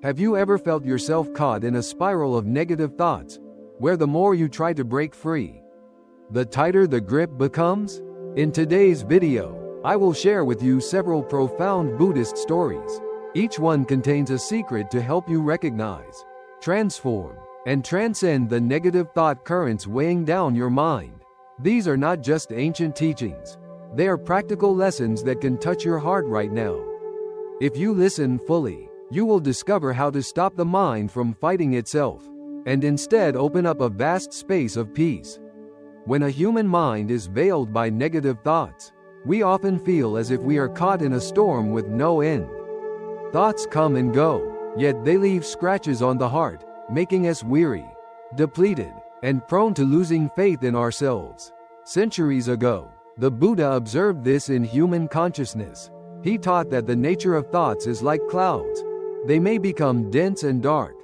Have you ever felt yourself caught in a spiral of negative thoughts, where the more you try to break free, the tighter the grip becomes? In today's video, I will share with you several profound Buddhist stories. Each one contains a secret to help you recognize, transform, and transcend the negative thought currents weighing down your mind. These are not just ancient teachings. They are practical lessons that can touch your heart right now. If you listen fully, you will discover how to stop the mind from fighting itself, and instead open up a vast space of peace. When a human mind is veiled by negative thoughts, we often feel as if we are caught in a storm with no end. Thoughts come and go, yet they leave scratches on the heart, making us weary, depleted, and prone to losing faith in ourselves. Centuries ago, the Buddha observed this in human consciousness. He taught that the nature of thoughts is like clouds. They may become dense and dark,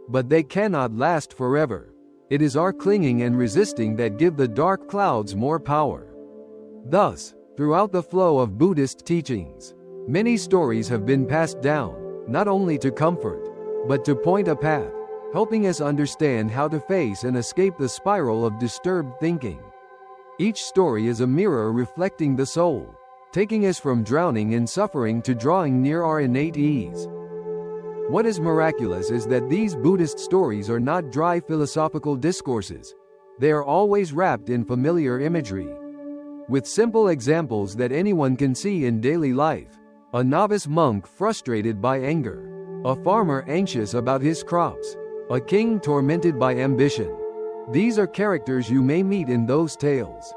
but they cannot last forever. It is our clinging and resisting that give the dark clouds more power. Thus, throughout the flow of Buddhist teachings, many stories have been passed down, not only to comfort, but to point a path, helping us understand how to face and escape the spiral of disturbed thinking. Each story is a mirror reflecting the soul, taking us from drowning in suffering to drawing near our innate ease. What is miraculous is that these Buddhist stories are not dry philosophical discourses. They are always wrapped in familiar imagery, with simple examples that anyone can see in daily life. A novice monk frustrated by anger, a farmer anxious about his crops, a king tormented by ambition. These are characters you may meet in those tales.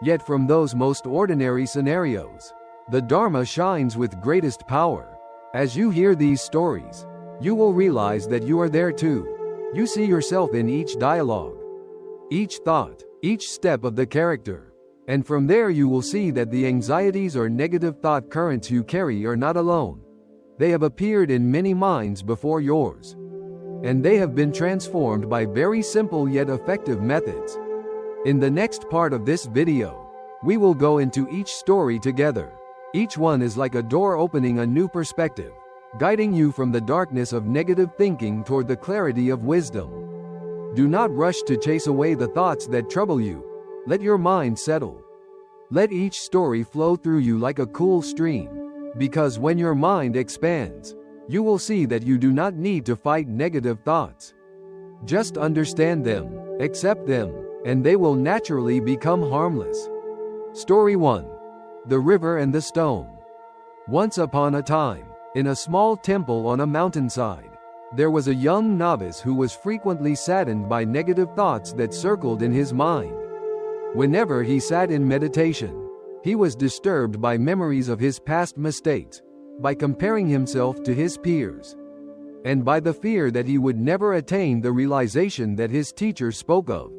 Yet from those most ordinary scenarios, the Dharma shines with greatest power. As you hear these stories, you will realize that you are there too. You see yourself in each dialogue, each thought, each step of the character. And from there you will see that the anxieties or negative thought currents you carry are not alone. They have appeared in many minds before yours, and they have been transformed by very simple yet effective methods. In the next part of this video, we will go into each story together. Each one is like a door opening a new perspective, guiding you from the darkness of negative thinking toward the clarity of wisdom. Do not rush to chase away the thoughts that trouble you. Let your mind settle. Let each story flow through you like a cool stream, because when your mind expands, you will see that you do not need to fight negative thoughts. Just understand them, accept them, and they will naturally become harmless. Story 1. The River and the Stone. Once upon a time, in a small temple on a mountainside, there was a young novice who was frequently saddened by negative thoughts that circled in his mind. Whenever he sat in meditation, he was disturbed by memories of his past mistakes, by comparing himself to his peers, and by the fear that he would never attain the realization that his teacher spoke of.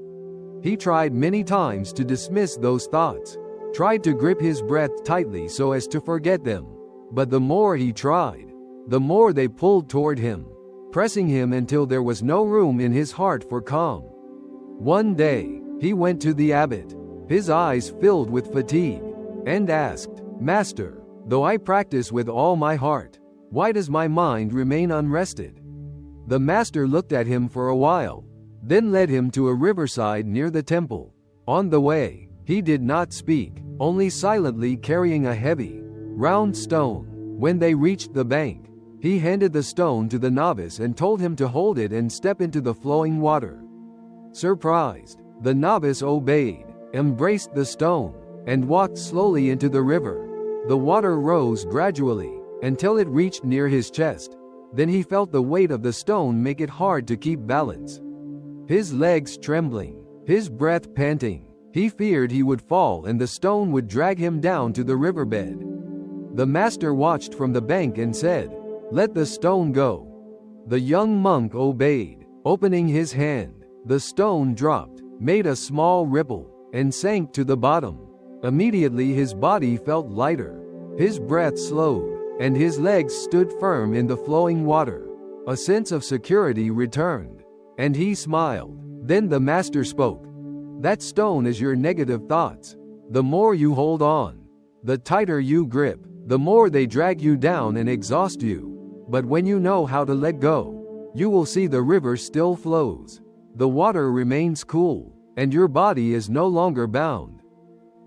He tried many times to dismiss those thoughts, tried to grip his breath tightly so as to forget them, but the more he tried, the more they pulled toward him, pressing him until there was no room in his heart for calm. One day, he went to the abbot, his eyes filled with fatigue, and asked, "Master, though I practice with all my heart, why does my mind remain unrested?" The master looked at him for a while, then led him to a riverside near the temple. On the way, he did not speak, only silently carrying a heavy, round stone. When they reached the bank, he handed the stone to the novice and told him to hold it and step into the flowing water. Surprised, the novice obeyed, embraced the stone, and walked slowly into the river. The water rose gradually, until it reached near his chest. Then he felt the weight of the stone make it hard to keep balance. His legs trembling, his breath panting, he feared he would fall and the stone would drag him down to the riverbed. The master watched from the bank and said, "Let the stone go." The young monk obeyed, opening his hand. The stone dropped, made a small ripple, and sank to the bottom. Immediately his body felt lighter, his breath slowed, and his legs stood firm in the flowing water. A sense of security returned, and he smiled. Then the master spoke. "That stone is your negative thoughts. The more you hold on, the tighter you grip, the more they drag you down and exhaust you. But when you know how to let go, you will see the river still flows. The water remains cool, and your body is no longer bound.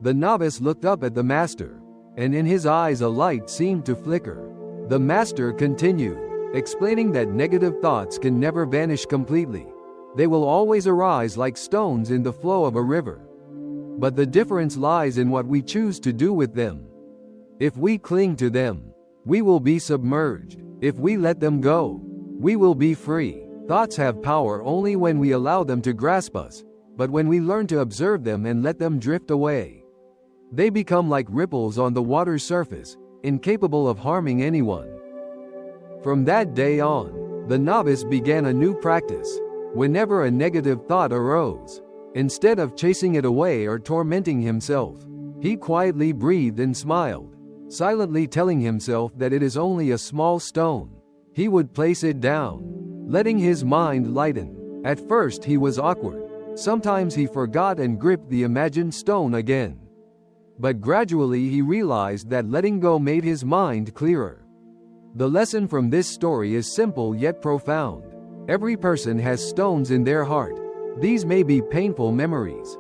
The novice looked up at the master, and in his eyes a light seemed to flicker. The master continued, explaining that negative thoughts can never vanish completely. They will always arise like stones in the flow of a river. But the difference lies in what we choose to do with them. If we cling to them, we will be submerged. If we let them go, we will be free. Thoughts have power only when we allow them to grasp us, but when we learn to observe them and let them drift away, they become like ripples on the water's surface, incapable of harming anyone. From that day on, the novice began a new practice. Whenever a negative thought arose, instead of chasing it away or tormenting himself, he quietly breathed and smiled, silently telling himself that it is only a small stone. He would place it down, letting his mind lighten. At first he was awkward. Sometimes he forgot and gripped the imagined stone again. But gradually he realized that letting go made his mind clearer. The lesson from this story is simple yet profound. Every person has stones in their heart. These may be painful memories,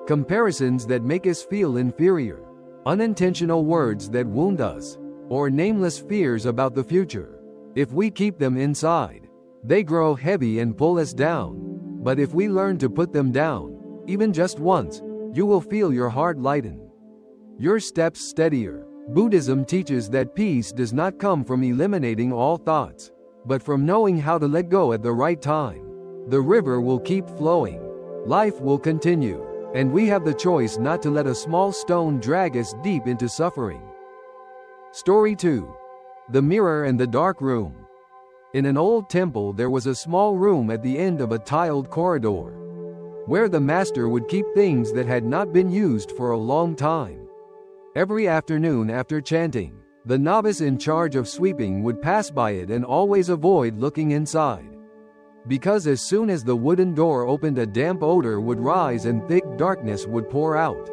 comparisons that make us feel inferior, unintentional words that wound us, or nameless fears about the future. If we keep them inside, they grow heavy and pull us down. But if we learn to put them down, even just once, you will feel your heart lighten, your steps steadier. Buddhism teaches that peace does not come from eliminating all thoughts, but from knowing how to let go at the right time. The river will keep flowing, life will continue, and we have the choice not to let a small stone drag us deep into suffering. Story 2. The Mirror and the Dark Room. In an old temple there was a small room at the end of a tiled corridor, where the master would keep things that had not been used for a long time. Every afternoon after chanting, the novice in charge of sweeping would pass by it and always avoid looking inside, because as soon as the wooden door opened a damp odor would rise and thick darkness would pour out,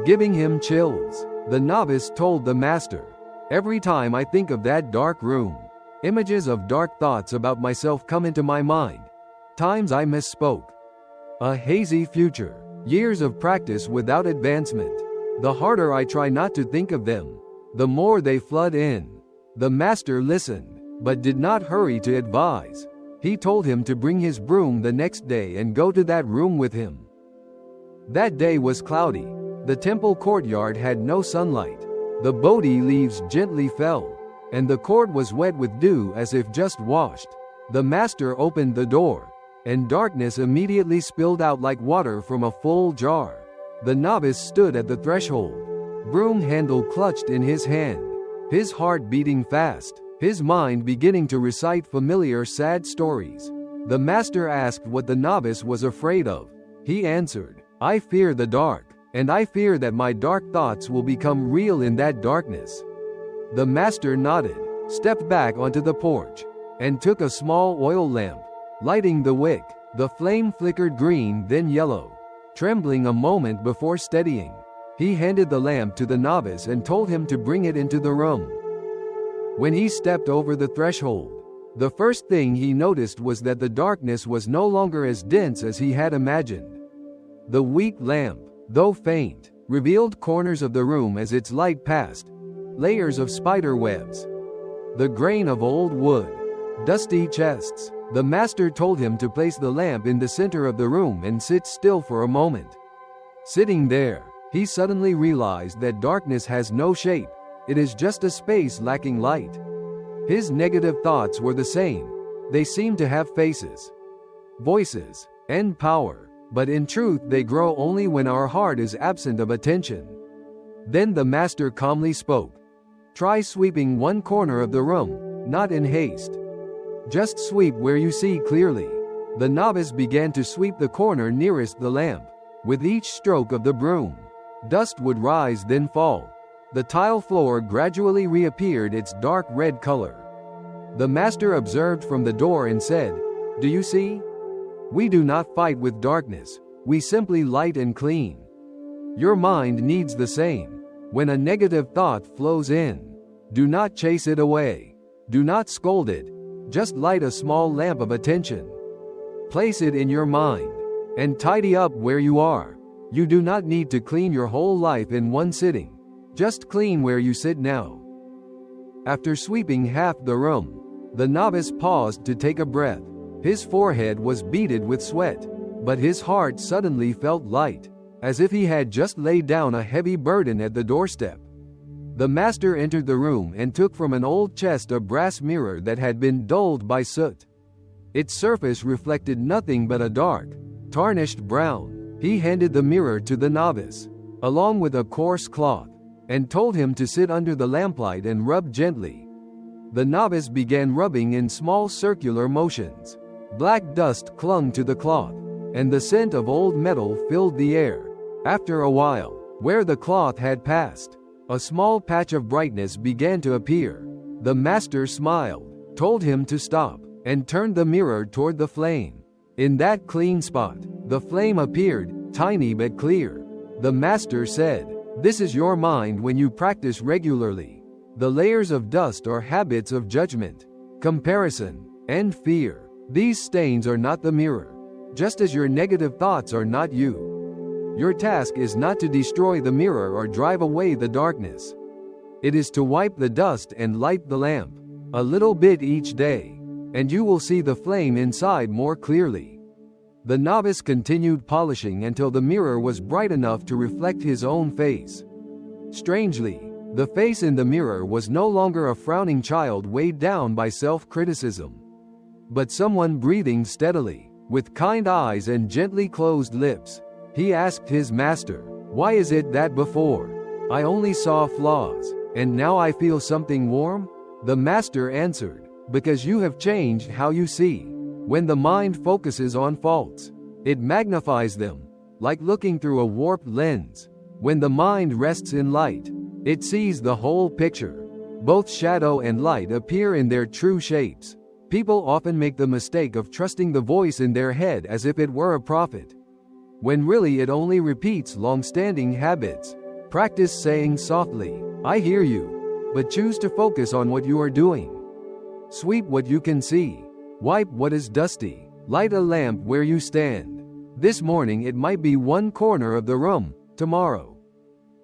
giving him chills. The novice told the master, "Every time I think of that dark room, images of dark thoughts about myself come into my mind. Times I misspoke. A hazy future. Years of practice without advancement. The harder I try not to think of them, the more they flood in." The master listened, but did not hurry to advise. He told him to bring his broom the next day and go to that room with him. That day was cloudy. The temple courtyard had no sunlight. The Bodhi leaves gently fell, and the court was wet with dew as if just washed. The master opened the door, and darkness immediately spilled out like water from a full jar. The novice stood at the threshold, broom handle clutched in his hand, his heart beating fast, his mind beginning to recite familiar sad stories. The master asked what the novice was afraid of. He answered, "I fear the dark, and I fear that my dark thoughts will become real in that darkness." The master nodded, stepped back onto the porch, and took a small oil lamp, lighting the wick. The flame flickered green then yellow, trembling a moment before steadying. He handed the lamp to the novice and told him to bring it into the room. When he stepped over the threshold, the first thing he noticed was that the darkness was no longer as dense as he had imagined. The weak lamp, though faint, revealed corners of the room as its light passed, layers of spider webs, the grain of old wood, dusty chests. The master told him to place the lamp in the center of the room and sit still for a moment. Sitting there, he suddenly realized that darkness has no shape. It is just a space lacking light. His negative thoughts were the same. They seemed to have faces, voices, and power, but in truth they grow only when our heart is absent of attention. Then the master calmly spoke, "Try sweeping one corner of the room, not in haste. Just sweep where you see clearly." The novice began to sweep the corner nearest the lamp. With each stroke of the broom, dust would rise then fall. The tile floor gradually reappeared its dark red color. The master observed from the door and said, "Do you see? We do not fight with darkness, we simply light and clean. Your mind needs the same. When a negative thought flows in, do not chase it away. Do not scold it. Just light a small lamp of attention. Place it in your mind. And tidy up where you are. You do not need to clean your whole life in one sitting. Just clean where you sit now. After sweeping half the room, the novice paused to take a breath. His forehead was beaded with sweat, but his heart suddenly felt light, as if he had just laid down a heavy burden at the doorstep. The master entered the room and took from an old chest a brass mirror that had been dulled by soot. Its surface reflected nothing but a dark, tarnished brown. He handed the mirror to the novice, along with a coarse cloth, and told him to sit under the lamplight and rub gently. The novice began rubbing in small circular motions. Black dust clung to the cloth, and the scent of old metal filled the air. After a while, where the cloth had passed, a small patch of brightness began to appear. The master smiled, told him to stop, and turned the mirror toward the flame. In that clean spot, the flame appeared, tiny but clear. The master said, "This is your mind when you practice regularly. The layers of dust are habits of judgment, comparison, and fear. These stains are not the mirror, just as your negative thoughts are not you. Your task is not to destroy the mirror or drive away the darkness. It is to wipe the dust and light the lamp, a little bit each day, and you will see the flame inside more clearly." The novice continued polishing until the mirror was bright enough to reflect his own face. Strangely, the face in the mirror was no longer a frowning child weighed down by self-criticism, but someone breathing steadily, with kind eyes and gently closed lips. He asked his master, "Why is it that before I only saw flaws, and now I feel something warm?" The master answered, "Because you have changed how you see. When the mind focuses on faults, it magnifies them, like looking through a warped lens. When the mind rests in light, it sees the whole picture. Both shadow and light appear in their true shapes." People often make the mistake of trusting the voice in their head as if it were a prophet, when really it only repeats long-standing habits. Practice saying softly, "I hear you," but choose to focus on what you are doing. Sweep what you can see. Wipe what is dusty. Light a lamp where you stand. This morning it might be one corner of the room, tomorrow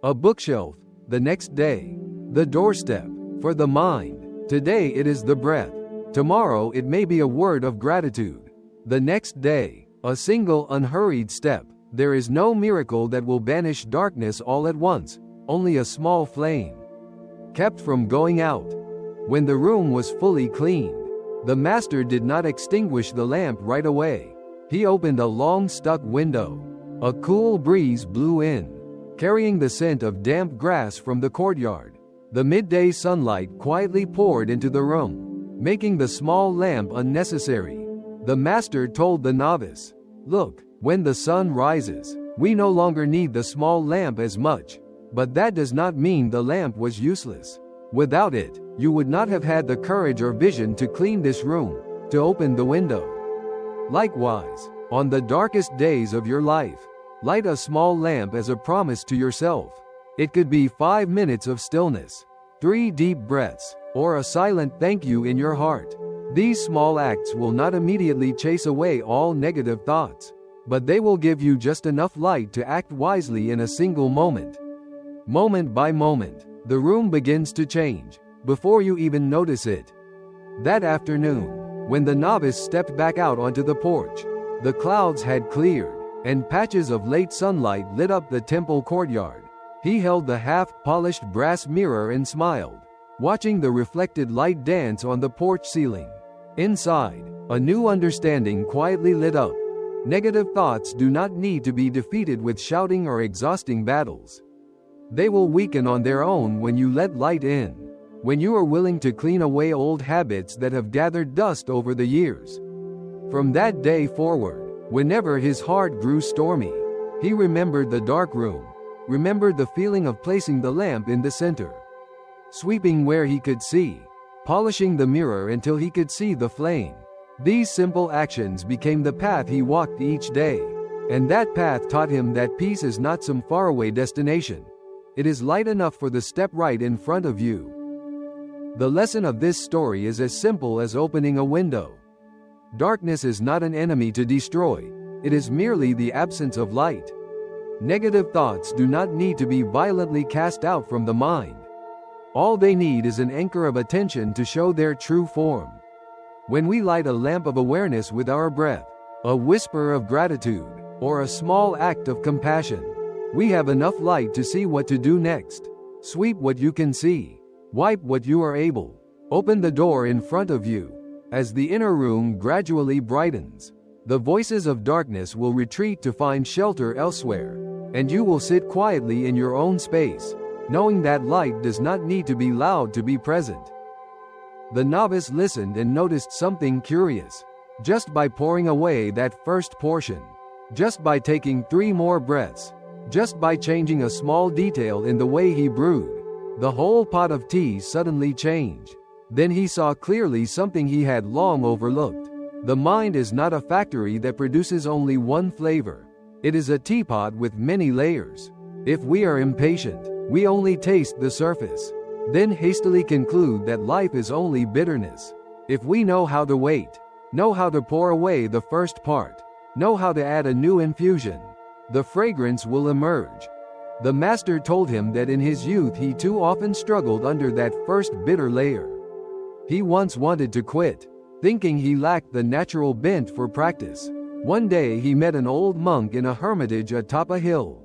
a bookshelf, the next day the doorstep. For the mind, today it is the breath. Tomorrow it may be a word of gratitude. The next day, a single unhurried step. There is no miracle that will banish darkness all at once, only a small flame kept from going out. When the room was fully cleaned, the master did not extinguish the lamp right away. He opened a long stuck window. A cool breeze blew in, carrying the scent of damp grass from the courtyard. The midday sunlight quietly poured into the room, making the small lamp unnecessary. The master told the novice, "Look, when the sun rises, we no longer need the small lamp as much, but that does not mean the lamp was useless. Without it, you would not have had the courage or vision to clean this room, to open the window." Likewise, on the darkest days of your life, light a small lamp as a promise to yourself. It could be 5 minutes of stillness, 3 deep breaths, or a silent thank you in your heart. These small acts will not immediately chase away all negative thoughts, but they will give you just enough light to act wisely in a single moment. Moment by moment, the room begins to change, before you even notice it. That afternoon, when the novice stepped back out onto the porch, the clouds had cleared, and patches of late sunlight lit up the temple courtyard. He held the half-polished brass mirror and smiled, watching the reflected light dance on the porch ceiling. Inside, a new understanding quietly lit up. Negative thoughts do not need to be defeated with shouting or exhausting battles. They will weaken on their own when you let light in, when you are willing to clean away old habits that have gathered dust over the years. From that day forward, whenever his heart grew stormy, he remembered the dark room, remembered the feeling of placing the lamp in the center, sweeping where he could see, polishing the mirror until he could see the flame. These simple actions became the path he walked each day, and that path taught him that peace is not some faraway destination. It is light enough for the step right in front of you. The lesson of this story is as simple as opening a window. Darkness is not an enemy to destroy, it is merely the absence of light. Negative thoughts do not need to be violently cast out from the mind. All they need is an anchor of attention to show their true form. When we light a lamp of awareness with our breath, a whisper of gratitude, or a small act of compassion, we have enough light to see what to do next. Sweep what you can see. Wipe what you are able. Open the door in front of you. As the inner room gradually brightens, the voices of darkness will retreat to find shelter elsewhere, and you will sit quietly in your own space, knowing that light does not need to be loud to be present. The novice listened and noticed something curious. Just by pouring away that first portion, just by taking 3 more breaths, just by changing a small detail in the way he brewed, the whole pot of tea suddenly changed. Then he saw clearly something he had long overlooked. The mind is not a factory that produces only one flavor. It is a teapot with many layers. If we are impatient, we only taste the surface, then hastily conclude that life is only bitterness. If we know how to wait, know how to pour away the first part, know how to add a new infusion, the fragrance will emerge. The master told him that in his youth he too often struggled under that first bitter layer. He once wanted to quit, thinking he lacked the natural bent for practice. One day he met an old monk in a hermitage atop a hill.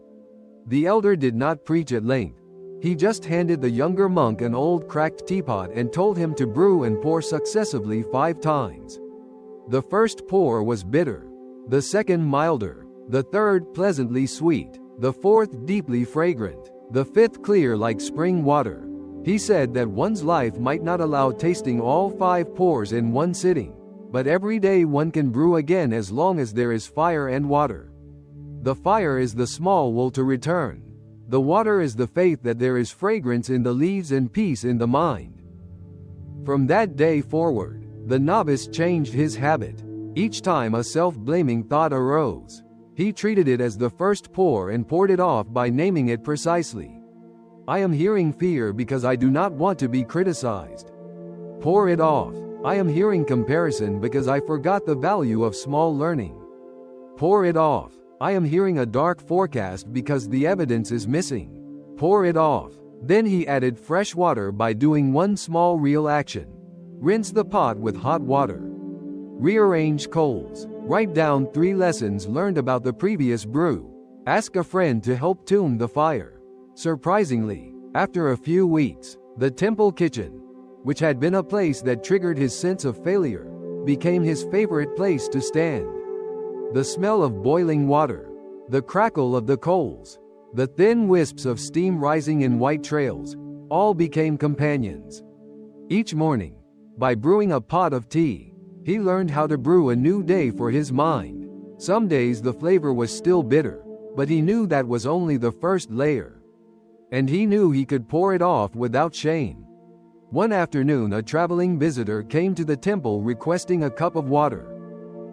The elder did not preach at length. He just handed the younger monk an old cracked teapot and told him to brew and pour successively 5 times. The first pour was bitter, the second milder, the third pleasantly sweet, the fourth deeply fragrant, the fifth clear like spring water. He said that one's life might not allow tasting all 5 pours in one sitting, but every day one can brew again as long as there is fire and water. The fire is the small will to return. The water is the faith that there is fragrance in the leaves and peace in the mind. From that day forward, the novice changed his habit. Each time a self-blaming thought arose, he treated it as the first pour and poured it off by naming it precisely. I am hearing fear because I do not want to be criticized. Pour it off. I am hearing comparison because I forgot the value of small learning. Pour it off. I am hearing a dark forecast because the evidence is missing. Pour it off. Then he added fresh water by doing one small real action. Rinse the pot with hot water. Rearrange coals. Write down 3 lessons learned about the previous brew. Ask a friend to help tune the fire. Surprisingly, after a few weeks, the temple kitchen, which had been a place that triggered his sense of failure, became his favorite place to stand. The smell of boiling water, the crackle of the coals, the thin wisps of steam rising in white trails, all became companions. Each morning, by brewing a pot of tea, he learned how to brew a new day for his mind. Some days the flavor was still bitter, but he knew that was only the first layer. And he knew he could pour it off without shame. One afternoon a traveling visitor came to the temple requesting a cup of water.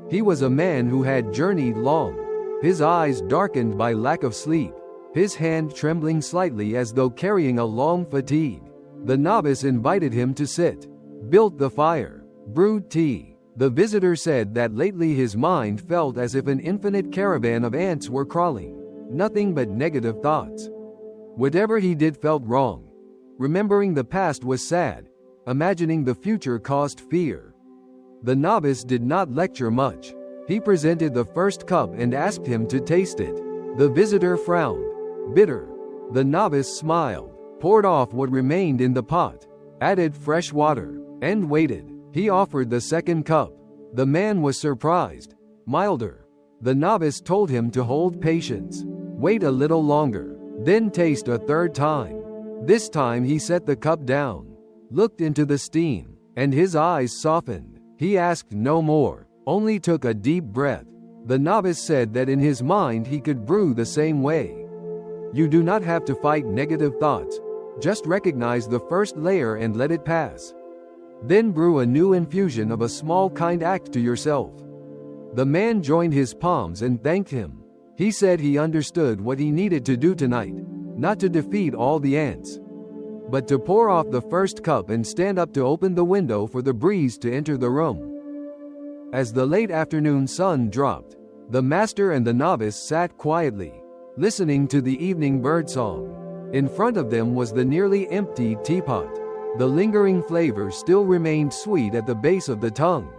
He was a man who had journeyed long, his eyes darkened by lack of sleep, his hand trembling slightly as though carrying a long fatigue. The novice invited him to sit, built the fire, brewed tea. The visitor said that lately his mind felt as if an infinite caravan of ants were crawling, nothing but negative thoughts. Whatever he did felt wrong. Remembering the past was sad, imagining the future caused fear. The novice did not lecture much. He presented the first cup and asked him to taste it. The visitor frowned. Bitter. The novice smiled, poured off what remained in the pot, added fresh water, and waited. He offered the second cup. The man was surprised. Milder. The novice told him to hold patience. Wait a little longer, then taste a third time. This time he set the cup down, looked into the steam, and his eyes softened. He asked no more, only took a deep breath. The novice said that in his mind he could brew the same way. You do not have to fight negative thoughts. Just recognize the first layer and let it pass. Then brew a new infusion of a small kind act to yourself. The man joined his palms and thanked him. He said he understood what he needed to do tonight, not to defeat all the ants, but to pour off the first cup and stand up to open the window for the breeze to enter the room. As the late afternoon sun dropped, the master and the novice sat quietly, listening to the evening birdsong. In front of them was the nearly empty teapot. The lingering flavor still remained sweet at the base of the tongue.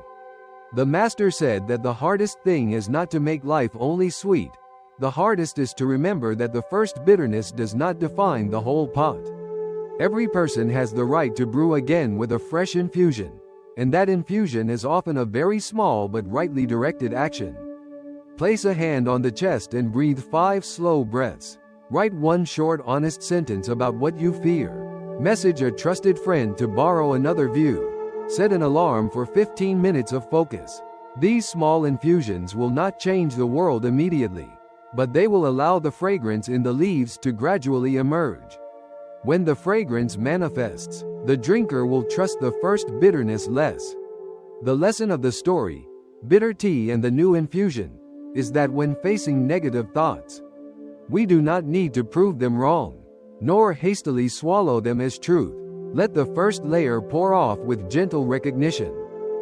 The master said that the hardest thing is not to make life only sweet. The hardest is to remember that the first bitterness does not define the whole pot. Every person has the right to brew again with a fresh infusion, and that infusion is often a very small but rightly directed action. Place a hand on the chest and breathe 5 slow breaths. Write one short honest sentence about what you fear. Message a trusted friend to borrow another view. Set an alarm for 15 minutes of focus. These small infusions will not change the world immediately, but they will allow the fragrance in the leaves to gradually emerge. When the fragrance manifests, the drinker will trust the first bitterness less. The lesson of the story, Bitter Tea and the New Infusion, is that when facing negative thoughts, we do not need to prove them wrong, nor hastily swallow them as truth. Let the first layer pour off with gentle recognition,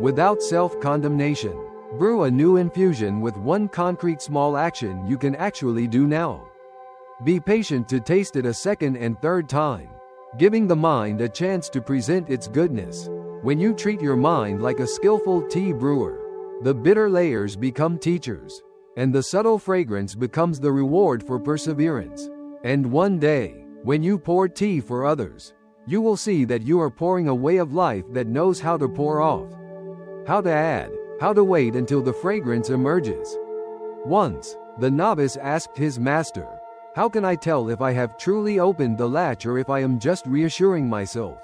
without self-condemnation. Brew a new infusion with one concrete small action you can actually do now. Be patient to taste it a second and third time, giving the mind a chance to present its goodness. When you treat your mind like a skillful tea brewer, the bitter layers become teachers, and the subtle fragrance becomes the reward for perseverance. And one day, when you pour tea for others, you will see that you are pouring a way of life that knows how to pour off, how to add, how to wait until the fragrance emerges. Once, the novice asked his master, "How can I tell if I have truly opened the latch or if I am just reassuring myself?"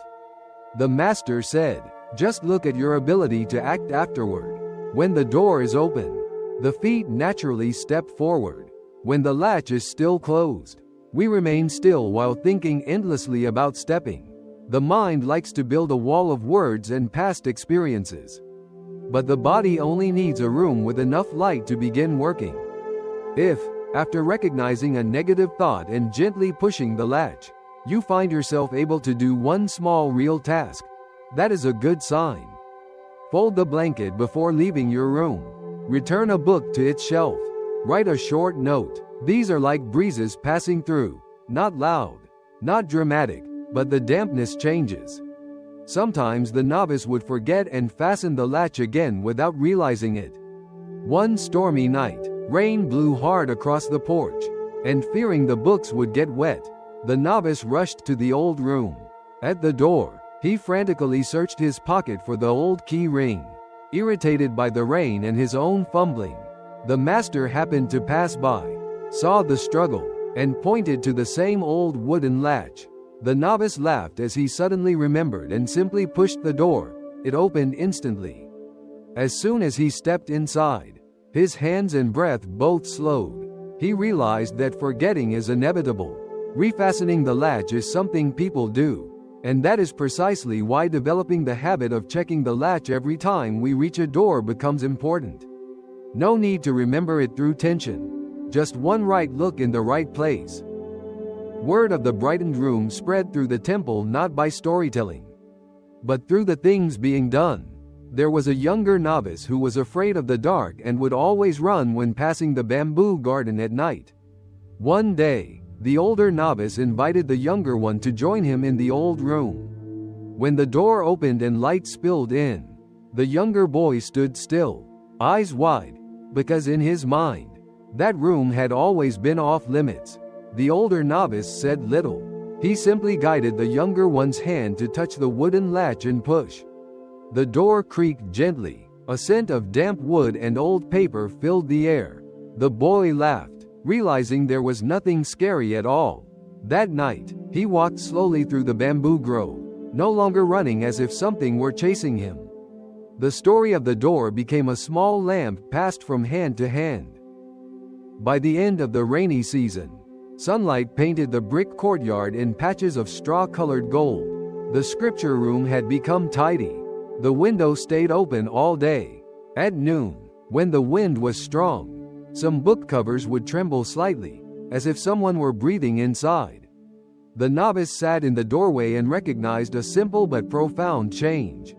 The master said, "Just look at your ability to act afterward. When the door is open, the feet naturally step forward. When the latch is still closed, we remain still while thinking endlessly about stepping. The mind likes to build a wall of words and past experiences. But the body only needs a room with enough light to begin working. If, after recognizing a negative thought and gently pushing the latch, you find yourself able to do one small real task, that is a good sign. Fold the blanket before leaving your room. Return a book to its shelf. Write a short note. These are like breezes passing through, not loud, not dramatic, but the dampness changes. Sometimes the novice would forget and fasten the latch again without realizing it. One stormy night, rain blew hard across the porch, and fearing the books would get wet, the novice rushed to the old room. At the door, he frantically searched his pocket for the old key ring. Irritated by the rain and his own fumbling, the master happened to pass by, saw the struggle, and pointed to the same old wooden latch. The novice laughed as he suddenly remembered and simply pushed the door. It opened instantly. As soon as he stepped inside, his hands and breath both slowed. He realized that forgetting is inevitable. Refastening the latch is something people do, and that is precisely why developing the habit of checking the latch every time we reach a door becomes important. No need to remember it through tension. Just one right look in the right place. Word of the brightened room spread through the temple not by storytelling, but through the things being done. There was a younger novice who was afraid of the dark and would always run when passing the bamboo garden at night. One day, the older novice invited the younger one to join him in the old room. When the door opened and light spilled in, the younger boy stood still, eyes wide, because in his mind, that room had always been off limits. The older novice said little. He simply guided the younger one's hand to touch the wooden latch and push. The door creaked gently. A scent of damp wood and old paper filled the air. The boy laughed, realizing there was nothing scary at all. That night, he walked slowly through the bamboo grove, no longer running as if something were chasing him. The story of the door became a small lamp passed from hand to hand. By the end of the rainy season, sunlight painted the brick courtyard in patches of straw-colored gold. The scripture room had become tidy. The window stayed open all day. At noon, when the wind was strong, some book covers would tremble slightly, as if someone were breathing inside. The novice sat in the doorway and recognized a simple but profound change.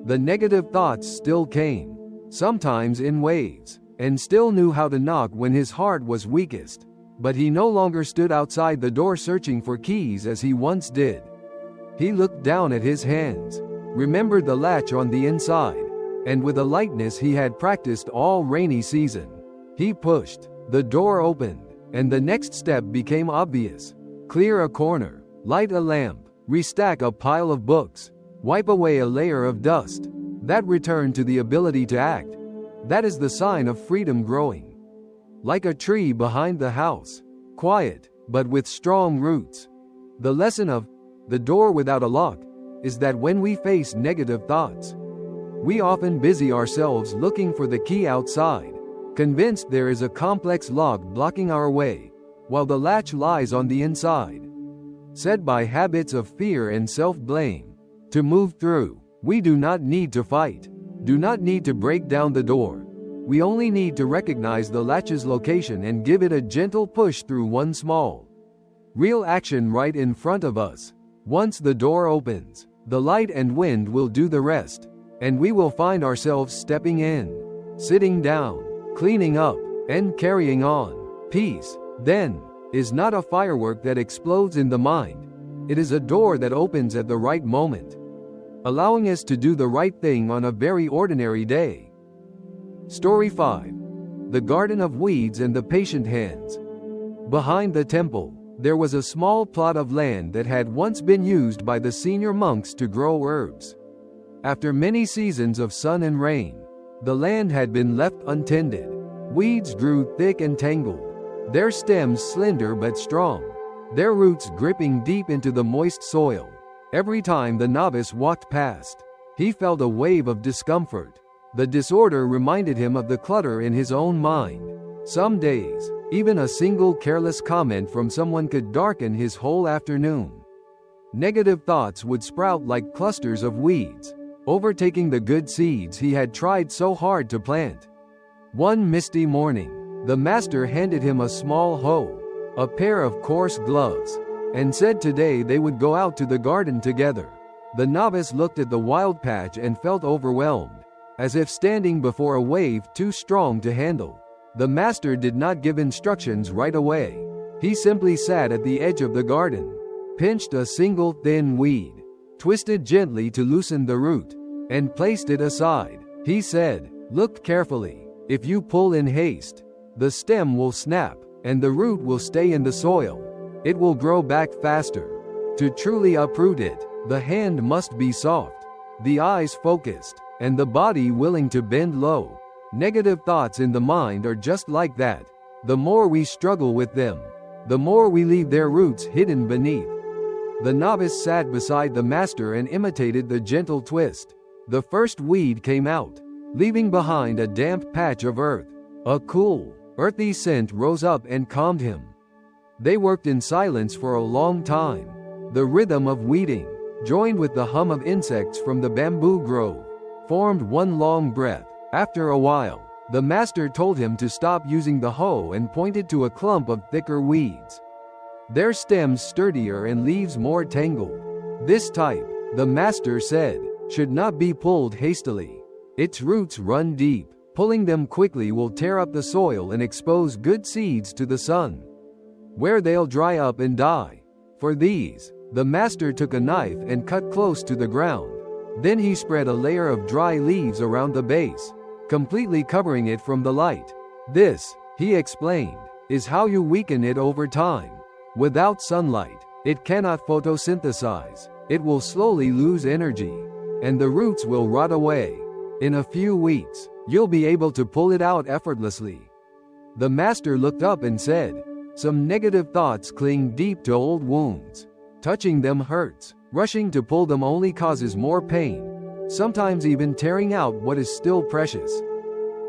The negative thoughts still came, sometimes in waves, and still knew how to knock when his heart was weakest. But he no longer stood outside the door searching for keys as he once did. He looked down at his hands, remembered the latch on the inside, and with a lightness he had practiced all rainy season, he pushed. The door opened, and the next step became obvious. Clear a corner, light a lamp, restack a pile of books, wipe away a layer of dust. That returned to the ability to act. That is the sign of freedom growing. Like a tree behind the house, quiet, but with strong roots. The lesson of the door without a lock is that when we face negative thoughts, we often busy ourselves looking for the key outside, convinced there is a complex lock blocking our way, while the latch lies on the inside. Set by habits of fear and self-blame. To move through, we do not need to fight, do not need to break down the door. We only need to recognize the latch's location and give it a gentle push through one small, real action right in front of us. Once the door opens, the light and wind will do the rest, and we will find ourselves stepping in, sitting down, cleaning up, and carrying on. Peace, then, is not a firework that explodes in the mind. It is a door that opens at the right moment, allowing us to do the right thing on a very ordinary day. Story 5. The Garden of Weeds and the Patient Hands. Behind the temple, there was a small plot of land that had once been used by the senior monks to grow herbs. After many seasons of sun and rain, the land had been left untended. Weeds grew thick and tangled, their stems slender but strong, their roots gripping deep into the moist soil. Every time the novice walked past, he felt a wave of discomfort. The disorder reminded him of the clutter in his own mind. Some days, even a single careless comment from someone could darken his whole afternoon. Negative thoughts would sprout like clusters of weeds, overtaking the good seeds he had tried so hard to plant. One misty morning, the master handed him a small hoe, a pair of coarse gloves, and said today they would go out to the garden together. The novice looked at the wild patch and felt overwhelmed, as if standing before a wave too strong to handle. The master did not give instructions right away. He simply sat at the edge of the garden, pinched a single thin weed, twisted gently to loosen the root, and placed it aside. He said, "Look carefully. If you pull in haste, the stem will snap, and the root will stay in the soil. It will grow back faster. To truly uproot it, the hand must be soft, the eyes focused, and the body willing to bend low." Negative thoughts in the mind are just like that. The more we struggle with them, the more we leave their roots hidden beneath. The novice sat beside the master and imitated the gentle twist. The first weed came out, leaving behind a damp patch of earth. A cool, earthy scent rose up and calmed him. They worked in silence for a long time. The rhythm of weeding, joined with the hum of insects from the bamboo grove, formed one long breath. After a while, the master told him to stop using the hoe and pointed to a clump of thicker weeds. Their stems sturdier and leaves more tangled. This type, the master said, should not be pulled hastily. Its roots run deep. Pulling them quickly will tear up the soil and expose good seeds to the sun, where they'll dry up and die. For these, the master took a knife and cut close to the ground. Then he spread a layer of dry leaves around the base, completely covering it from the light. This, he explained, is how you weaken it over time. Without sunlight, it cannot photosynthesize. It will slowly lose energy, and the roots will rot away. In a few weeks, you'll be able to pull it out effortlessly. The master looked up and said, "Some negative thoughts cling deep to old wounds. Touching them hurts. Rushing to pull them only causes more pain, sometimes even tearing out what is still precious.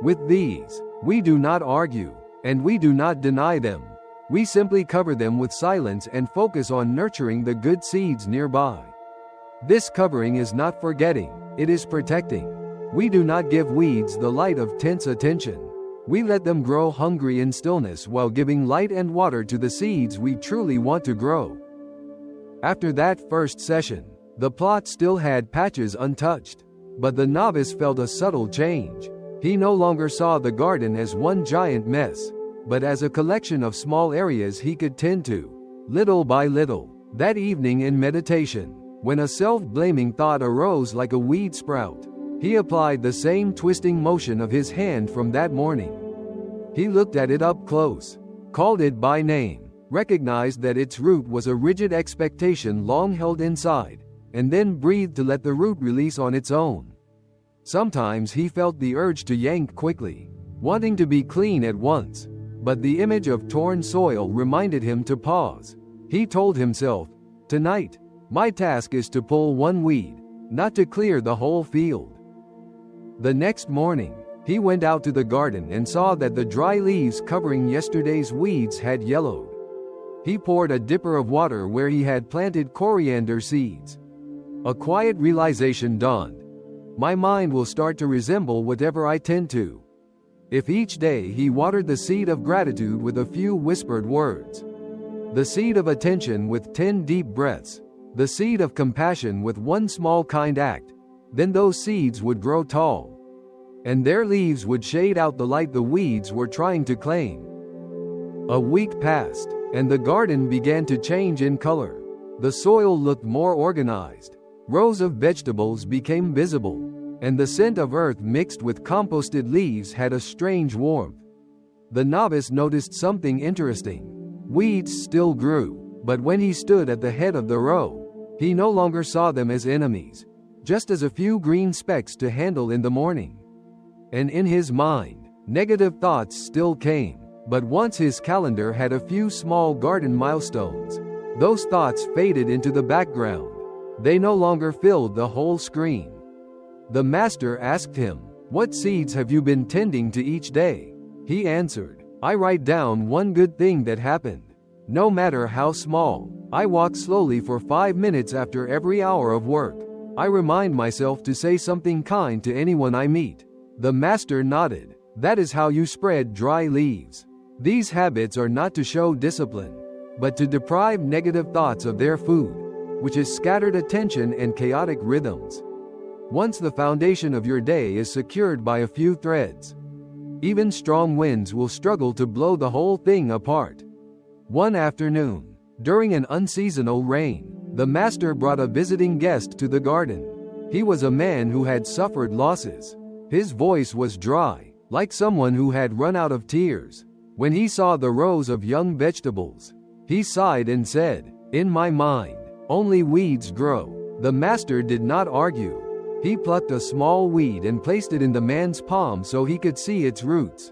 With these, we do not argue, and we do not deny them. We simply cover them with silence and focus on nurturing the good seeds nearby. This covering is not forgetting, it is protecting. We do not give weeds the light of tense attention. We let them grow hungry in stillness while giving light and water to the seeds we truly want to grow." After that first session, the plot still had patches untouched, but the novice felt a subtle change. He no longer saw the garden as one giant mess, but as a collection of small areas he could tend to, little by little. That evening in meditation, when a self-blaming thought arose like a weed sprout, he applied the same twisting motion of his hand from that morning. He looked at it up close, called it by name, recognized that its root was a rigid expectation long held inside, and then breathed to let the root release on its own. Sometimes he felt the urge to yank quickly, wanting to be clean at once, but the image of torn soil reminded him to pause. He told himself, "Tonight, my task is to pull one weed, not to clear the whole field." The next morning, he went out to the garden and saw that the dry leaves covering yesterday's weeds had yellowed. He poured a dipper of water where he had planted coriander seeds. A quiet realization dawned. My mind will start to resemble whatever I tend to. If each day he watered the seed of gratitude with a few whispered words, the seed of attention with 10 deep breaths, the seed of compassion with one small kind act, then those seeds would grow tall, and their leaves would shade out the light the weeds were trying to claim. A week passed, and the garden began to change in color. The soil looked more organized. Rows of vegetables became visible, and the scent of earth mixed with composted leaves had a strange warmth. The novice noticed something interesting. Weeds still grew, but when he stood at the head of the row, he no longer saw them as enemies, just as a few green specks to handle in the morning. And in his mind, negative thoughts still came, but once his calendar had a few small garden milestones, those thoughts faded into the background. They no longer filled the whole screen. The master asked him, "What seeds have you been tending to each day?" He answered, "I write down one good thing that happened. No matter how small, I walk slowly for 5 minutes after every hour of work. I remind myself to say something kind to anyone I meet." The master nodded. "That is how you spread dry leaves. These habits are not to show discipline, but to deprive negative thoughts of their food, which is scattered attention and chaotic rhythms. Once the foundation of your day is secured by a few threads, even strong winds will struggle to blow the whole thing apart." One afternoon, during an unseasonal rain, the master brought a visiting guest to the garden. He was a man who had suffered losses. His voice was dry, like someone who had run out of tears. When he saw the rows of young vegetables, he sighed and said, "In my mind, only weeds grow." The master did not argue. He plucked a small weed and placed it in the man's palm so he could see its roots.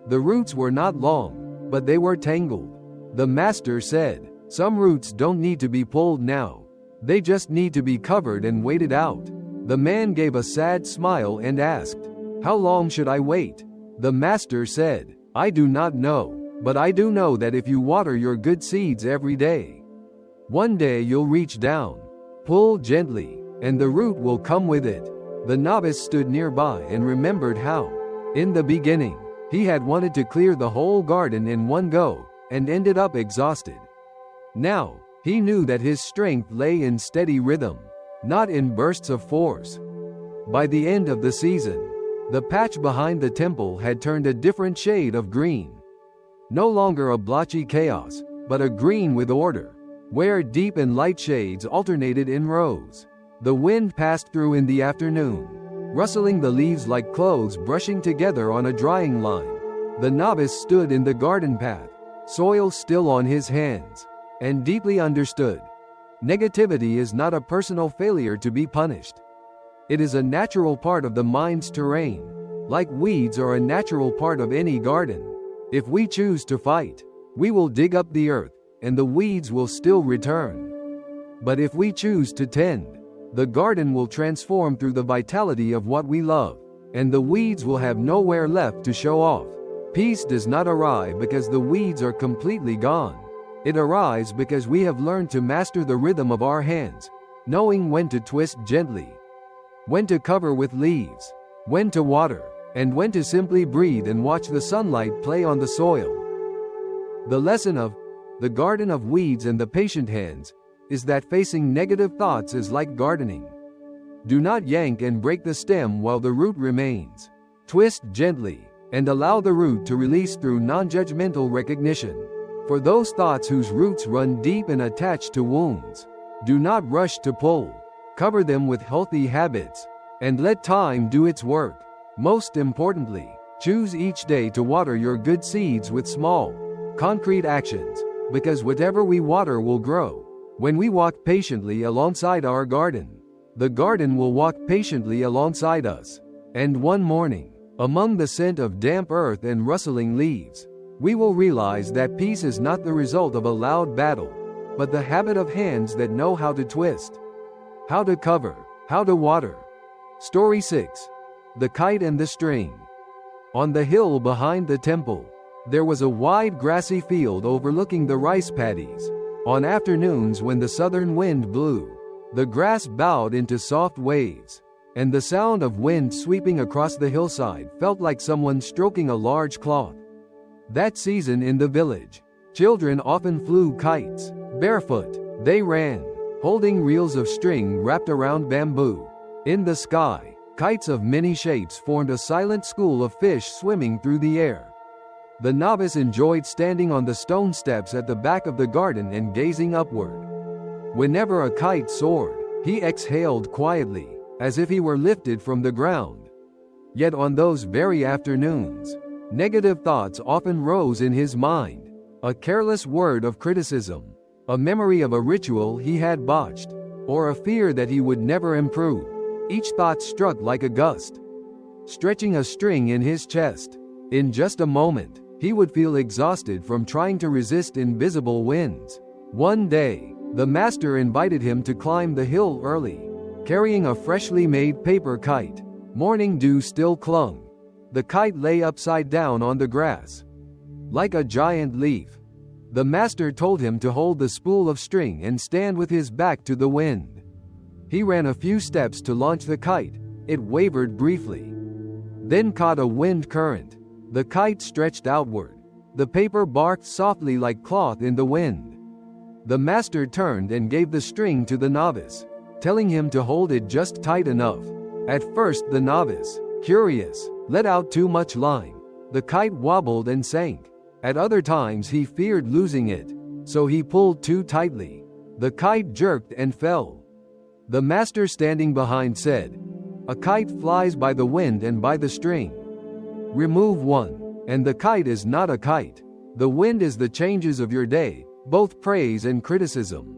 The roots were not long, but they were tangled. The master said, "Some roots don't need to be pulled now. They just need to be covered and waited out." The man gave a sad smile and asked, "How long should I wait?" The master said, "I do not know, but I do know that if you water your good seeds every day, one day you'll reach down, pull gently, and the root will come with it." The novice stood nearby and remembered how, in the beginning, he had wanted to clear the whole garden in one go, and ended up exhausted. Now, he knew that his strength lay in steady rhythm, not in bursts of force. By the end of the season, the patch behind the temple had turned a different shade of green. No longer a blotchy chaos, but a green with order, where deep and light shades alternated in rows. The wind passed through in the afternoon, rustling the leaves like clothes brushing together on a drying line. The novice stood in the garden path, soil still on his hands, and deeply understood. Negativity is not a personal failure to be punished. It is a natural part of the mind's terrain, like weeds are a natural part of any garden. If we choose to fight, we will dig up the earth, and the weeds will still return. But if we choose to tend, the garden will transform through the vitality of what we love, and the weeds will have nowhere left to show off. Peace does not arrive because the weeds are completely gone. It arrives because we have learned to master the rhythm of our hands, knowing when to twist gently, when to cover with leaves, when to water, and when to simply breathe and watch the sunlight play on the soil. The lesson of The Garden of Weeds and the Patient Hands is that facing negative thoughts is like gardening. Do not yank and break the stem while the root remains. Twist gently, and allow the root to release through non-judgmental recognition. For those thoughts whose roots run deep and attach to wounds, do not rush to pull. Cover them with healthy habits, and let time do its work. Most importantly, choose each day to water your good seeds with small, concrete actions, because whatever we water will grow. When we walk patiently alongside our garden, the garden will walk patiently alongside us. And one morning, among the scent of damp earth and rustling leaves, we will realize that peace is not the result of a loud battle, but the habit of hands that know how to twist, how to cover, how to water. Story 6. The Kite and the String. On the hill behind the temple, there was a wide grassy field overlooking the rice paddies. On afternoons when the southern wind blew, the grass bowed into soft waves, and the sound of wind sweeping across the hillside felt like someone stroking a large cloth. That season in the village, children often flew kites. Barefoot, they ran, holding reels of string wrapped around bamboo. In the sky, kites of many shapes formed a silent school of fish swimming through the air. The novice enjoyed standing on the stone steps at the back of the garden and gazing upward. Whenever a kite soared, he exhaled quietly, as if he were lifted from the ground. Yet on those very afternoons, negative thoughts often rose in his mind. A careless word of criticism, a memory of a ritual he had botched, or a fear that he would never improve. Each thought struck like a gust, stretching a string in his chest. In just a moment, he would feel exhausted from trying to resist invisible winds. One day, the master invited him to climb the hill early, carrying a freshly made paper kite. Morning dew still clung. The kite lay upside down on the grass, like a giant leaf. The master told him to hold the spool of string and stand with his back to the wind. He ran a few steps to launch the kite. It wavered briefly, then caught a wind current. The kite stretched outward. The paper barked softly like cloth in the wind. The master turned and gave the string to the novice, telling him to hold it just tight enough. At first the novice, curious, let out too much line. The kite wobbled and sank. At other times he feared losing it, so he pulled too tightly. The kite jerked and fell. The master standing behind said, "A kite flies by the wind and by the string. Remove one, and the kite is not a kite. The wind is the changes of your day, both praise and criticism,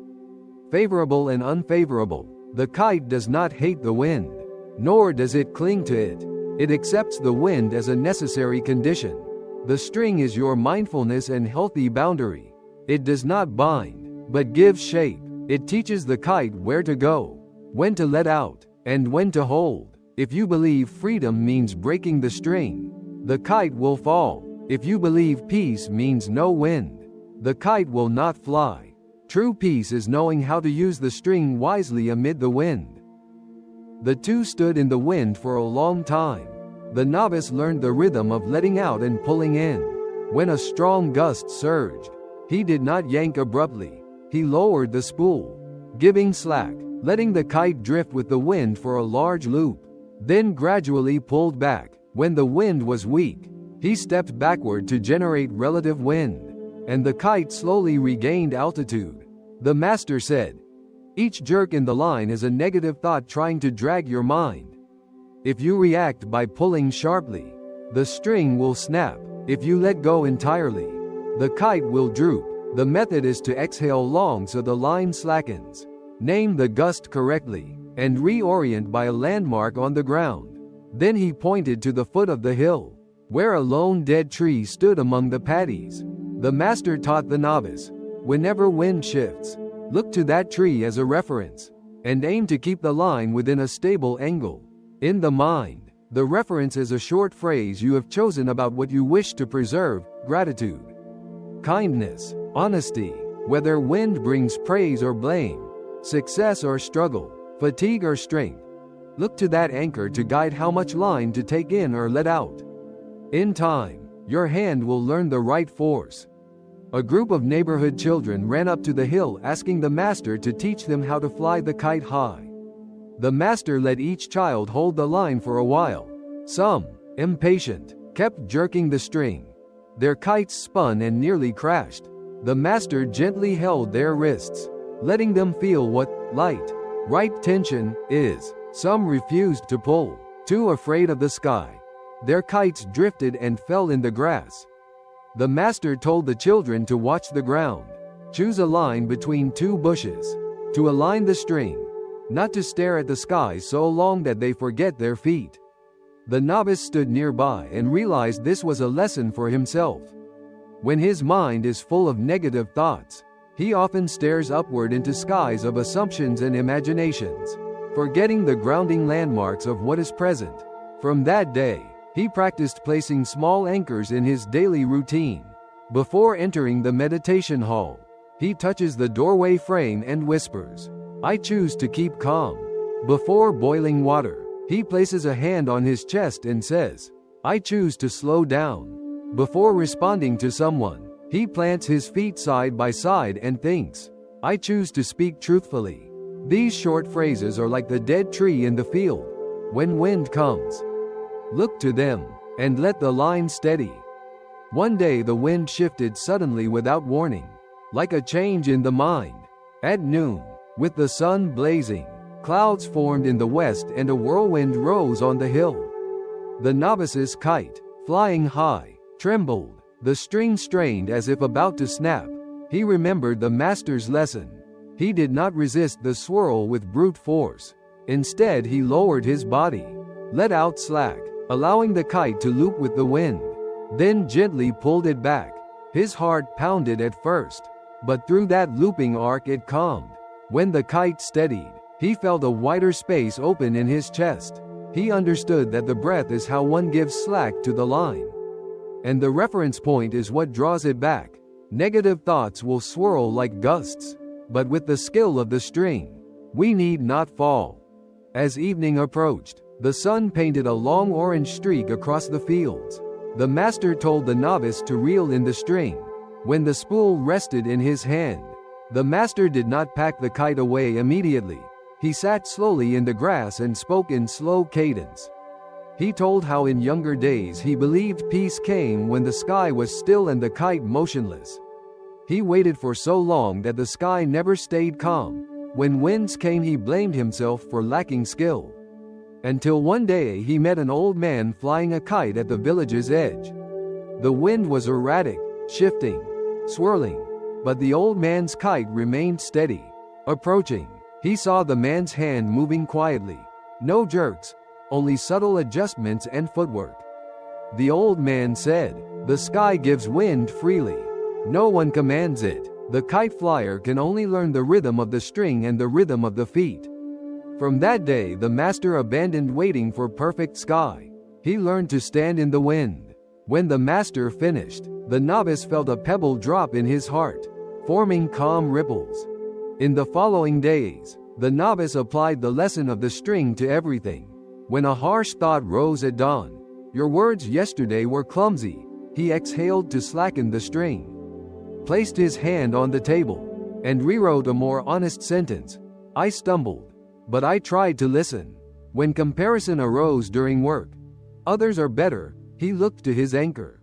favorable and unfavorable. The kite does not hate the wind, nor does it cling to it. It accepts the wind as a necessary condition. The string is your mindfulness and healthy boundary. It does not bind, but gives shape. It teaches the kite where to go, when to let out, and when to hold. If you believe freedom means breaking the string, the kite will fall. If you believe peace means no wind, the kite will not fly. True peace is knowing how to use the string wisely amid the wind." The two stood in the wind for a long time. The novice learned the rhythm of letting out and pulling in. When a strong gust surged, he did not yank abruptly. He lowered the spool, giving slack, letting the kite drift with the wind for a large loop, then gradually pulled back. When the wind was weak, he stepped backward to generate relative wind, and the kite slowly regained altitude. The master said, "Each jerk in the line is a negative thought trying to drag your mind. If you react by pulling sharply, the string will snap. If you let go entirely, the kite will droop. The method is to exhale long so the line slackens. Name the gust correctly, and reorient by a landmark on the ground." Then he pointed to the foot of the hill, where a lone dead tree stood among the paddies. The master taught the novice, "Whenever wind shifts, look to that tree as a reference, and aim to keep the line within a stable angle. In the mind, the reference is a short phrase you have chosen about what you wish to preserve: gratitude, kindness, honesty. Whether wind brings praise or blame, success or struggle, fatigue or strength, look to that anchor to guide how much line to take in or let out. In time, your hand will learn the right force. A group of neighborhood children ran up to the hill asking the master to teach them how to fly the kite high. The master let each child hold the line for a while. Some, impatient, kept jerking the string. Their kites spun and nearly crashed. The master gently held their wrists, letting them feel what right tension is. Some refused to pull, too afraid of the sky. Their kites drifted and fell in the grass. The master told the children to watch the ground, choose a line between two bushes, to align the string, not to stare at the sky so long that they forget their feet. The novice stood nearby and realized this was a lesson for himself. When his mind is full of negative thoughts, he often stares upward into skies of assumptions and imaginations, forgetting the grounding landmarks of what is present. From that day, he practiced placing small anchors in his daily routine. Before entering the meditation hall, he touches the doorway frame and whispers, "I choose to keep calm." Before boiling water, he places a hand on his chest and says, "I choose to slow down." Before responding to someone, he plants his feet side by side and thinks, "I choose to speak truthfully." These short phrases are like the dead tree in the field. When wind comes, look to them, and let the line steady. One day the wind shifted suddenly without warning, like a change in the mind. At noon, with the sun blazing, clouds formed in the west and a whirlwind rose on the hill. The novice's kite, flying high, trembled. The string strained as if about to snap. He remembered the master's lesson. He did not resist the swirl with brute force. Instead, he lowered his body, let out slack, allowing the kite to loop with the wind, then gently pulled it back. His heart pounded at first, but through that looping arc it calmed. When the kite steadied, he felt a wider space open in his chest. He understood that the breath is how one gives slack to the line, and the reference point is what draws it back. Negative thoughts will swirl like gusts, but with the skill of the string, we need not fall. As evening approached, the sun painted a long orange streak across the fields. The master told the novice to reel in the string. When the spool rested in his hand, the master did not pack the kite away immediately. He sat slowly in the grass and spoke in slow cadence. He told how in younger days he believed peace came when the sky was still and the kite motionless. He waited for so long that the sky never stayed calm. When winds came, he blamed himself for lacking skill. Until one day he met an old man flying a kite at the village's edge. The wind was erratic, shifting, swirling, but the old man's kite remained steady. Approaching, he saw the man's hand moving quietly. No jerks, only subtle adjustments and footwork. The old man said, "The sky gives wind freely. No one commands it. The kite flyer can only learn the rhythm of the string and the rhythm of the feet." From that day the master abandoned waiting for perfect sky. He learned to stand in the wind. When the master finished, the novice felt a pebble drop in his heart, forming calm ripples. In the following days, the novice applied the lesson of the string to everything. When a harsh thought rose at dawn, "Your words yesterday were clumsy," he exhaled to slacken the string, placed his hand on the table, and rewrote a more honest sentence. "I stumbled, but I tried to listen." When comparison arose during work, "Others are better," he looked to his anchor,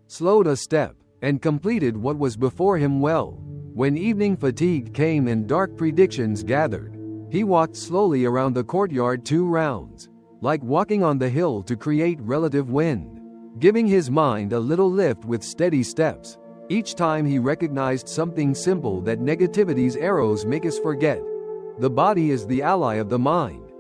slowed a step, and completed what was before him well. When evening fatigue came and dark predictions gathered, he walked slowly around the courtyard 2 rounds, like walking on the hill to create relative wind, giving his mind a little lift with steady steps. Each time he recognized something simple that negativity's arrows make us forget. The body is the ally of the mind.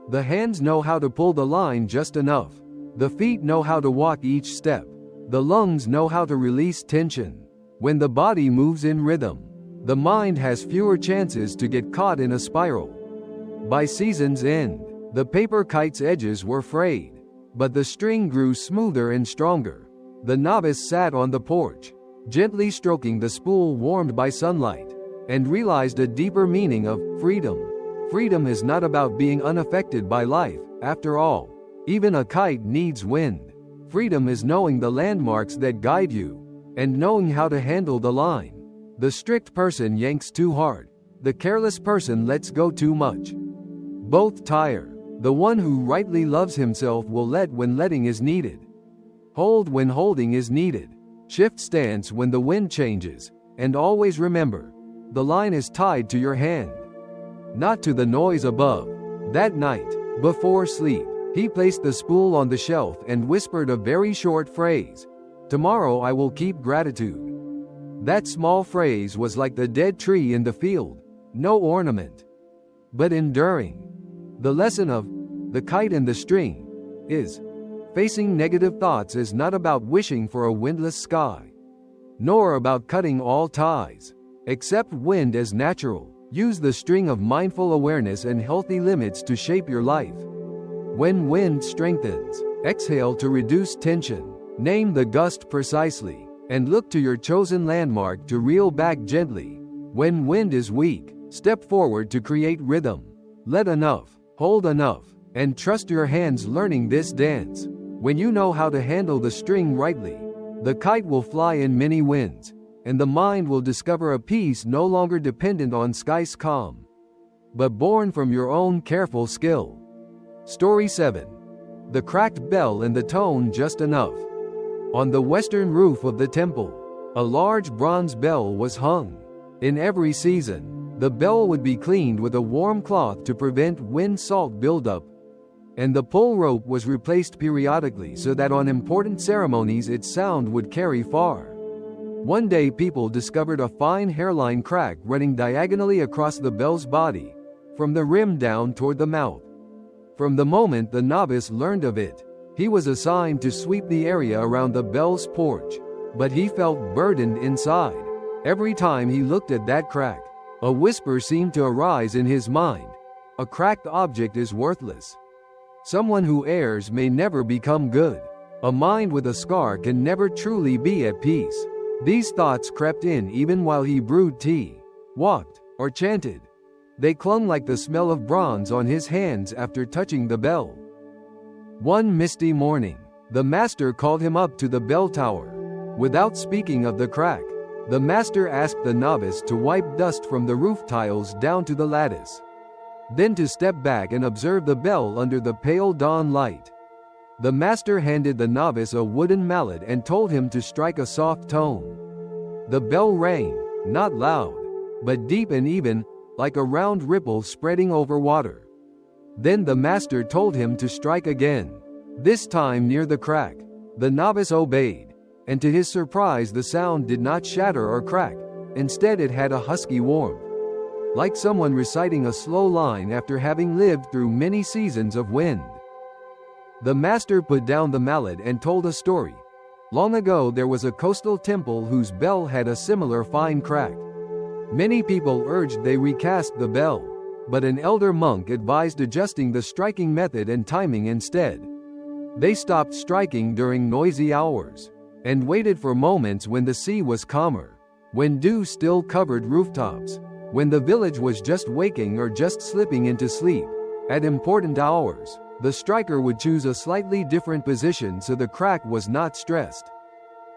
The hands know how to pull the line just enough. The feet know how to walk each step. The lungs know how to release tension. When the body moves in rhythm, the mind has fewer chances to get caught in a spiral. By season's end, the paper kite's edges were frayed, but the string grew smoother and stronger. The novice sat on the porch, gently stroking the spool warmed by sunlight, and realized a deeper meaning of freedom. Freedom is not about being unaffected by life, after all. Even a kite needs wind. Freedom is knowing the landmarks that guide you. and knowing how to handle the line. The strict person yanks too hard. The careless person lets go too much. Both tire. The one who rightly loves himself will let when letting is needed. Hold when holding is needed. Shift stance when the wind changes. And always remember, the line is tied to your hand, not to the noise above. That night, before sleep, he placed the spool on the shelf and whispered a very short phrase. "Tomorrow I will keep gratitude." That small phrase was like the dead tree in the field, no ornament, but enduring. The lesson of The Kite and the String is, facing negative thoughts is not about wishing for a windless sky, nor about cutting all ties. Accept wind as natural. Use the string of mindful awareness and healthy limits to shape your life. When wind strengthens, exhale to reduce tension. Name the gust precisely, and look to your chosen landmark to reel back gently. When wind is weak, step forward to create rhythm. Let enough, hold enough, and trust your hands learning this dance. When you know how to handle the string rightly, the kite will fly in many winds, and the mind will discover a peace no longer dependent on sky's calm, but born from your own careful skill. Story 7. The Cracked Bell and the Tone Just Enough. On the western roof of the temple, a large bronze bell was hung. In every season, the bell would be cleaned with a warm cloth to prevent wind salt buildup, and the pull rope was replaced periodically so that on important ceremonies its sound would carry far. One day people discovered a fine hairline crack running diagonally across the bell's body, from the rim down toward the mouth. From the moment the novice learned of it, he was assigned to sweep the area around the bell's porch, but he felt burdened inside. Every time he looked at that crack, a whisper seemed to arise in his mind. A cracked object is worthless. Someone who errs may never become good. A mind with a scar can never truly be at peace. These thoughts crept in even while he brewed tea, walked, or chanted. They clung like the smell of bronze on his hands after touching the bell. One misty morning, the master called him up to the bell tower. Without speaking of the crack, the master asked the novice to wipe dust from the roof tiles down to the lattice, then to step back and observe the bell under the pale dawn light. The master handed the novice a wooden mallet and told him to strike a soft tone. The bell rang, not loud, but deep and even, like a round ripple spreading over water. Then the master told him to strike again, this time near the crack. The novice obeyed, and to his surprise the sound did not shatter or crack. Instead it had a husky warmth, like someone reciting a slow line after having lived through many seasons of wind. The master put down the mallet and told a story. Long ago there was a coastal temple whose bell had a similar fine crack. Many people urged they recast the bell, but an elder monk advised adjusting the striking method and timing instead. They stopped striking during noisy hours, and waited for moments when the sea was calmer, when dew still covered rooftops, when the village was just waking or just slipping into sleep. At important hours, the striker would choose a slightly different position so the crack was not stressed,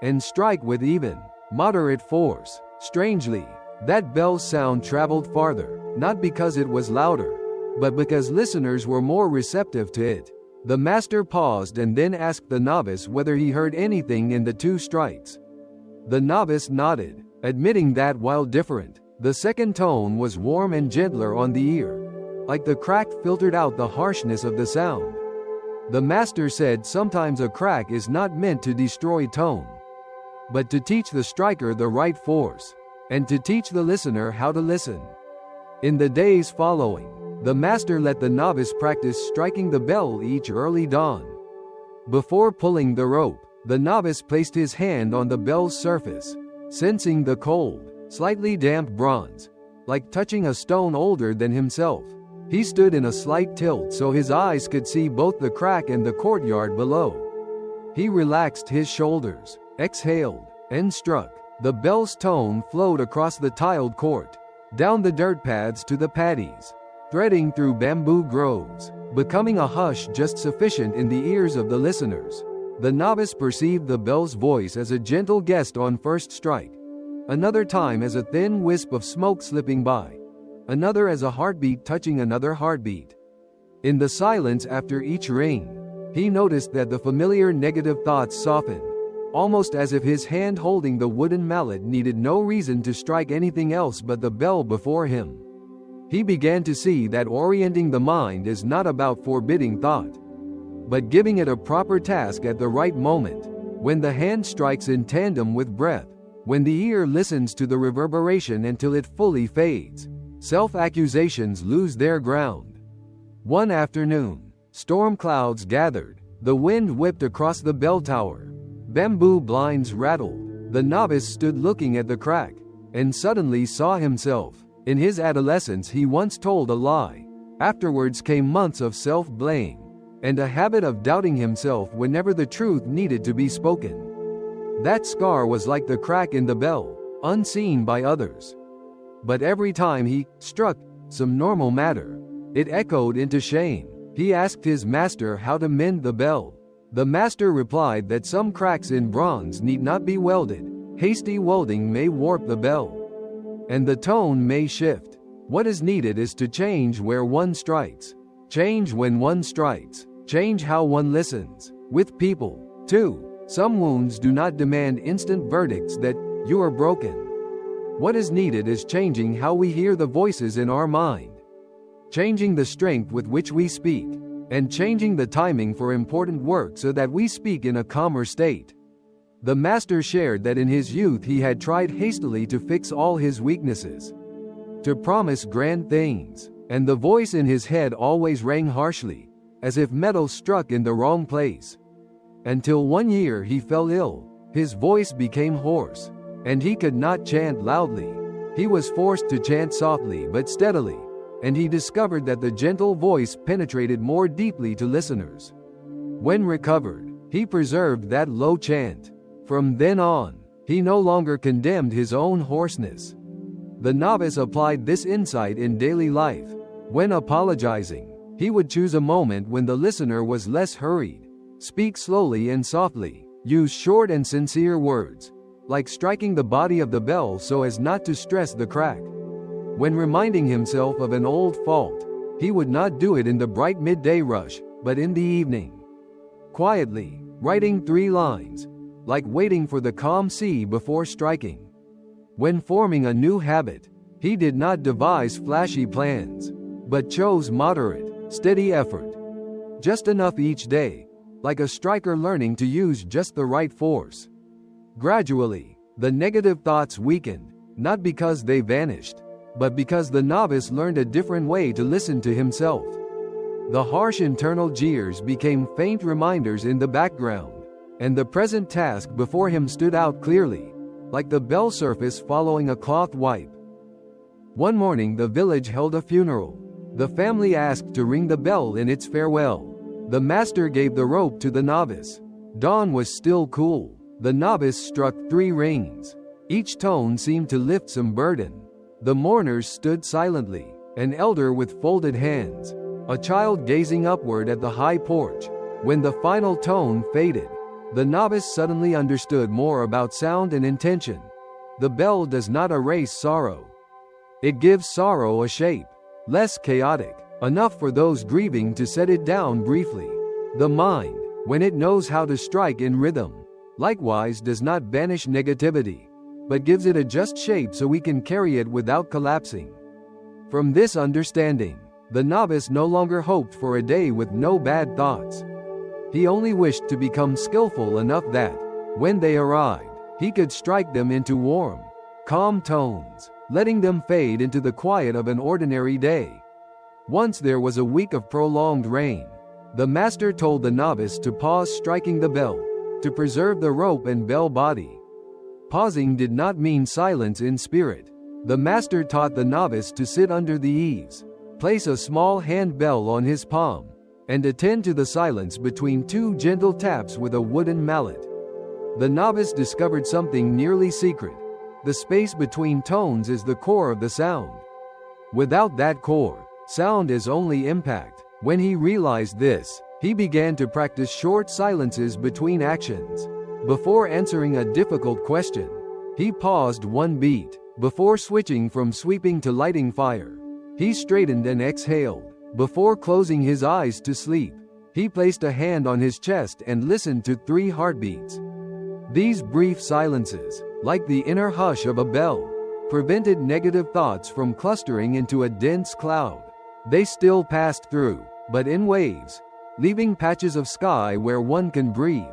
and strike with even, moderate force. Strangely, that bell's sound traveled farther, not because it was louder, but because listeners were more receptive to it. The master paused and then asked the novice whether he heard anything in the two strikes. The novice nodded, admitting that while different, the second tone was warm and gentler on the ear, like the crack filtered out the harshness of the sound. The master said sometimes a crack is not meant to destroy tone, but to teach the striker the right force, and to teach the listener how to listen. In the days following, the master let the novice practice striking the bell each early dawn. Before pulling the rope, the novice placed his hand on the bell's surface, sensing the cold, slightly damp bronze, like touching a stone older than himself. He stood in a slight tilt so his eyes could see both the crack and the courtyard below. He relaxed his shoulders, exhaled, and struck. The bell's tone flowed across the tiled court, down the dirt paths to the paddies, threading through bamboo groves, becoming a hush just sufficient in the ears of the listeners. The novice perceived the bell's voice as a gentle guest on first strike, another time as a thin wisp of smoke slipping by, another as a heartbeat touching another heartbeat. In the silence after each ring, he noticed that the familiar negative thoughts softened, almost as if his hand holding the wooden mallet needed no reason to strike anything else but the bell before him. He began to see that orienting the mind is not about forbidding thought, but giving it a proper task at the right moment, when the hand strikes in tandem with breath, when the ear listens to the reverberation until it fully fades. Self-accusations lose their ground. One afternoon, storm clouds gathered, the wind whipped across the bell tower, bamboo blinds rattled. The novice stood looking at the crack, and suddenly saw himself. In his adolescence he once told a lie. Afterwards came months of self-blame, and a habit of doubting himself whenever the truth needed to be spoken. That scar was like the crack in the bell, unseen by others. But every time he struck some normal matter, it echoed into shame. He asked his master how to mend the bell. The master replied that some cracks in bronze need not be welded. Hasty welding may warp the bell, and the tone may shift. What is needed is to change where one strikes. Change when one strikes. Change how one listens. With people, too, some wounds do not demand instant verdicts that you are broken. What is needed is changing how we hear the voices in our mind, changing the strength with which we speak, and changing the timing for important work so that we speak in a calmer state. The master shared that in his youth he had tried hastily to fix all his weaknesses, to promise grand things, and the voice in his head always rang harshly, as if metal struck in the wrong place. Until one year he fell ill, his voice became hoarse, and he could not chant loudly. He was forced to chant softly but steadily, and he discovered that the gentle voice penetrated more deeply to listeners. When recovered, he preserved that low chant. From then on, he no longer condemned his own hoarseness. The novice applied this insight in daily life. When apologizing, he would choose a moment when the listener was less hurried. Speak slowly and softly. Use short and sincere words, like striking the body of the bell so as not to stress the crack. When reminding himself of an old fault, he would not do it in the bright midday rush, but in the evening, quietly, writing 3 lines, like waiting for the calm sea before striking. When forming a new habit, he did not devise flashy plans, but chose moderate, steady effort. Just enough each day, like a striker learning to use just the right force. Gradually, the negative thoughts weakened, not because they vanished, but because the novice learned a different way to listen to himself. The harsh internal jeers became faint reminders in the background, and the present task before him stood out clearly, like the bell surface following a cloth wipe. One morning the village held a funeral. The family asked to ring the bell in its farewell. The master gave the rope to the novice. Dawn was still cool. The novice struck 3 rings. Each tone seemed to lift some burden. The mourners stood silently, an elder with folded hands, a child gazing upward at the high porch. When the final tone faded, the novice suddenly understood more about sound and intention. The bell does not erase sorrow. It gives sorrow a shape, less chaotic, enough for those grieving to set it down briefly. The mind, when it knows how to strike in rhythm, likewise does not banish negativity, but gives it a just shape so we can carry it without collapsing. From this understanding, the novice no longer hoped for a day with no bad thoughts. He only wished to become skillful enough that, when they arrived, he could strike them into warm, calm tones, letting them fade into the quiet of an ordinary day. Once there was a week of prolonged rain. The master told the novice to pause striking the bell, to preserve the rope and bell body. Pausing did not mean silence in spirit. The master taught the novice to sit under the eaves, place a small hand bell on his palm, and attend to the silence between 2 gentle taps with a wooden mallet. The novice discovered something nearly secret. The space between tones is the core of the sound. Without that core, sound is only impact. When he realized this, He began to practice short silences between actions. Before answering a difficult question, he paused one beat. Before switching from sweeping to lighting fire, he straightened and exhaled. Before closing his eyes to sleep, he placed a hand on his chest and listened to 3 heartbeats. These brief silences, like the inner hush of a bell, prevented negative thoughts from clustering into a dense cloud. They still passed through, but in waves, leaving patches of sky where one can breathe.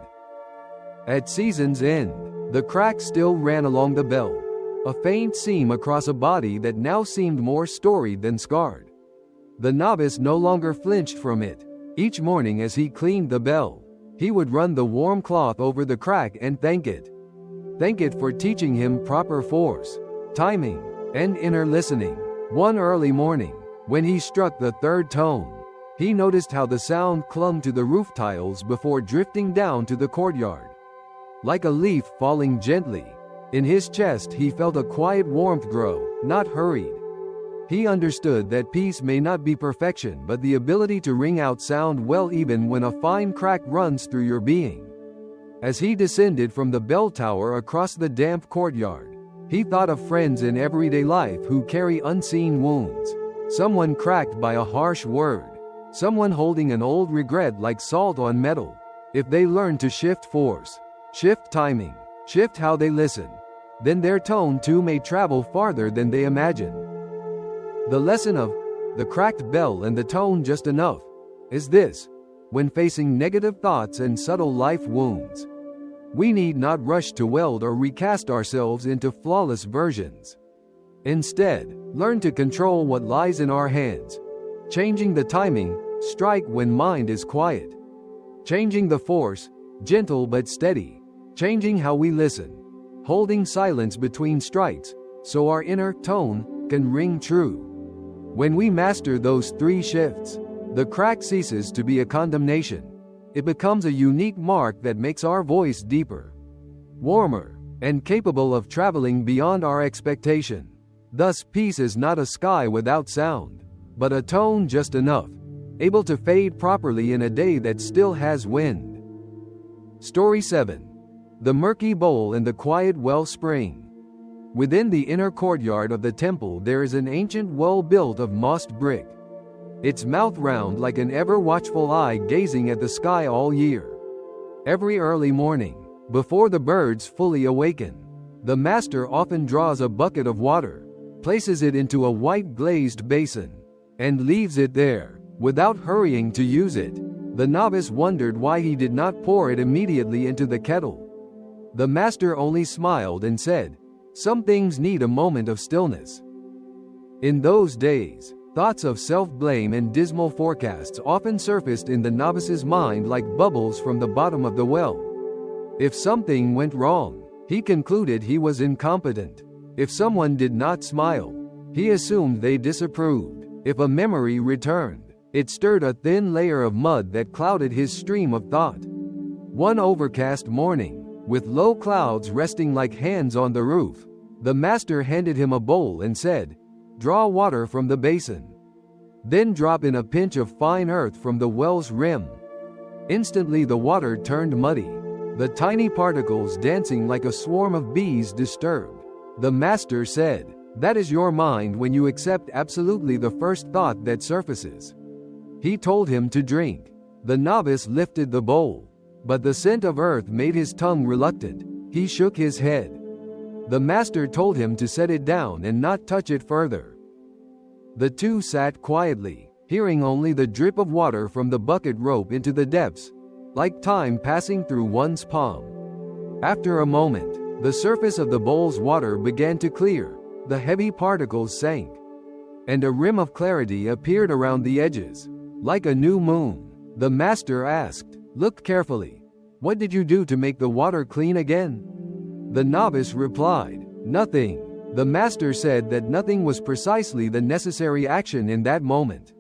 At season's end, the crack still ran along the bell, a faint seam across a body that now seemed more storied than scarred. The novice no longer flinched from it. Each morning as he cleaned the bell, he would run the warm cloth over the crack and thank it. Thank it for teaching him proper force, timing, and inner listening. One early morning, when he struck the 3rd tone, he noticed how the sound clung to the roof tiles before drifting down to the courtyard. Like a leaf falling gently, in his chest he felt a quiet warmth grow, not hurried. He understood that peace may not be perfection but the ability to ring out sound well even when a fine crack runs through your being. As he descended from the bell tower across the damp courtyard, he thought of friends in everyday life who carry unseen wounds. Someone cracked by a harsh word. Someone holding an old regret like salt on metal. If they learn to shift force, shift timing, shift how they listen, then their tone too may travel farther than they imagine. The lesson of the cracked bell and the tone just enough is this: when facing negative thoughts and subtle life wounds, we need not rush to weld or recast ourselves into flawless versions. Instead, learn to control what lies in our hands. Changing the timing, strike when mind is quiet. Changing the force, gentle but steady. Changing how we listen, holding silence between strikes, so our inner tone can ring true. When we master those 3 shifts, the crack ceases to be a condemnation. It becomes a unique mark that makes our voice deeper, warmer, and capable of traveling beyond our expectation. Thus, peace is not a sky without sound, but a tone just enough, able to fade properly in a day that still has wind. Story 7. The Murky Bowl and the Quiet Wellspring. Within the inner courtyard of the temple there is an ancient well built of mossed brick, its mouth round like an ever-watchful eye gazing at the sky all year. Every early morning, before the birds fully awaken, the master often draws a bucket of water, places it into a white glazed basin, and leaves it there, without hurrying to use it. The novice wondered why he did not pour it immediately into the kettle. The master only smiled and said, "Some things need a moment of stillness." In those days, thoughts of self-blame and dismal forecasts often surfaced in the novice's mind like bubbles from the bottom of the well. If something went wrong, he concluded he was incompetent. If someone did not smile, he assumed they disapproved. If a memory returned, it stirred a thin layer of mud that clouded his stream of thought. One overcast morning, with low clouds resting like hands on the roof, the master handed him a bowl and said, "Draw water from the basin. Then drop in a pinch of fine earth from the well's rim." Instantly the water turned muddy, the tiny particles dancing like a swarm of bees disturbed. The master said, "That is your mind when you accept absolutely the first thought that surfaces." He told him to drink. The novice lifted the bowl, but the scent of earth made his tongue reluctant. He shook his head. The master told him to set it down and not touch it further. The two sat quietly, hearing only the drip of water from the bucket rope into the depths, like time passing through one's palm. After a moment, the surface of the bowl's water began to clear, the heavy particles sank, and a rim of clarity appeared around the edges, like a new moon. The master asked, "Look carefully. What did you do to make the water clean again?" The novice replied, "Nothing." The master said that nothing was precisely the necessary action in that moment.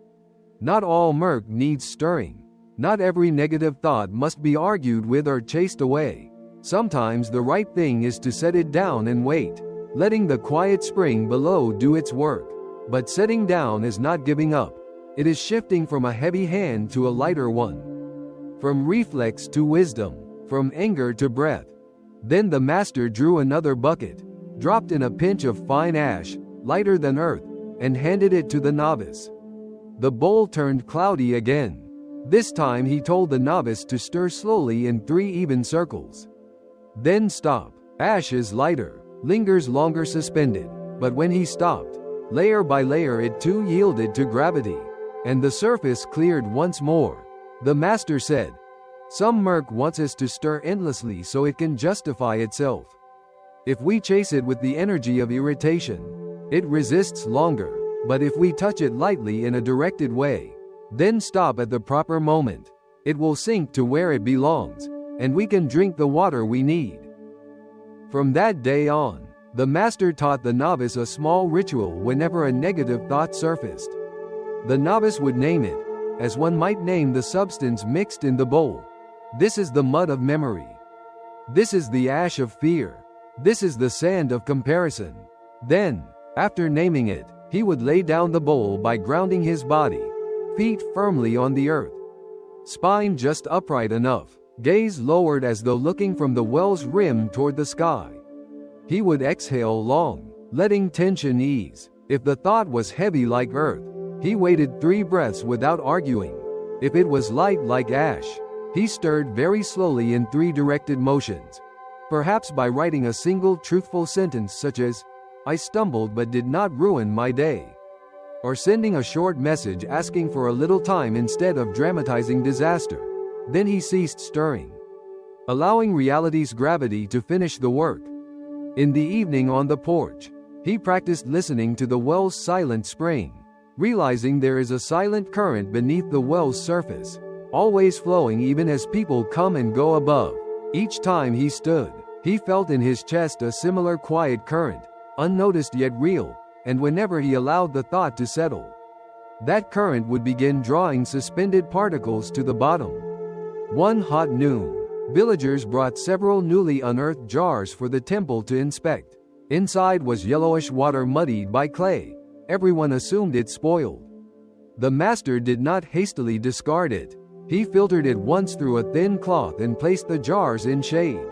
Not all murk needs stirring. Not every negative thought must be argued with or chased away. Sometimes the right thing is to set it down and wait, letting the quiet spring below do its work. But setting down is not giving up. It is shifting from a heavy hand to a lighter one. from reflex to wisdom, from anger to breath. Then the master drew another bucket, dropped in a pinch of fine ash, lighter than earth, and handed it to the novice. The bowl turned cloudy again. This time he told the novice to stir slowly in 3 even circles. Then stop. Ash is lighter, lingers longer suspended, but when he stopped, layer by layer it too yielded to gravity, and the surface cleared once more. The master said, "Some murk wants us to stir endlessly so it can justify itself. If we chase it with the energy of irritation, it resists longer, but if we touch it lightly in a directed way, then stop at the proper moment, it will sink to where it belongs, and we can drink the water we need." From that day on, the master taught the novice a small ritual whenever a negative thought surfaced. The novice would name it, as one might name the substance mixed in the bowl. This is the mud of memory. This is the ash of fear. This is the sand of comparison. Then, after naming it, he would lay down the bowl by grounding his body, feet firmly on the earth, spine just upright enough, gaze lowered as though looking from the well's rim toward the sky. He would exhale long, letting tension ease. If the thought was heavy like earth, he waited 3 breaths without arguing. If it was light like ash, he stirred very slowly in 3 directed motions, perhaps by writing a single truthful sentence such as, "I stumbled but did not ruin my day," or sending a short message asking for a little time instead of dramatizing disaster. Then he ceased stirring, allowing reality's gravity to finish the work. In the evening on the porch, he practiced listening to the well's silent spring, realizing there is a silent current beneath the well's surface, always flowing even as people come and go above. Each time he stood, he felt in his chest a similar quiet current, unnoticed yet real, and whenever he allowed the thought to settle, that current would begin drawing suspended particles to the bottom. One hot noon, villagers brought several newly unearthed jars for the temple to inspect. Inside was yellowish water muddied by clay. Everyone assumed it spoiled. The master did not hastily discard it. He filtered it once through a thin cloth and placed the jars in shade.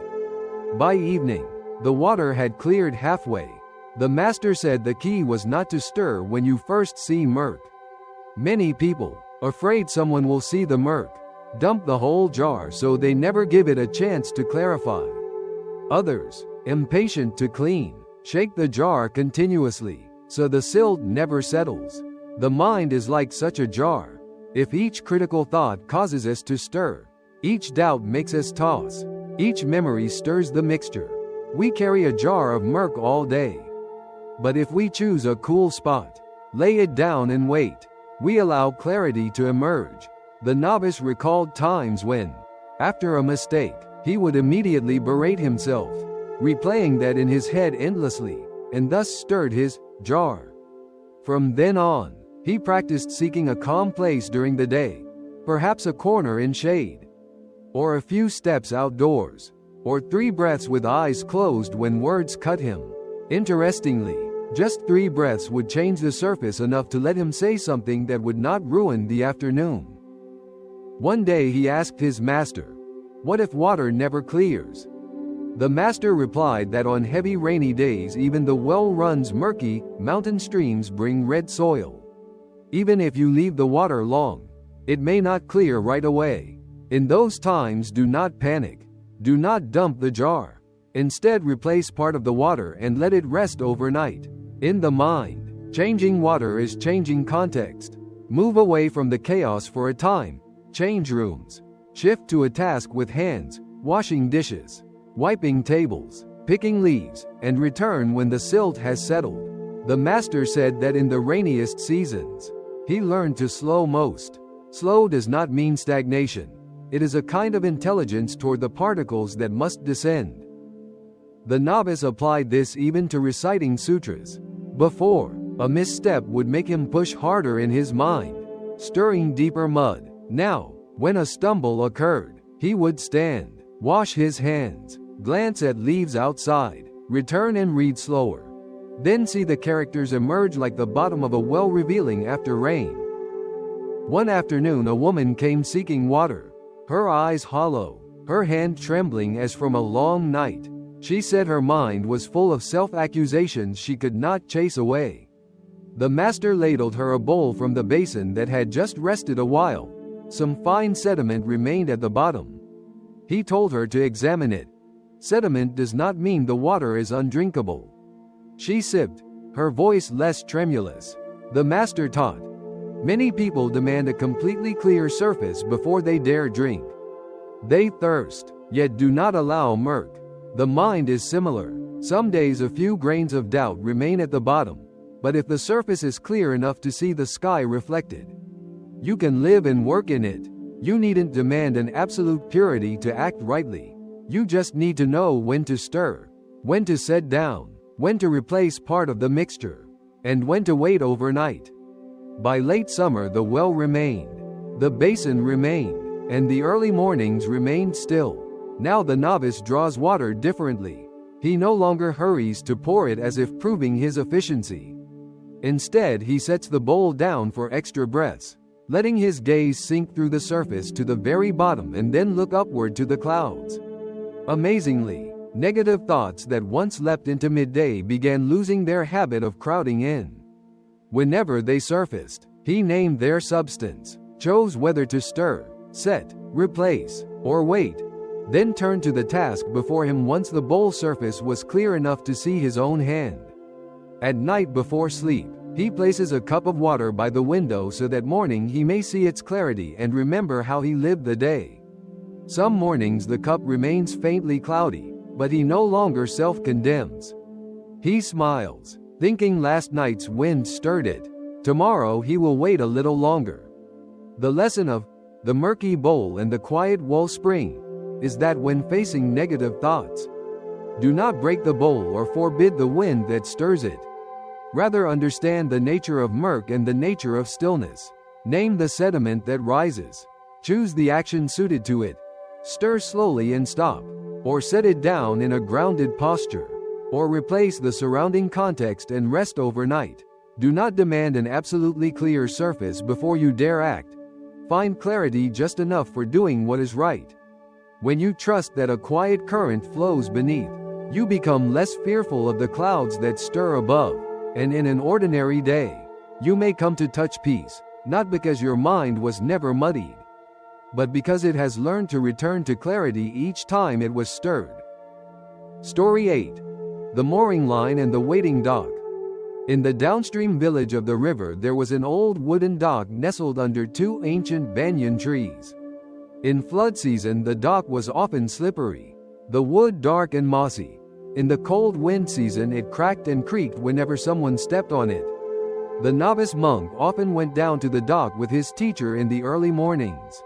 By evening, the water had cleared halfway. The master said the key was not to stir when you first see murk. Many people, afraid someone will see the murk, dump the whole jar so they never give it a chance to clarify. Others, impatient to clean, shake the jar continuously, so the silt never settles. The mind is like such a jar. If each critical thought causes us to stir, each doubt makes us toss, each memory stirs the mixture, we carry a jar of murk all day. But if we choose a cool spot, lay it down and wait, we allow clarity to emerge. The novice recalled times when, after a mistake, he would immediately berate himself, replaying that in his head endlessly, and thus stirred his jar. From then on, he practiced seeking a calm place during the day, perhaps a corner in shade, or a few steps outdoors, or 3 breaths with eyes closed when words cut him. Interestingly, just 3 breaths would change the surface enough to let him say something that would not ruin the afternoon. One day he asked his master, "What if water never clears?" The master replied that on heavy rainy days even the well runs murky, mountain streams bring red soil. Even if you leave the water long, it may not clear right away. In those times do not panic. Do not dump the jar. Instead replace part of the water and let it rest overnight. In the mind, changing water is changing context. Move away from the chaos for a time. Change rooms. Shift to a task with hands, washing dishes, wiping tables, picking leaves, and return when the silt has settled. The master said that in the rainiest seasons, he learned to slow most. Slow does not mean stagnation. It is a kind of intelligence toward the particles that must descend. The novice applied this even to reciting sutras. Before, a misstep would make him push harder in his mind, stirring deeper mud. Now, when a stumble occurred, he would stand, wash his hands, glance at leaves outside, return and read slower. Then see the characters emerge like the bottom of a well revealing after rain. One afternoon a woman came seeking water. her eyes hollow, her hand trembling as from a long night. She said her mind was full of self-accusations she could not chase away. The master ladled her a bowl from the basin that had just rested a while. Some fine sediment remained at the bottom. He told her to examine it. Sediment does not mean the water is undrinkable. She sipped, her voice less tremulous. The master taught, many people demand a completely clear surface before they dare drink. They thirst, yet do not allow murk. The mind is similar. Some days a few grains of doubt remain at the bottom, but if the surface is clear enough to see the sky reflected, you can live and work in it. You needn't demand an absolute purity to act rightly. You just need to know when to stir, when to set down, when to replace part of the mixture, and when to wait overnight. By late summer the well remained, the basin remained, and the early mornings remained still. Now the novice draws water differently. He no longer hurries to pour it as if proving his efficiency. Instead, he sets the bowl down for extra breaths, letting his gaze sink through the surface to the very bottom and then look upward to the clouds. Amazingly, negative thoughts that once leapt into midday began losing their habit of crowding in. Whenever they surfaced, he named their substance, chose whether to stir, set, replace, or wait, then turned to the task before him once the bowl surface was clear enough to see his own hand. At night before sleep, he places a cup of water by the window so that morning he may see its clarity and remember how he lived the day. Some mornings the cup remains faintly cloudy, but he no longer self-condemns. He smiles, thinking last night's wind stirred it. Tomorrow he will wait a little longer. The lesson of the murky bowl and the quiet wellspring is that when facing negative thoughts, do not break the bowl or forbid the wind that stirs it. Rather understand the nature of murk and the nature of stillness. Name the sediment that rises. Choose the action suited to it. Stir slowly and stop, or set it down in a grounded posture, or replace the surrounding context and rest overnight. Do not demand an absolutely clear surface before you dare act. Find clarity just enough for doing what is right. When you trust that a quiet current flows beneath, you become less fearful of the clouds that stir above, and in an ordinary day, you may come to touch peace, not because your mind was never muddied, but because it has learned to return to clarity each time it was stirred. Story 8. The Mooring Line and the Waiting Dock. In the downstream village of the river there was an old wooden dock nestled under two ancient banyan trees. In flood season the dock was often slippery, the wood dark and mossy. In the cold wind season it cracked and creaked whenever someone stepped on it. The novice monk often went down to the dock with his teacher in the early mornings,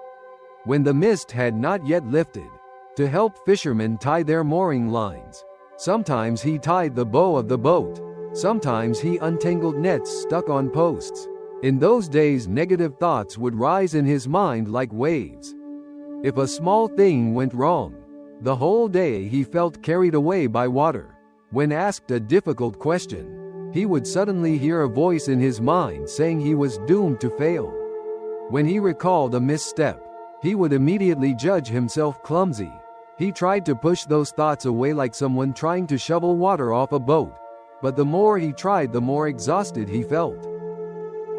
when the mist had not yet lifted, to help fishermen tie their mooring lines. Sometimes he tied the bow of the boat. Sometimes he untangled nets stuck on posts. In those days negative thoughts would rise in his mind like waves. If a small thing went wrong, the whole day he felt carried away by water. When asked a difficult question, he would suddenly hear a voice in his mind saying he was doomed to fail. When he recalled a misstep, he would immediately judge himself clumsy. He tried to push those thoughts away like someone trying to shovel water off a boat, but the more he tried the more exhausted he felt.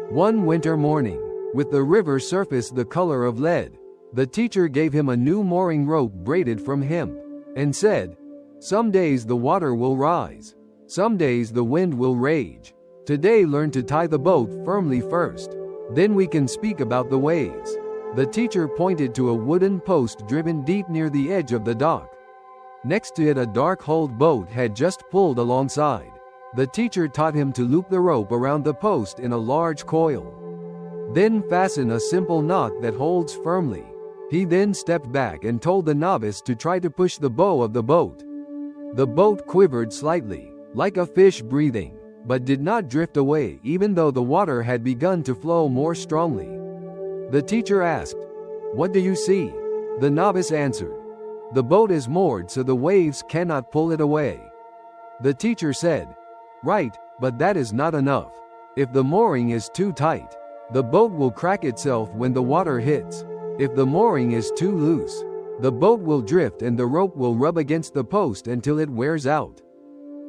One winter morning, with the river surface the color of lead, the teacher gave him a new mooring rope braided from hemp, and said, "Some days the water will rise. Some days the wind will rage. Today learn to tie the boat firmly first. Then we can speak about the waves." The teacher pointed to a wooden post driven deep near the edge of the dock. Next to it a dark-hulled boat had just pulled alongside. The teacher taught him to loop the rope around the post in a large coil. Then fasten a simple knot that holds firmly. He then stepped back and told the novice to try to push the bow of the boat. The boat quivered slightly, like a fish breathing, but did not drift away even though the water had begun to flow more strongly. The teacher asked, "What do you see?" The novice answered, "The boat is moored so the waves cannot pull it away." The teacher said, "Right, but that is not enough. If the mooring is too tight, the boat will crack itself when the water hits. If the mooring is too loose, the boat will drift and the rope will rub against the post until it wears out.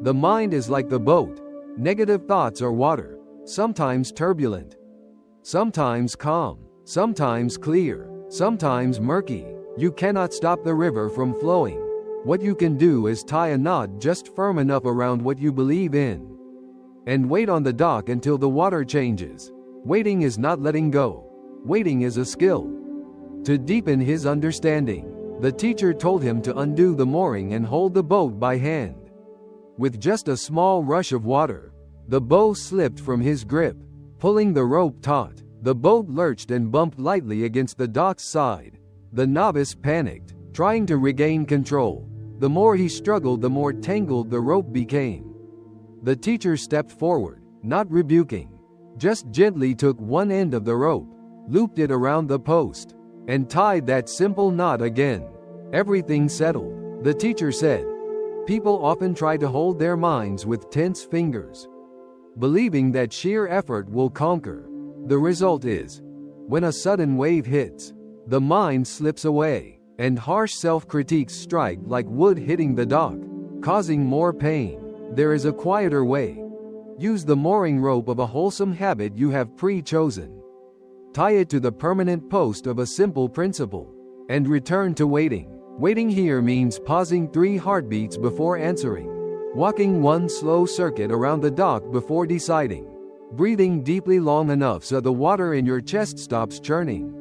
The mind is like the boat. Negative thoughts are water, sometimes turbulent, sometimes calm, sometimes clear, sometimes murky. You cannot stop the river from flowing. What you can do is tie a knot just firm enough around what you believe in, and wait on the dock until the water changes. Waiting is not letting go. Waiting is a skill. To deepen his understanding, the teacher told him to undo the mooring and hold the boat by hand. With just a small rush of water, the bow slipped from his grip. Pulling the rope taut, the boat lurched and bumped lightly against the dock's side. The novice panicked, trying to regain control. The more he struggled, the more tangled the rope became. The teacher stepped forward, not rebuking, just gently took one end of the rope, looped it around the post, and tied that simple knot again. Everything settled. The teacher said, "People often try to hold their minds with tense fingers, believing that sheer effort will conquer. The result is, when a sudden wave hits, the mind slips away, and harsh self-critiques strike like wood hitting the dock, causing more pain. There is a quieter way. Use the mooring rope of a wholesome habit you have pre-chosen. Tie it to the permanent post of a simple principle, and return to waiting." Waiting here means pausing 3 heartbeats before answering, walking 1 slow circuit around the dock before deciding, breathing deeply long enough so the water in your chest stops churning.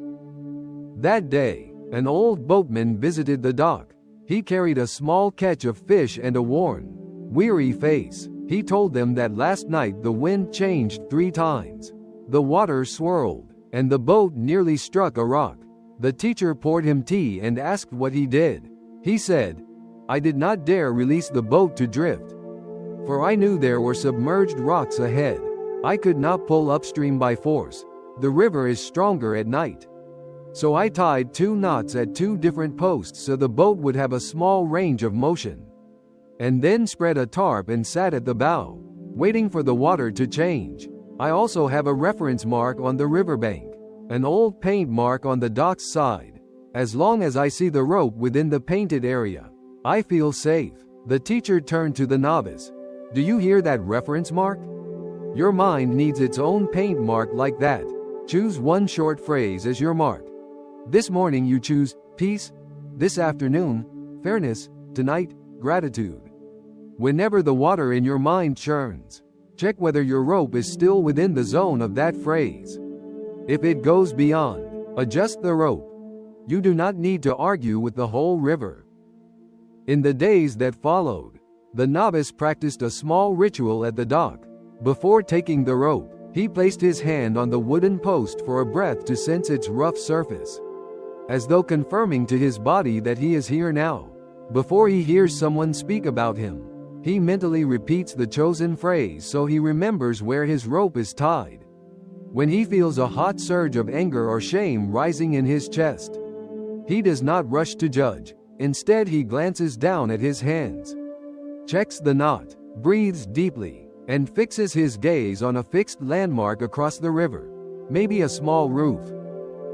That day, an old boatman visited the dock. He carried a small catch of fish and a worn, weary face. He told them that last night the wind changed 3 times. The water swirled, and the boat nearly struck a rock. The teacher poured him tea and asked what he did. He said, "I did not dare release the boat to drift, for I knew there were submerged rocks ahead. I could not pull upstream by force. The river is stronger at night. So I tied 2 knots at 2 different posts so the boat would have a small range of motion, and then spread a tarp and sat at the bow, waiting for the water to change. I also have a reference mark on the riverbank, an old paint mark on the dock's side. As long as I see the rope within the painted area, I feel safe." The teacher turned to the novice. "Do you hear that reference mark? Your mind needs its own paint mark like that. Choose one short phrase as your mark. This morning you choose peace, this afternoon fairness, tonight gratitude. Whenever the water in your mind churns, check whether your rope is still within the zone of that phrase. If it goes beyond, adjust the rope. You do not need to argue with the whole river." In the days that followed, the novice practiced a small ritual at the dock. Before taking the rope, he placed his hand on the wooden post for a breath to sense its rough surface, as though confirming to his body that he is here now. Before he hears someone speak about him, he mentally repeats the chosen phrase so he remembers where his rope is tied. When he feels a hot surge of anger or shame rising in his chest, he does not rush to judge. Instead, he glances down at his hands, checks the knot, breathes deeply, and fixes his gaze on a fixed landmark across the river, maybe a small roof.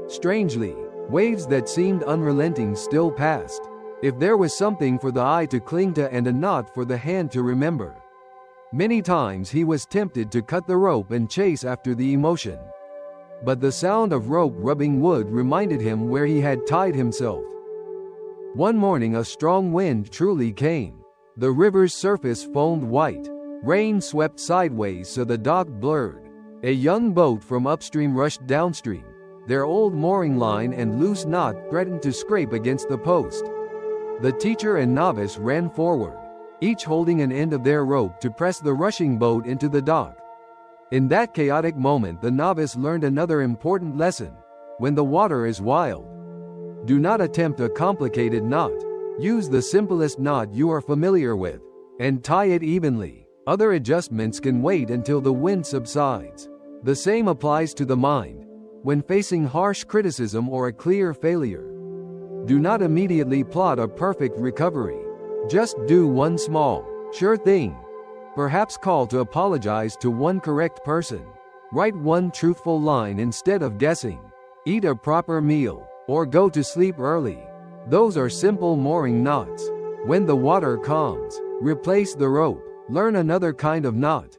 Strangely, waves that seemed unrelenting still passed. If there was something for the eye to cling to and a knot for the hand to remember. Many times he was tempted to cut the rope and chase after the emotion, but the sound of rope rubbing wood reminded him where he had tied himself. One morning a strong wind truly came. The river's surface foamed white. Rain swept sideways so the dock blurred. A young boat from upstream rushed downstream. Their old mooring line and loose knot threatened to scrape against the post. The teacher and novice ran forward, each holding an end of their rope to press the rushing boat into the dock. In that chaotic moment, the novice learned another important lesson. When the water is wild, do not attempt a complicated knot. Use the simplest knot you are familiar with, and tie it evenly. Other adjustments can wait until the wind subsides. The same applies to the mind. When facing harsh criticism or a clear failure, do not immediately plot a perfect recovery. Just do one small, sure thing. Perhaps call to apologize to one correct person. Write one truthful line instead of guessing. Eat a proper meal. or go to sleep early. Those are simple mooring knots. When the water calms, replace the rope. Learn another kind of knot.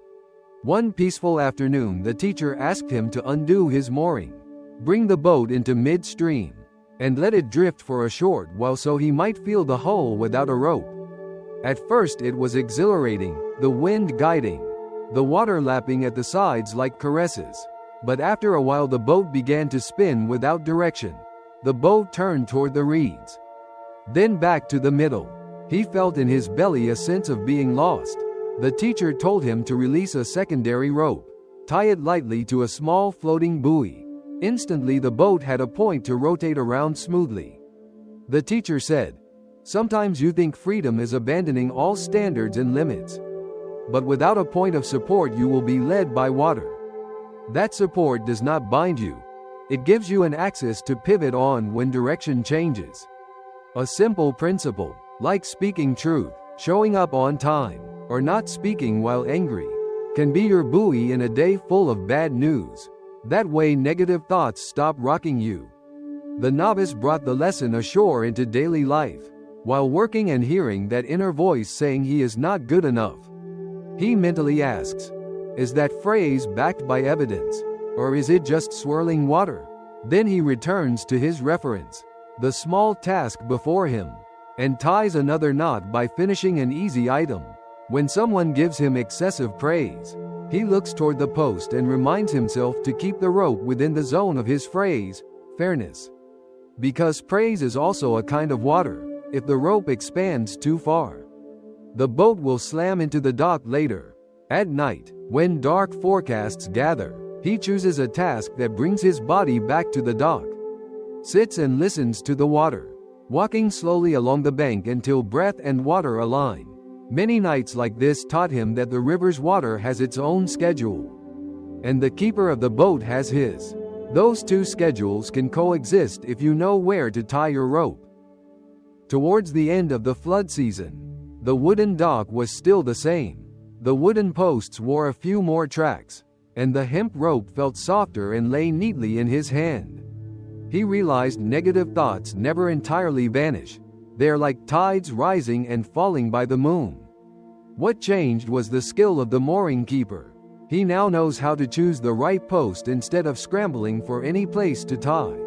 One peaceful afternoon, the teacher asked him to undo his mooring. Bring the boat into midstream and let it drift for a short while so he might feel the hull without a rope. At first it was exhilarating, the wind guiding, the water lapping at the sides like caresses. But after a while the boat began to spin without direction. The boat turned toward the reeds, then back to the middle. He felt in his belly a sense of being lost. The teacher told him to release a secondary rope. Tie it lightly to a small floating buoy. Instantly the boat had a point to rotate around smoothly. The teacher said, "Sometimes you think freedom is abandoning all standards and limits. But without a point of support you will be led by water. That support does not bind you. It gives you an axis to pivot on when direction changes." A simple principle, like speaking truth, showing up on time, or not speaking while angry, can be your buoy in a day full of bad news. That way negative thoughts stop rocking you. The novice brought the lesson ashore into daily life. While working and hearing that inner voice saying he is not good enough, he mentally asks, "Is that phrase backed by evidence? Or is it just swirling water?" Then he returns to his reference, the small task before him, and ties another knot by finishing an easy item. When someone gives him excessive praise, he looks toward the post and reminds himself to keep the rope within the zone of his phrase, fairness. Because praise is also a kind of water. If the rope expands too far, the boat will slam into the dock later. At night, when dark forecasts gather, he chooses a task that brings his body back to the dock. Sits and listens to the water, walking slowly along the bank until breath and water align. Many nights like this taught him that the river's water has its own schedule, and the keeper of the boat has his. Those two schedules can coexist if you know where to tie your rope. Towards the end of the flood season, the wooden dock was still the same. The wooden posts wore a few more tracks, and the hemp rope felt softer and lay neatly in his hand. He realized negative thoughts never entirely vanish. They are like tides rising and falling by the moon. What changed was the skill of the mooring keeper. He now knows how to choose the right post instead of scrambling for any place to tie.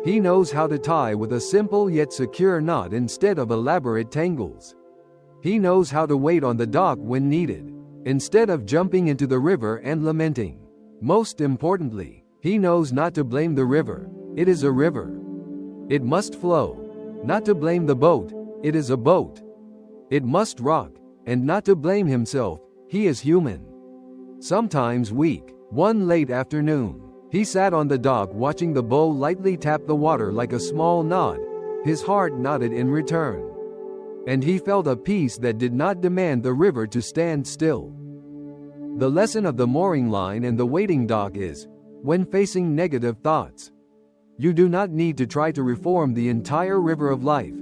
He knows how to tie with a simple yet secure knot instead of elaborate tangles. He knows how to wait on the dock when needed, instead of jumping into the river and lamenting. Most importantly, he knows not to blame the river. It is a river. It must flow. Not to blame the boat. It is a boat. It must rock, and not to blame himself. He is human. Sometimes weak. One late afternoon, he sat on the dock watching the bow lightly tap the water like a small nod. His heart nodded in return, and he felt a peace that did not demand the river to stand still. The lesson of the mooring line and the waiting dock is, when facing negative thoughts, you do not need to try to reform the entire river of life.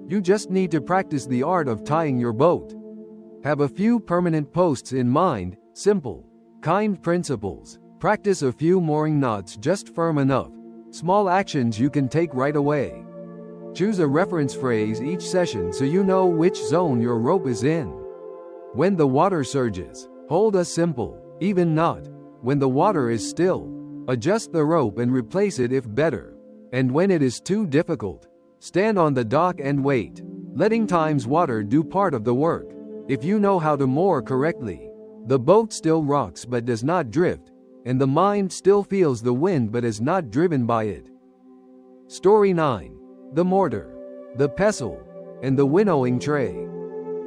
You just need to practice the art of tying your boat. Have a few permanent posts in mind, simple, kind principles. Practice a few mooring knots just firm enough. Small actions you can take right away. Choose a reference phrase each session so you know which zone your rope is in. When the water surges, hold a simple, even knot. When the water is still, adjust the rope and replace it if better. And when it is too difficult, stand on the dock and wait, letting time's water do part of the work. If you know how to moor correctly, the boat still rocks but does not drift, and the mind still feels the wind but is not driven by it. Story 9. The mortar, the pestle, and the winnowing tray.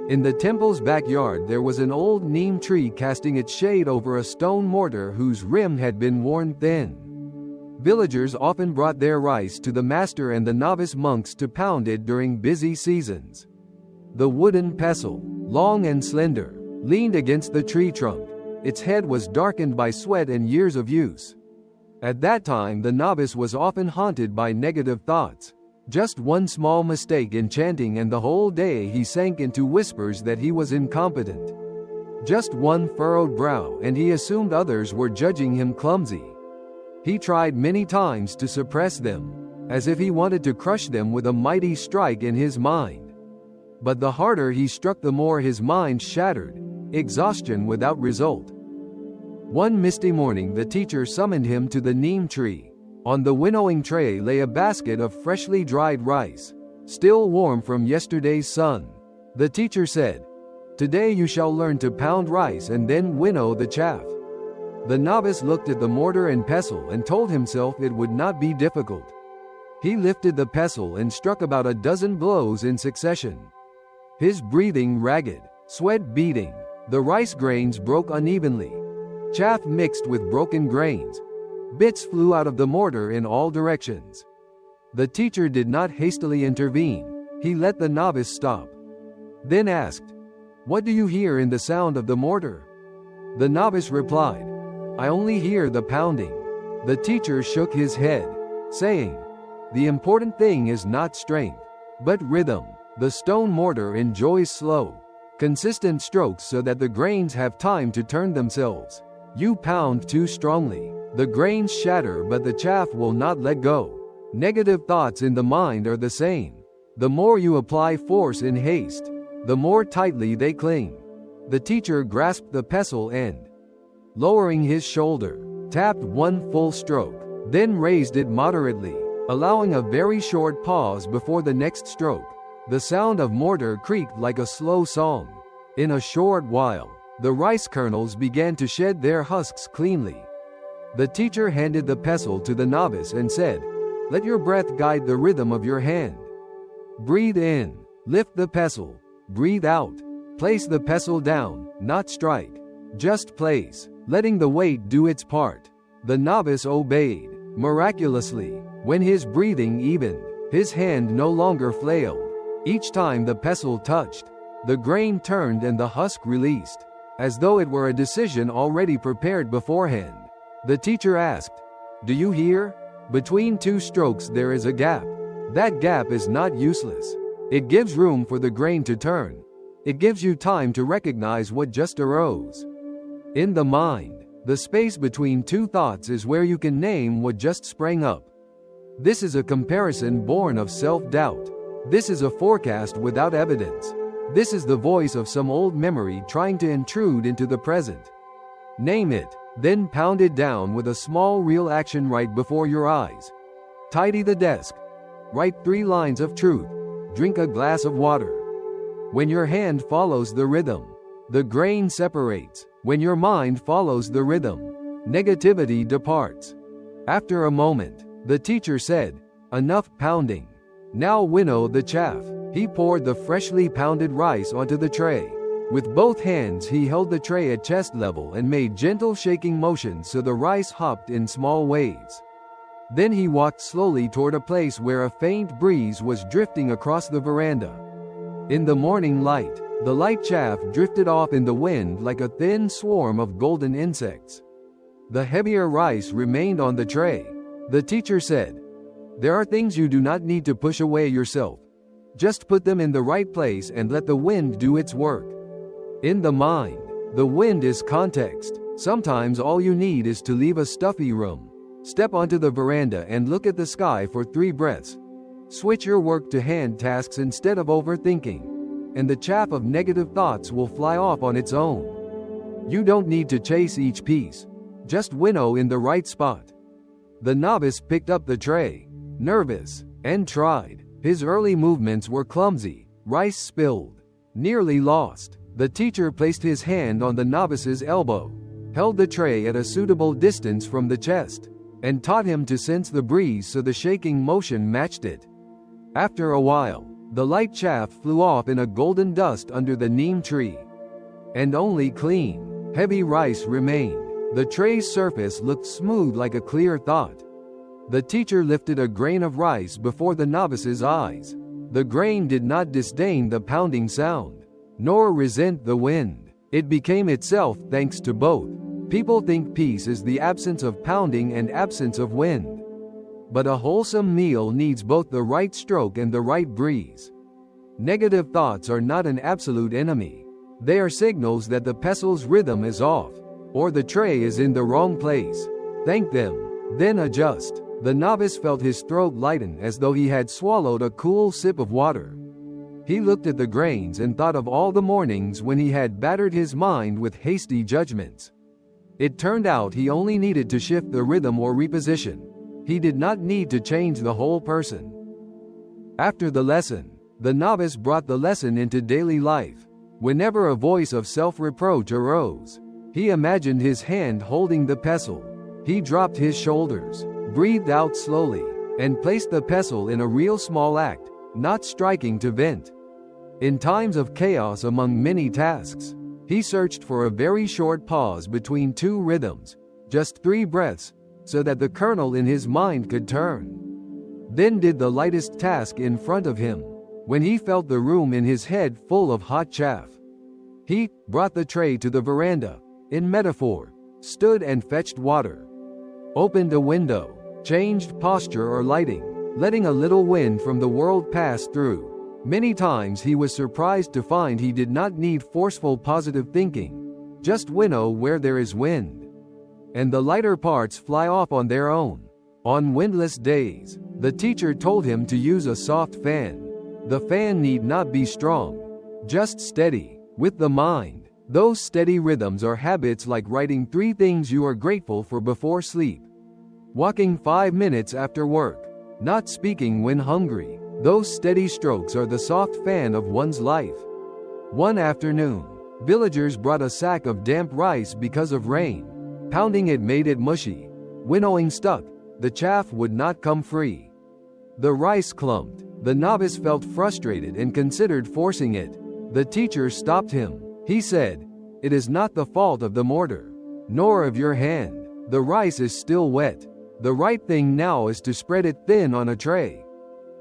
In the temple's backyard there was an old neem tree casting its shade over a stone mortar whose rim had been worn thin. Villagers often brought their rice to the master and the novice monks to pound it during busy seasons. The wooden pestle, long and slender, leaned against the tree trunk. Its head was darkened by sweat and years of use. At that time the novice was often haunted by negative thoughts. Just one small mistake in chanting and the whole day he sank into whispers that he was incompetent. Just one furrowed brow and he assumed others were judging him clumsy. He tried many times to suppress them, as if he wanted to crush them with a mighty strike in his mind. But the harder he struck, the more his mind shattered, exhaustion without result. One misty morning, the teacher summoned him to the neem tree. On the winnowing tray lay a basket of freshly dried rice, still warm from yesterday's sun. The teacher said, "Today you shall learn to pound rice and then winnow the chaff." The novice looked at the mortar and pestle and told himself it would not be difficult. He lifted the pestle and struck about a dozen blows in succession. His breathing ragged, sweat beading, the rice grains broke unevenly. Chaff mixed with broken grains. Bits flew out of the mortar in all directions. The teacher did not hastily intervene. He let the novice stop. Then asked, "What do you hear in the sound of the mortar?" The novice replied, "I only hear the pounding." The teacher shook his head, saying, "The important thing is not strength, but rhythm. The stone mortar enjoys slow, consistent strokes so that the grains have time to turn themselves. You pound too strongly. The grains shatter, but the chaff will not let go. Negative thoughts in the mind are the same. The more you apply force in haste, the more tightly they cling." The teacher grasped the pestle and, lowering his shoulder, tapped one full stroke, then raised it moderately, allowing a very short pause before the next stroke. The sound of mortar creaked like a slow song. In a short while, the rice kernels began to shed their husks cleanly. The teacher handed the pestle to the novice and said, "Let your breath guide the rhythm of your hand. Breathe in, lift the pestle. Breathe out, place the pestle down, not strike. Just place, letting the weight do its part." The novice obeyed. Miraculously, when his breathing evened, his hand no longer flailed. Each time the pestle touched, the grain turned and the husk released, as though it were a decision already prepared beforehand. The teacher asked, "Do you hear? Between two strokes there is a gap. That gap is not useless. It gives room for the grain to turn. It gives you time to recognize what just arose." In the mind, the space between two thoughts is where you can name what just sprang up. This is a comparison born of self-doubt. This is a forecast without evidence. This is the voice of some old memory trying to intrude into the present. Name it, then pound it down with a small real action right before your eyes. Tidy the desk. Write 3 lines of truth. Drink a glass of water. When your hand follows the rhythm, the grain separates. When your mind follows the rhythm, negativity departs. After a moment, the teacher said, "Enough pounding. Now winnow the chaff." He poured the freshly pounded rice onto the tray. With both hands he held the tray at chest level and made gentle shaking motions so the rice hopped in small waves. Then he walked slowly toward a place where a faint breeze was drifting across the veranda. In the morning light, the light chaff drifted off in the wind like a thin swarm of golden insects. The heavier rice remained on the tray. The teacher said, "There are things you do not need to push away yourself. Just put them in the right place and let the wind do its work." In the mind, the wind is context. Sometimes all you need is to leave a stuffy room. Step onto the veranda and look at the sky for 3 breaths. Switch your work to hand tasks instead of overthinking, and the chaff of negative thoughts will fly off on its own. You don't need to chase each piece. Just winnow in the right spot. The novice picked up the tray, nervous, and tried. His early movements were clumsy, rice spilled, nearly lost. The teacher placed his hand on the novice's elbow, held the tray at a suitable distance from the chest, and taught him to sense the breeze so the shaking motion matched it. After a while, the light chaff flew off in a golden dust under the neem tree. And only clean, heavy rice remained. The tray's surface looked smooth like a clear thought. The teacher lifted a grain of rice before the novice's eyes. The grain did not disdain the pounding sound, nor resent the wind. It became itself thanks to both. People think peace is the absence of pounding and absence of wind. But a wholesome meal needs both the right stroke and the right breeze. Negative thoughts are not an absolute enemy. They are signals that the pestle's rhythm is off, or the tray is in the wrong place. Thank them, then adjust. The novice felt his throat lighten as though he had swallowed a cool sip of water. He looked at the grains and thought of all the mornings when he had battered his mind with hasty judgments. It turned out he only needed to shift the rhythm or reposition. He did not need to change the whole person. After the lesson, the novice brought the lesson into daily life. Whenever a voice of self-reproach arose, he imagined his hand holding the pestle. He dropped his shoulders, breathed out slowly, and placed the pestle in a real small act, not striking to vent. In times of chaos among many tasks, he searched for a very short pause between two rhythms, just 3 breaths, so that the kernel in his mind could turn. Then did the lightest task in front of him, when he felt the room in his head full of hot chaff. He brought the tray to the veranda, in metaphor, stood and fetched water, opened a window, changed posture or lighting, letting a little wind from the world pass through. Many times he was surprised to find he did not need forceful positive thinking, just winnow where there is wind, and the lighter parts fly off on their own. On windless days, the teacher told him to use a soft fan. The fan need not be strong, just steady. With the mind, those steady rhythms are habits like writing 3 things you are grateful for before sleep, walking 5 minutes after work, not speaking when hungry. Those steady strokes are the soft fan of one's life. One afternoon, villagers brought a sack of damp rice because of rain. Pounding it made it mushy. Winnowing stuck. The chaff would not come free. The rice clumped. The novice felt frustrated and considered forcing it. The teacher stopped him. He said, "It is not the fault of the mortar, nor of your hand. The rice is still wet. The right thing now is to spread it thin on a tray.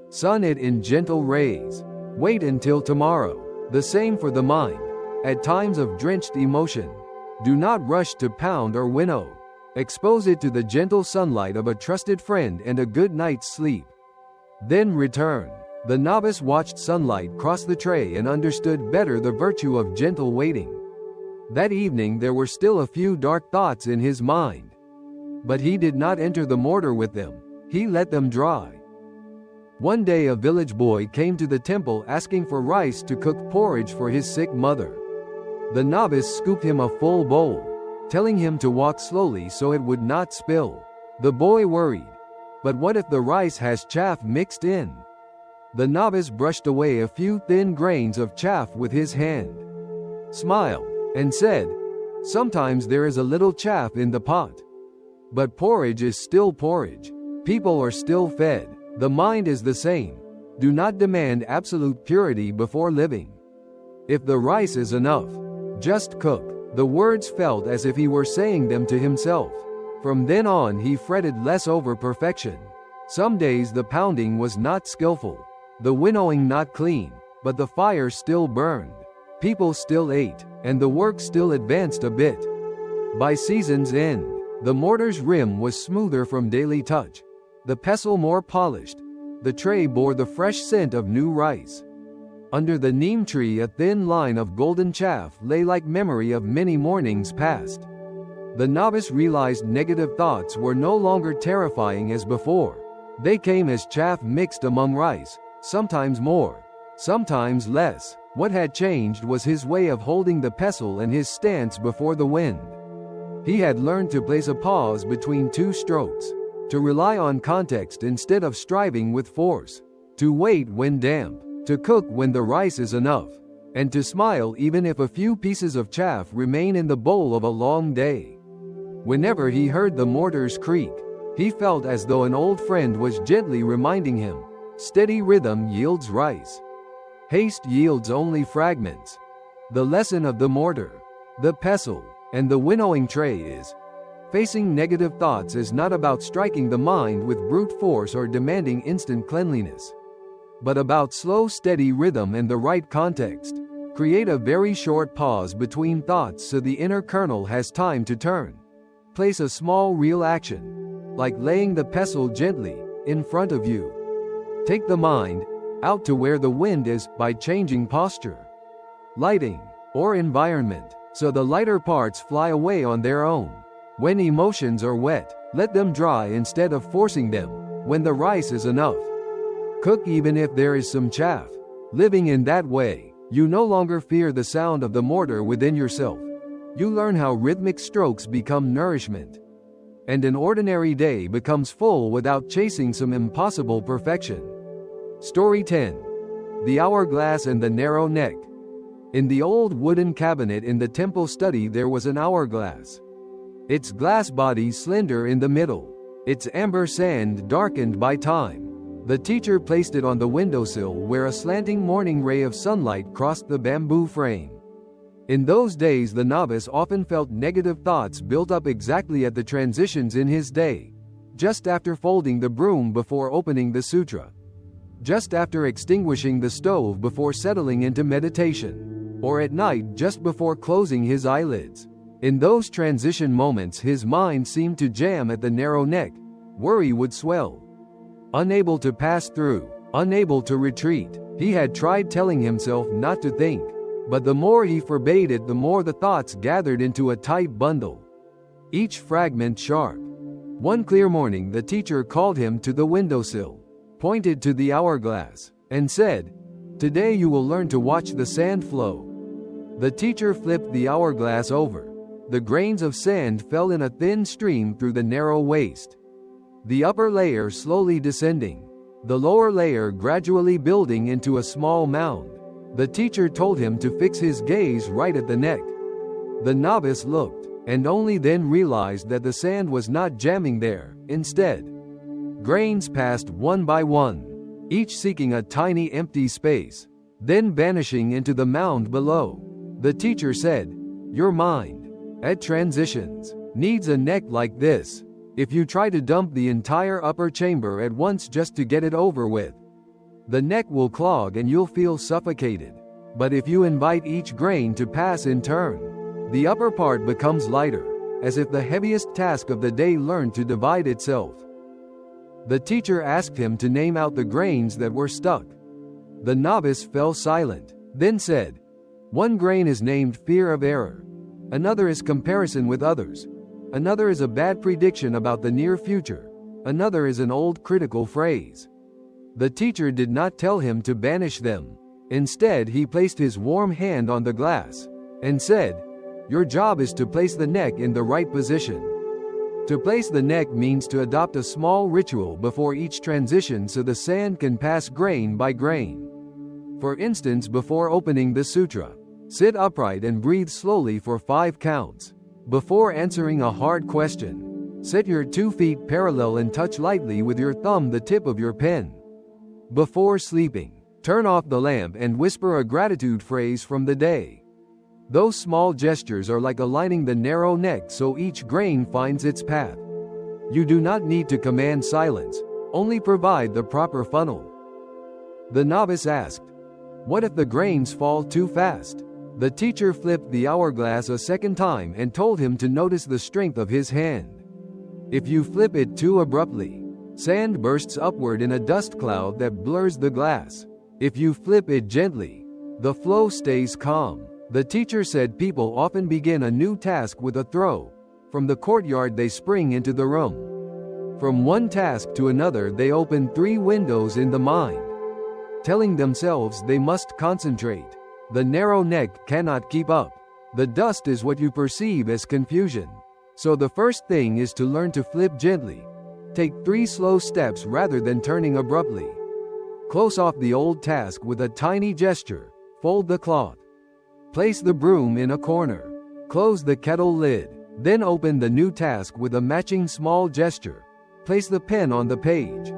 Sun it in gentle rays. Wait until tomorrow." The same for the mind. At times of drenched emotion, do not rush to pound or winnow. Expose it to the gentle sunlight of a trusted friend and a good night's sleep. Then return. The novice watched sunlight cross the tray and understood better the virtue of gentle waiting. That evening there were still a few dark thoughts in his mind, but he did not enter the mortar with them. He let them dry. One day a village boy came to the temple asking for rice to cook porridge for his sick mother. The novice scooped him a full bowl, telling him to walk slowly so it would not spill. The boy worried, "But what if the rice has chaff mixed in?" The novice brushed away a few thin grains of chaff with his hand, smiled, and said, "Sometimes there is a little chaff in the pot. But porridge is still porridge. People are still fed. The mind is the same. Do not demand absolute purity before living. If the rice is enough, just cook." The words felt as if he were saying them to himself. From then on he fretted less over perfection. Some days the pounding was not skillful, the winnowing not clean, but the fire still burned. People still ate, and the work still advanced a bit. By season's end, the mortar's rim was smoother from daily touch, the pestle more polished. The tray bore the fresh scent of new rice. Under the neem tree a thin line of golden chaff lay like memory of many mornings past. The novice realized negative thoughts were no longer terrifying as before. They came as chaff mixed among rice, sometimes more, sometimes less. What had changed was his way of holding the pestle and his stance before the wind. He had learned to place a pause between 2 strokes, to rely on context instead of striving with force, to wait when damp, to cook when the rice is enough, and to smile even if a few pieces of chaff remain in the bowl of a long day. Whenever he heard the mortar's creak, he felt as though an old friend was gently reminding him, "Steady rhythm yields rice. Haste yields only fragments." The lesson of the mortar, the pestle, and the winnowing tray is, facing negative thoughts is not about striking the mind with brute force or demanding instant cleanliness, but about slow, steady rhythm and the right context. Create a very short pause between thoughts so the inner kernel has time to turn. Place a small real action, like laying the pestle gently, in front of you. Take the mind out to where the wind is by changing posture, lighting, or environment, so the lighter parts fly away on their own. When emotions are wet, Let them dry instead of forcing them. When the rice is enough, cook even if there is some chaff. Living in that way, you no longer fear the sound of the mortar within yourself. You learn how rhythmic strokes become nourishment, and an ordinary day becomes full without chasing some impossible perfection. Story 10. The Hourglass and the Narrow Neck. In the old wooden cabinet in the temple study there was an hourglass. Its glass body slender in the middle, its amber sand darkened by time. The teacher placed it on the windowsill where a slanting morning ray of sunlight crossed the bamboo frame. In those days the novice often felt negative thoughts built up exactly at the transitions in his day. Just after folding the broom before opening the sutra. Just after extinguishing the stove before settling into meditation. Or at night just before closing his eyelids. In those transition moments his mind seemed to jam at the narrow neck. Worry would swell. Unable to pass through, unable to retreat. He had tried telling himself not to think, but the more he forbade it, the more the thoughts gathered into a tight bundle, each fragment sharp. One clear morning the teacher called him to the windowsill, pointed to the hourglass, and said, "Today you will learn to watch the sand flow." The teacher flipped the hourglass over. The grains of sand fell in a thin stream through the narrow waist. The upper layer slowly descending, the lower layer gradually building into a small mound. The teacher told him to fix his gaze right at the neck. The novice looked, and only then realized that the sand was not jamming there. Instead, grains passed one by one, each seeking a tiny empty space, then vanishing into the mound below. The teacher said, "Your mind, at transitions, needs a neck like this. If you try to dump the entire upper chamber at once just to get it over with, the neck will clog and you'll feel suffocated. But if you invite each grain to pass in turn, the upper part becomes lighter, as if the heaviest task of the day learned to divide itself." The teacher asked him to name out the grains that were stuck. The novice fell silent, then said, "One grain is named fear of error. Another is comparison with others. Another is a bad prediction about the near future. Another is an old critical phrase." The teacher did not tell him to banish them. Instead, he placed his warm hand on the glass and said, "Your job is to place the neck in the right position." To place the neck means to adopt a small ritual before each transition so the sand can pass grain by grain. For instance, before opening the sutra, sit upright and breathe slowly for 5 counts. Before answering a hard question, set your 2 feet parallel and touch lightly with your thumb the tip of your pen. Before sleeping, turn off the lamp and whisper a gratitude phrase from the day. Those small gestures are like aligning the narrow neck so each grain finds its path. You do not need to command silence, only provide the proper funnel. The novice asked, "What if the grains fall too fast?" The teacher flipped the hourglass a second time and told him to notice the strength of his hand. If you flip it too abruptly, sand bursts upward in a dust cloud that blurs the glass. If you flip it gently, the flow stays calm. The teacher said people often begin a new task with a throw. From the courtyard they spring into the room. From one task to another they open 3 windows in the mind, telling themselves they must concentrate. The narrow neck cannot keep up. The dust is what you perceive as confusion. So the first thing is to learn to flip gently. Take 3 slow steps rather than turning abruptly. Close off the old task with a tiny gesture. Fold the cloth. Place the broom in a corner. Close the kettle lid. Then open the new task with a matching small gesture. Place the pen on the page.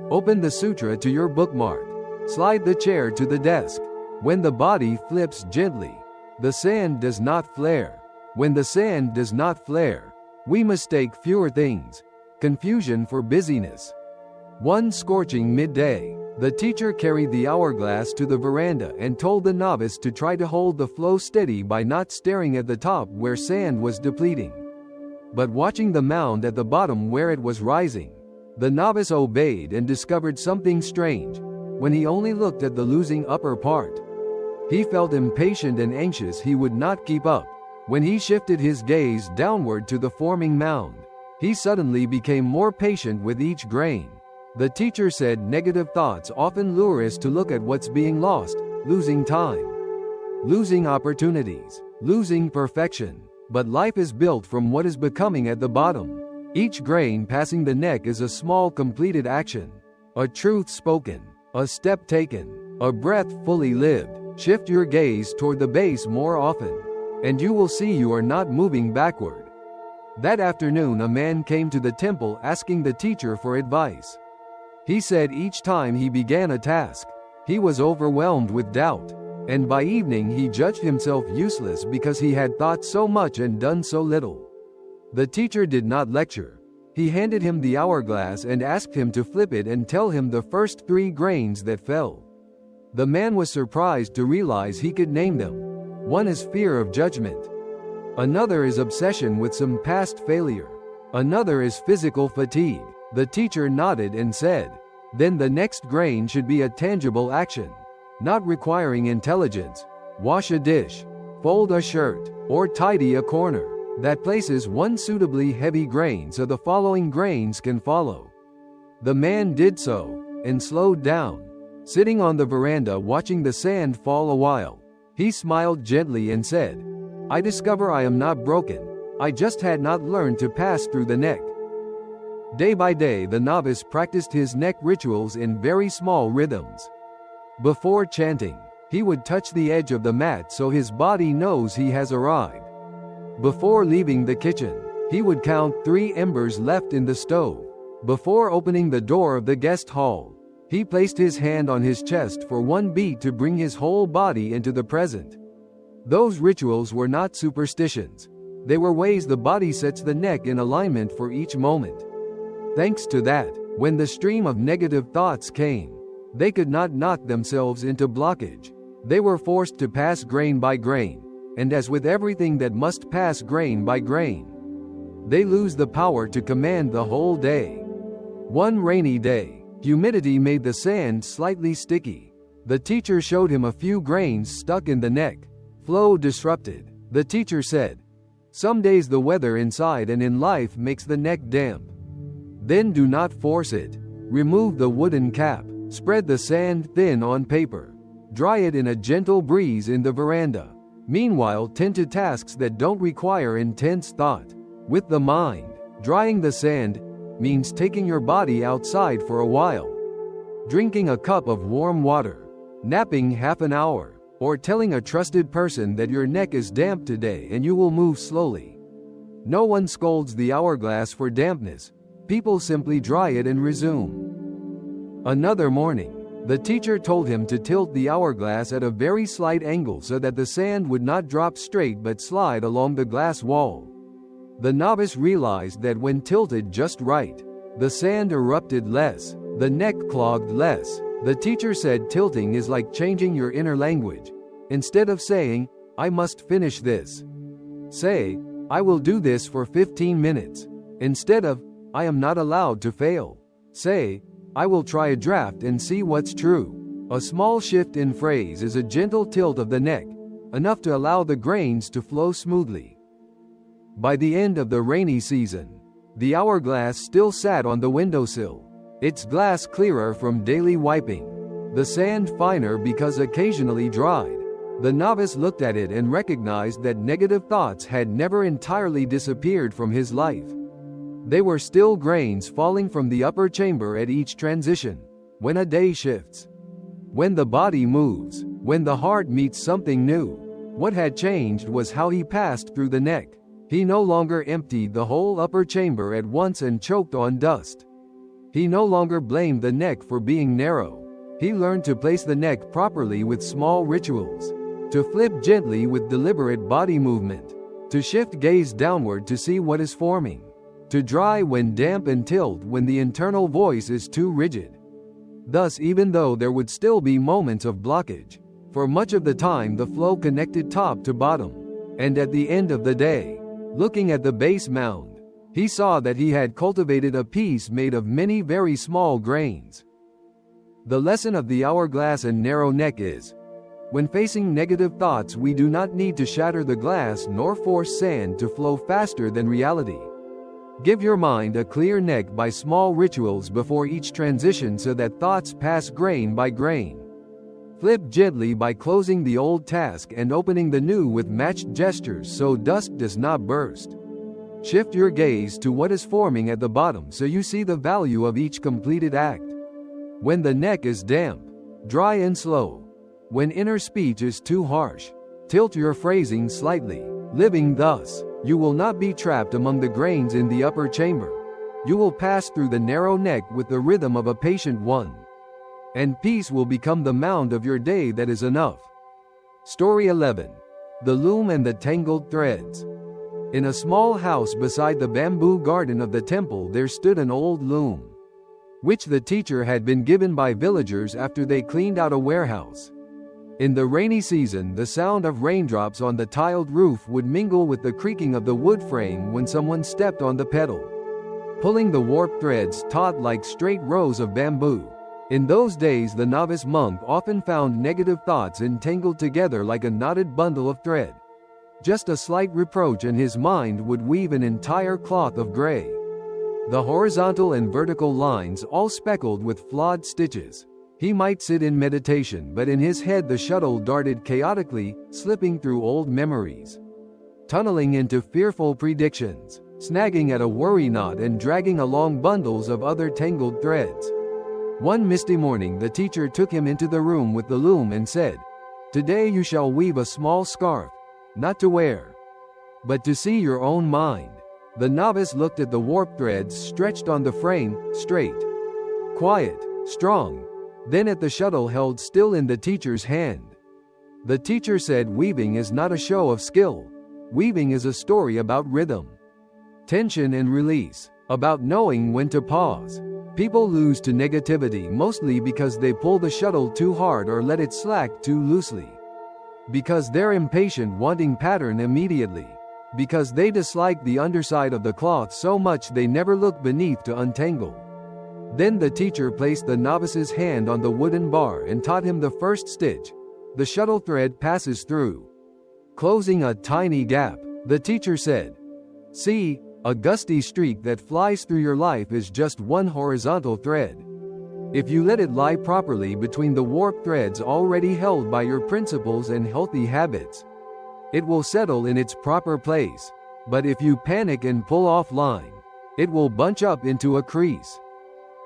Open the sutra to your bookmark. Slide the chair to the desk. When the body flips gently, the sand does not flare. When the sand does not flare, we mistake fewer things, confusion for busyness. One scorching midday, the teacher carried the hourglass to the veranda and told the novice to try to hold the flow steady by not staring at the top where sand was depleting, but watching the mound at the bottom where it was rising. The novice obeyed and discovered something strange. When he only looked at the losing upper part, he felt impatient and anxious he would not keep up. When he shifted his gaze downward to the forming mound, He suddenly became more patient with each grain. The teacher said negative thoughts often lure us to look at what's being lost, losing time, losing opportunities, losing perfection. But life is built from what is becoming at the bottom. Each grain passing the neck is a small completed action, a truth spoken, a step taken, a breath fully lived. Shift your gaze toward the base more often, and you will see you are not moving backward. That afternoon, a man came to the temple asking the teacher for advice. He said each time he began a task, he was overwhelmed with doubt, and by evening he judged himself useless because he had thought so much and done so little. The teacher did not lecture. He handed him the hourglass and asked him to flip it and tell him the first 3 grains that fell. The man was surprised to realize he could name them. One is fear of judgment. Another is obsession with some past failure. Another is physical fatigue. The teacher nodded and said, "Then the next grain should be a tangible action, not requiring intelligence. Wash a dish, fold a shirt, or tidy a corner. That places one suitably heavy grain so the following grains can follow." The man did so, and slowed down. Sitting on the veranda watching the sand fall a while, he smiled gently and said, "I discover I am not broken. I just had not learned to pass through the neck." Day by day, the novice practiced his neck rituals in very small rhythms. Before chanting, he would touch the edge of the mat so his body knows he has arrived. Before leaving the kitchen, he would count 3 embers left in the stove. Before opening the door of the guest hall, he placed his hand on his chest for 1 beat to bring his whole body into the present. Those rituals were not superstitions. They were ways the body sets the neck in alignment for each moment. Thanks to that, when the stream of negative thoughts came, they could not knock themselves into blockage. They were forced to pass grain by grain, and as with everything that must pass grain by grain, they lose the power to command the whole day. One rainy day, humidity made the sand slightly sticky. The teacher showed him a few grains stuck in the neck. Flow disrupted. The teacher said, "Some days the weather inside and in life makes the neck damp. Then do not force it. Remove the wooden cap. Spread the sand thin on paper. Dry it in a gentle breeze in the veranda. Meanwhile, tend to tasks that don't require intense thought. With the mind, drying the sand means taking your body outside for a while, drinking a cup of warm water, napping half an hour, or telling a trusted person that your neck is damp today and you will move slowly. No one scolds the hourglass for dampness. People simply dry it and resume." Another morning, the teacher told him to tilt the hourglass at a very slight angle so that the sand would not drop straight but slide along the glass wall. The novice realized that when tilted just right, the sand erupted less, the neck clogged less. The teacher said tilting is like changing your inner language. Instead of saying, "I must finish this," say, "I will do this for 15 minutes. Instead of, "I am not allowed to fail," say, "I will try a draft and see what's true." A small shift in phrase is a gentle tilt of the neck, enough to allow the grains to flow smoothly. By the end of the rainy season, the hourglass still sat on the windowsill, its glass clearer from daily wiping, the sand finer because occasionally dried. The novice looked at it and recognized that negative thoughts had never entirely disappeared from his life. They were still grains falling from the upper chamber at each transition. When a day shifts, when the body moves, when the heart meets something new, what had changed was how he passed through the neck. He no longer emptied the whole upper chamber at once and choked on dust. He no longer blamed the neck for being narrow. He learned to place the neck properly with small rituals, to flip gently with deliberate body movement, to shift gaze downward to see what is forming, to dry when damp and tilt when the internal voice is too rigid. Thus, even though there would still be moments of blockage, for much of the time the flow connected top to bottom. And at the end of the day, looking at the base mound, he saw that he had cultivated a piece made of many very small grains. The lesson of the hourglass and narrow neck is, when facing negative thoughts, we do not need to shatter the glass nor force sand to flow faster than reality. Give your mind a clear neck by small rituals before each transition so that thoughts pass grain by grain. Flip gently by closing the old task and opening the new with matched gestures so dust does not burst. Shift your gaze to what is forming at the bottom so you see the value of each completed act. When the neck is damp, dry and slow. When inner speech is too harsh, tilt your phrasing slightly. Living thus, you will not be trapped among the grains in the upper chamber. You will pass through the narrow neck with the rhythm of a patient one. And peace will become the mound of your day that is enough. Story 11. The Loom and the Tangled Threads. In a small house beside the bamboo garden of the temple there stood an old loom, which the teacher had been given by villagers after they cleaned out a warehouse. In the rainy season, the sound of raindrops on the tiled roof would mingle with the creaking of the wood frame when someone stepped on the pedal, pulling the warped threads taut like straight rows of bamboo. In those days, the novice monk often found negative thoughts entangled together like a knotted bundle of thread. Just a slight reproach and his mind would weave an entire cloth of gray. The horizontal and vertical lines all speckled with flawed stitches. He might sit in meditation, but in his head the shuttle darted chaotically, slipping through old memories, tunneling into fearful predictions, snagging at a worry knot and dragging along bundles of other tangled threads. One misty morning the teacher took him into the room with the loom and said, "Today you shall weave a small scarf, not to wear, but to see your own mind." The novice looked at the warped threads stretched on the frame, straight, quiet, strong, then at the shuttle held still in the teacher's hand. The teacher said, "Weaving is not a show of skill. Weaving is a story about rhythm, tension and release, about knowing when to pause." People lose to negativity mostly because they pull the shuttle too hard or let it slack too loosely. Because they're impatient, wanting pattern immediately. Because they dislike the underside of the cloth so much they never look beneath to untangle. Then the teacher placed the novice's hand on the wooden bar and taught him the first stitch. The shuttle thread passes through, closing a tiny gap. The teacher said, "See, a gusty streak that flies through your life is just one horizontal thread. If you let it lie properly between the warped threads already held by your principles and healthy habits, it will settle in its proper place. But if you panic and pull off line, it will bunch up into a crease."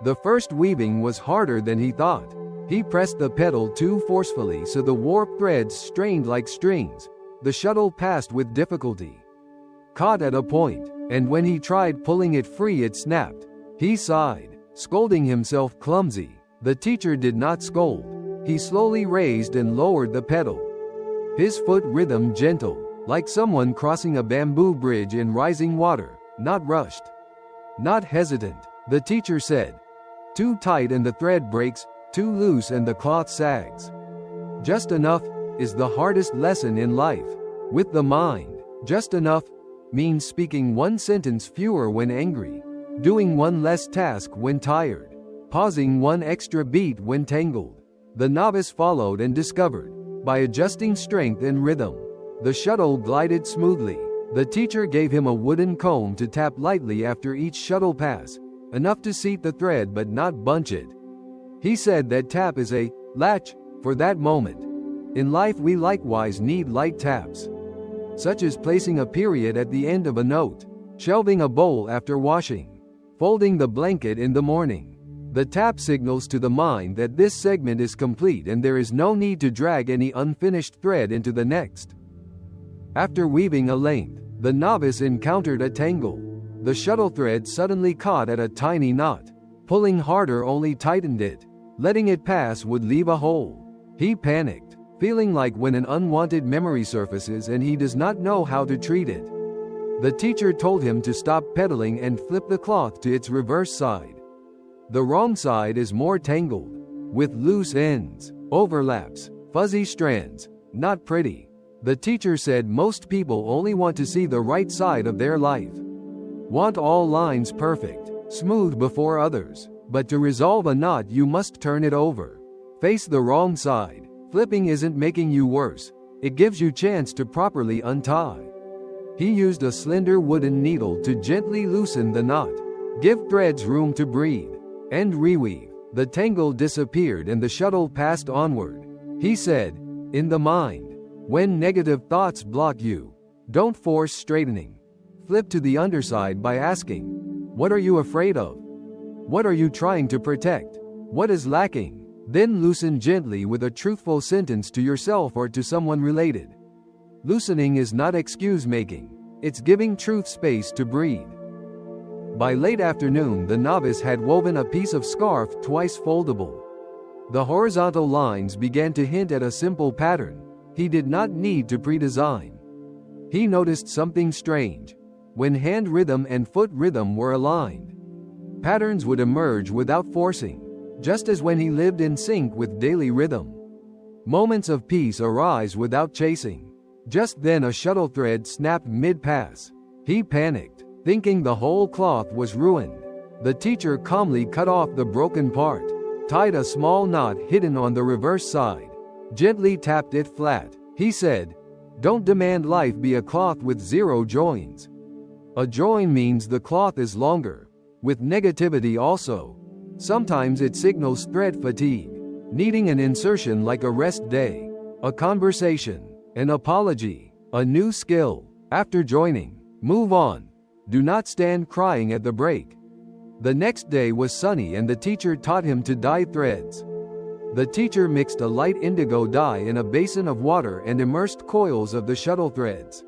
The first weaving was harder than he thought. He pressed the pedal too forcefully so the warped threads strained like strings. The shuttle passed with difficulty, caught at a point, and when he tried pulling it free it snapped. He sighed, scolding himself clumsy. The teacher did not scold. He slowly raised and lowered the pedal, his foot rhythm gentle, like someone crossing a bamboo bridge in rising water, not rushed, not hesitant. The teacher said, "Too tight and the thread breaks, too loose and the cloth sags." Just enough is the hardest lesson in life. With the mind, just enough means speaking one sentence fewer when angry, doing one less task when tired, pausing one extra beat when tangled. The novice followed and discovered, by adjusting strength and rhythm, the shuttle glided smoothly. The teacher gave him a wooden comb to tap lightly after each shuttle pass, enough to seat the thread but not bunch it. He said that tap is a latch for that moment. In life we likewise need light taps, such as placing a period at the end of a note, shelving a bowl after washing, folding the blanket in the morning. The tap signals to the mind that this segment is complete and there is no need to drag any unfinished thread into the next. After weaving a length, the novice encountered a tangle. The shuttle thread suddenly caught at a tiny knot. Pulling harder only tightened it. Letting it pass would leave a hole. He panicked, feeling like when an unwanted memory surfaces and he does not know how to treat it. The teacher told him to stop pedaling and flip the cloth to its reverse side. The wrong side is more tangled, with loose ends, overlaps, fuzzy strands, not pretty. The teacher said most people only want to see the right side of their life. Want all lines perfect, smooth before others. But to resolve a knot you must turn it over. Face the wrong side. Flipping isn't making you worse. It gives you chance to properly untie. He used a slender wooden needle to gently loosen the knot, give threads room to breathe, and reweave. The tangle disappeared and the shuttle passed onward. He said, "In the mind, when negative thoughts block you, don't force straightening. Flip to the underside by asking, what are you afraid of? What are you trying to protect? What is lacking?" Then loosen gently with a truthful sentence to yourself or to someone related. Loosening is not excuse-making, it's giving truth space to breathe. By late afternoon, the novice had woven a piece of scarf twice foldable. The horizontal lines began to hint at a simple pattern. He did not need to pre-design. He noticed something strange. When hand rhythm and foot rhythm were aligned, patterns would emerge without forcing, just as when he lived in sync with daily rhythm. Moments of peace arise without chasing. Just then a shuttle thread snapped mid-pass. He panicked, thinking the whole cloth was ruined. The teacher calmly cut off the broken part, tied a small knot hidden on the reverse side, gently tapped it flat. He said, "Don't demand life be a cloth with 0 joins. A join means the cloth is longer." With negativity also, sometimes it signals thread fatigue, needing an insertion like a rest day, a conversation, an apology, a new skill. After joining, move on. Do not stand crying at the break. The next day was sunny and the teacher taught him to dye threads. The teacher mixed a light indigo dye in a basin of water and immersed coils of the shuttle threads.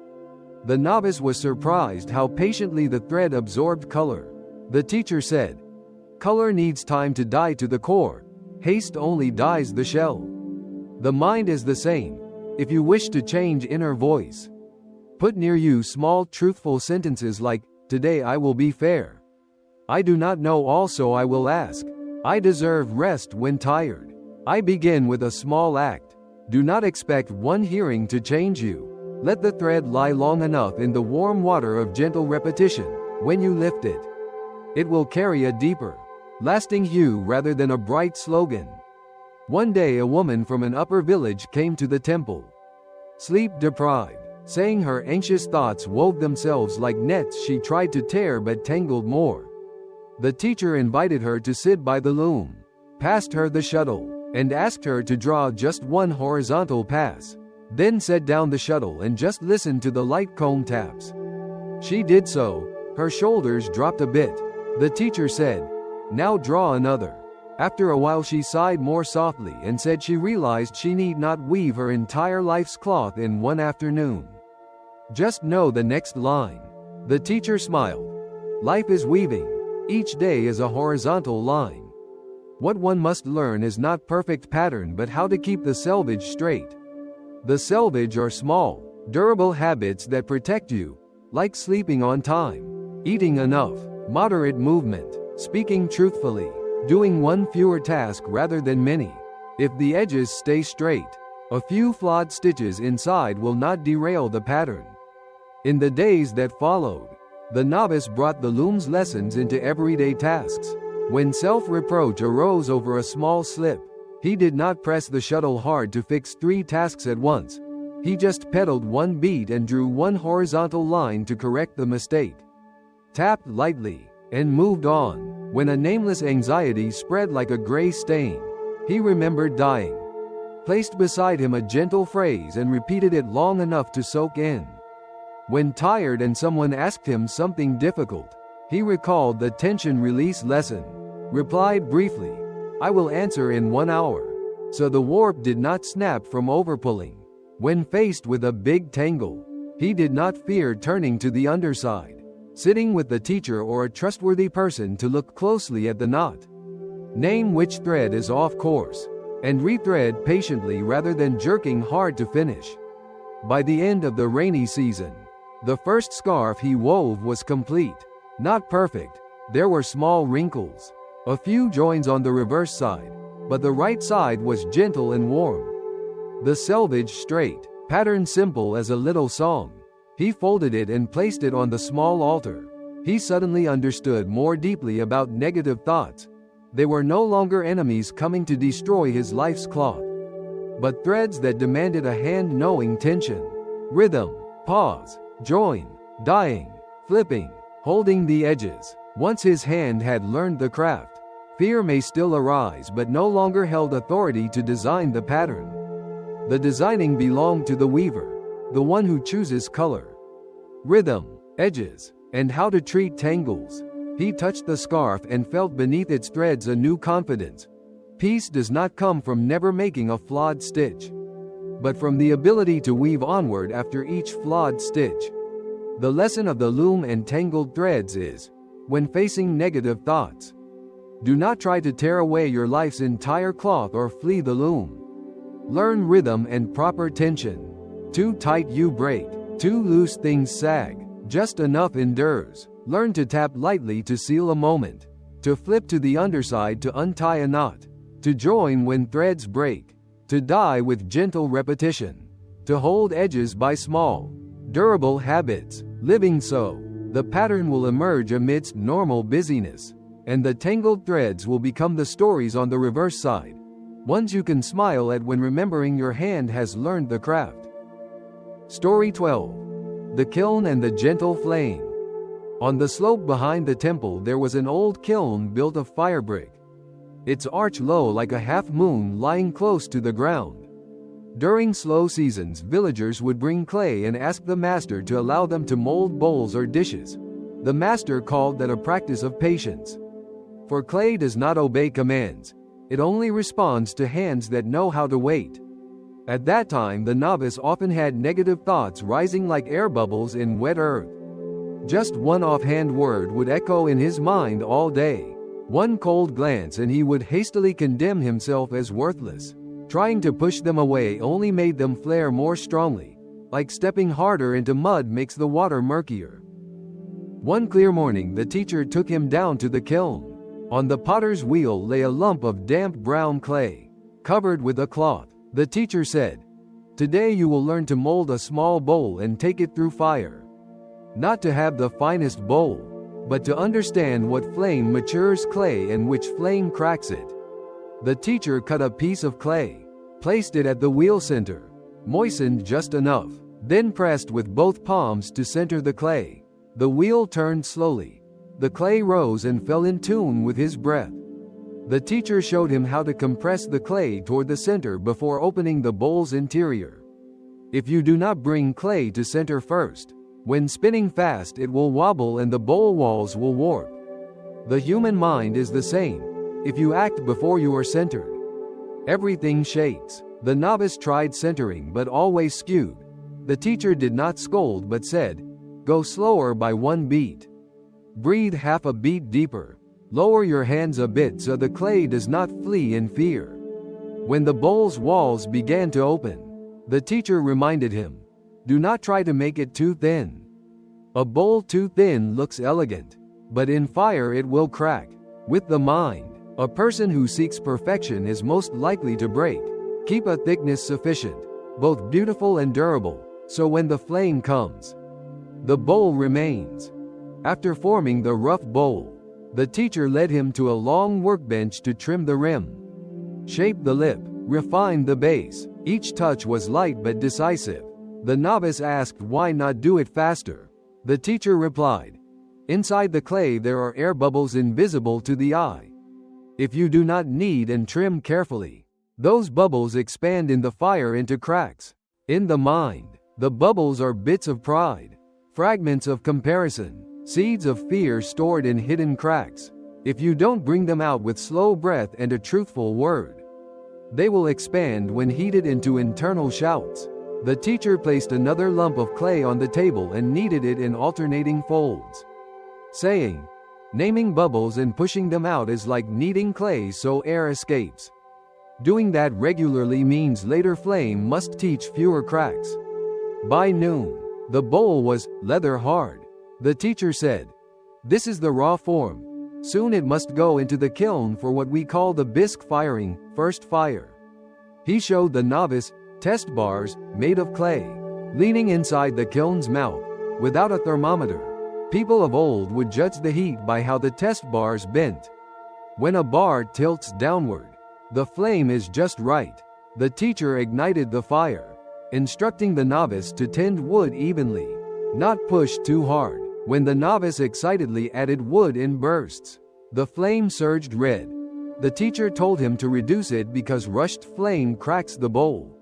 The novice was surprised how patiently the thread absorbed color. The teacher said, "Color needs time to dye to the core. Haste only dyes the shell." The mind is the same. If you wish to change inner voice, put near you small truthful sentences like, "Today I will be fair. I do not know, also I will ask. I deserve rest when tired." I begin with a small act. Do not expect one hearing to change you. Let the thread lie long enough in the warm water of gentle repetition. When you lift it, it will carry a deeper, lasting hue rather than a bright slogan. One day a woman from an upper village came to the temple, sleep deprived, saying her anxious thoughts wove themselves like nets she tried to tear but tangled more. The teacher invited her to sit by the loom, passed her the shuttle, and asked her to draw just one horizontal pass, then set down the shuttle and just listen to the light comb taps. She did so. Her shoulders dropped a bit. The teacher said, "Now draw another." After a while she sighed more softly and said she realized she need not weave her entire life's cloth in one afternoon. Just know the next line. The teacher smiled. Life is weaving. Each day is a horizontal line. What one must learn is not perfect pattern but how to keep the selvage straight. The selvage are small, durable habits that protect you, like sleeping on time, eating enough, moderate movement, speaking truthfully, doing one fewer task rather than many. If the edges stay straight, a few flawed stitches inside will not derail the pattern. In the days that followed, the novice brought the loom's lessons into everyday tasks. When self-reproach arose over a small slip, he did not press the shuttle hard to fix 3 tasks at once. He just pedaled one beat and drew one horizontal line to correct the mistake. Tapped lightly, and moved on. When a nameless anxiety spread like a gray stain, he remembered dying, placed beside him a gentle phrase and repeated it long enough to soak in. When tired and someone asked him something difficult, he recalled the tension release lesson, replied briefly, "I will answer in 1 hour." So the warp did not snap from overpulling. When faced with a big tangle, he did not fear turning to the underside, sitting with the teacher or a trustworthy person to look closely at the knot. Name which thread is off course, and rethread patiently rather than jerking hard to finish. By the end of the rainy season, the first scarf he wove was complete. Not perfect, there were small wrinkles, a few joins on the reverse side, but the right side was gentle and warm. The selvage straight, pattern simple as a little song. He folded it and placed it on the small altar. He suddenly understood more deeply about negative thoughts. They were no longer enemies coming to destroy his life's cloth, but threads that demanded a hand-knowing tension, rhythm, pause, join, dyeing, flipping, holding the edges. Once his hand had learned the craft, fear may still arise but no longer held authority to design the pattern. The designing belonged to the weaver, the one who chooses color, rhythm, edges, and how to treat tangles. He touched the scarf and felt beneath its threads a new confidence. Peace does not come from never making a flawed stitch, but from the ability to weave onward after each flawed stitch. The lesson of the loom and tangled threads is, when facing negative thoughts, do not try to tear away your life's entire cloth or flee the loom. Learn rhythm and proper tension. Too tight you break, too loose things sag, just enough endures. Learn to tap lightly to seal a moment, to flip to the underside to untie a knot, to join when threads break, to die with gentle repetition, to hold edges by small, durable habits. Living so, the pattern will emerge amidst normal busyness, and the tangled threads will become the stories on the reverse side, ones you can smile at when remembering your hand has learned the craft. Story 12. The Kiln and the Gentle Flame. On the slope behind the temple there was an old kiln built of fire brick, its arch low like a half-moon lying close to the ground. During slow seasons, villagers would bring clay and ask the master to allow them to mold bowls or dishes. The master called that a practice of patience. For clay does not obey commands, it only responds to hands that know how to wait. At that time the novice often had negative thoughts rising like air bubbles in wet earth. Just one offhand word would echo in his mind all day. One cold glance and he would hastily condemn himself as worthless. Trying to push them away only made them flare more strongly, like stepping harder into mud makes the water murkier. One clear morning the teacher took him down to the kiln. On the potter's wheel lay a lump of damp brown clay, covered with a cloth. The teacher said, "Today you will learn to mold a small bowl and take it through fire. Not to have the finest bowl, but to understand what flame matures clay and which flame cracks it." The teacher cut a piece of clay, placed it at the wheel center, moistened just enough, then pressed with both palms to center the clay. The wheel turned slowly. The clay rose and fell in tune with his breath. The teacher showed him how to compress the clay toward the center before opening the bowl's interior. If you do not bring clay to center first, when spinning fast it will wobble and the bowl walls will warp. The human mind is the same. If you act before you are centered, everything shakes. The novice tried centering but always skewed. The teacher did not scold but said, "Go slower by one beat. Breathe half a beat deeper. Lower your hands a bit so the clay does not flee in fear." When the bowl's walls began to open, the teacher reminded him, "Do not try to make it too thin. A bowl too thin looks elegant, but in fire it will crack." With the mind, a person who seeks perfection is most likely to break. Keep a thickness sufficient, both beautiful and durable, so when the flame comes, the bowl remains. After forming the rough bowl, the teacher led him to a long workbench to trim the rim, shape the lip, refine the base. Each touch was light but decisive. The novice asked why not do it faster. The teacher replied, "Inside the clay there are air bubbles invisible to the eye. If you do not knead and trim carefully, those bubbles expand in the fire into cracks. In the mind, the bubbles are bits of pride, fragments of comparison, seeds of fear stored in hidden cracks. If you don't bring them out with slow breath and a truthful word, they will expand when heated into internal shouts." The teacher placed another lump of clay on the table and kneaded it in alternating folds, saying, "Naming bubbles and pushing them out is like kneading clay so air escapes. Doing that regularly means later flame must teach fewer cracks." By noon, the bowl was leather hard. The teacher said, "This is the raw form. Soon it must go into the kiln for what we call the bisque firing, first fire." He showed the novice test bars made of clay, leaning inside the kiln's mouth, without a thermometer. People of old would judge the heat by how the test bars bent. When a bar tilts downward, the flame is just right. The teacher ignited the fire, instructing the novice to tend wood evenly. not pushed too hard. When the novice excitedly added wood in bursts, the flame surged red. The teacher told him to reduce it because rushed flame cracks the bowl.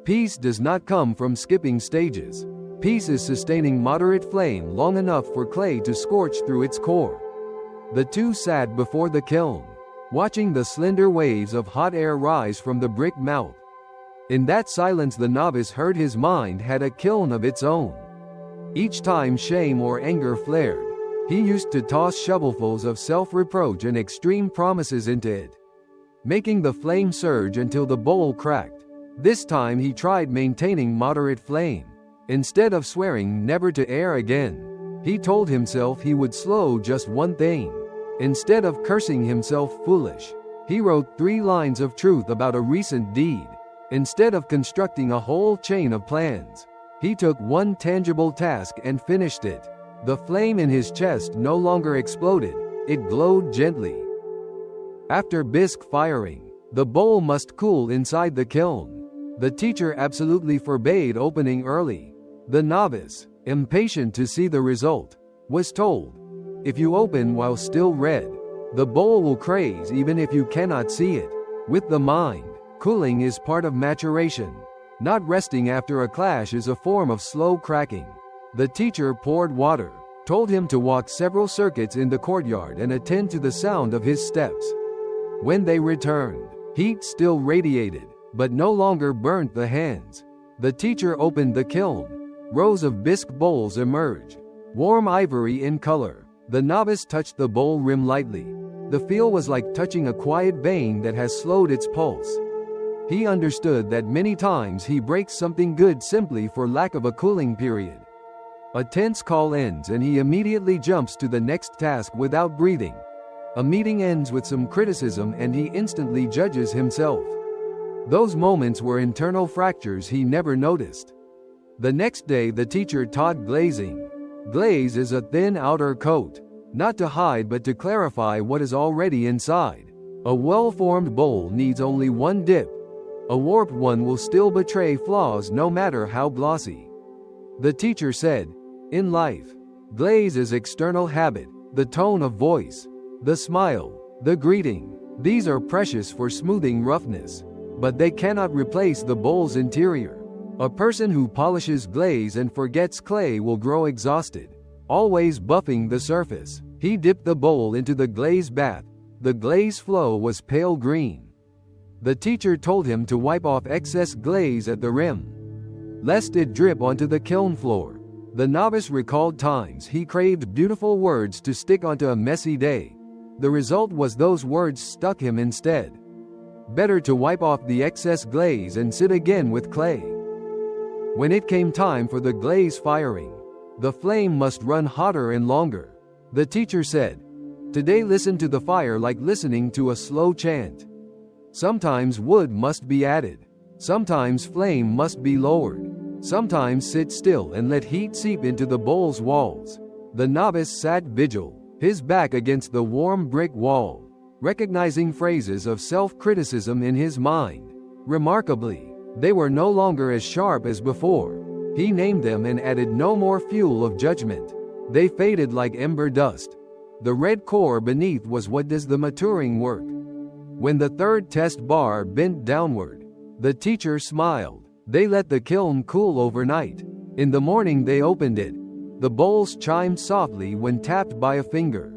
Peace does not come from skipping stages. Peace is sustaining moderate flame long enough for clay to scorch through its core. The two sat before the kiln, watching the slender waves of hot air rise from the brick mouth. In that silence the novice heard his mind had a kiln of its own. Each time shame or anger flared, he used to toss shovelfuls of self-reproach and extreme promises into it, making the flame surge until the bowl cracked. This time he tried maintaining moderate flame. Instead of swearing never to err again, he told himself he would slow just one thing. Instead of cursing himself foolish, he wrote 3 lines of truth about a recent deed. Instead of constructing a whole chain of plans, he took one tangible task and finished it. The flame in his chest no longer exploded, it glowed gently. After bisque firing, the bowl must cool inside the kiln. The teacher absolutely forbade opening early. The novice, impatient to see the result, was told, "If you open while still red, the bowl will craze even if you cannot see it." With the mind, cooling is part of maturation. Not resting after a clash is a form of slow cracking. The teacher poured water, told him to walk several circuits in the courtyard and attend to the sound of his steps. When they returned, heat still radiated, but no longer burnt the hands. The teacher opened the kiln. Rows of bisque bowls emerged, warm ivory in color. The novice touched the bowl rim lightly. The feel was like touching a quiet vein that has slowed its pulse. He understood that many times he breaks something good simply for lack of a cooling period. A tense call ends and he immediately jumps to the next task without breathing. A meeting ends with some criticism and he instantly judges himself. Those moments were internal fractures he never noticed. The next day the teacher taught glazing. Glaze is a thin outer coat, not to hide but to clarify what is already inside. A well-formed bowl needs only one dip. A warped one will still betray flaws no matter how glossy. The teacher said, "In life, glaze is external habit, the tone of voice, the smile, the greeting. These are precious for smoothing roughness, but they cannot replace the bowl's interior. A person who polishes glaze and forgets clay will grow exhausted, always buffing the surface." He dipped the bowl into the glaze bath. The glaze flow was pale green. The teacher told him to wipe off excess glaze at the rim, lest it drip onto the kiln floor. The novice recalled times he craved beautiful words to stick onto a messy day. The result was those words stuck him instead. Better to wipe off the excess glaze and sit again with clay. When it came time for the glaze firing, the flame must run hotter and longer. The teacher said, "Today listen to the fire like listening to a slow chant. Sometimes wood must be added. Sometimes flame must be lowered. Sometimes sit still and let heat seep into the bowl's walls." The novice sat vigil, his back against the warm brick wall, recognizing phrases of self-criticism in his mind. Remarkably, they were no longer as sharp as before. He named them and added no more fuel of judgment. They faded like ember dust. The red core beneath was what does the maturing work. When the third test bar bent downward, the teacher smiled. They let the kiln cool overnight. In the morning they opened it. The bowls chimed softly when tapped by a finger.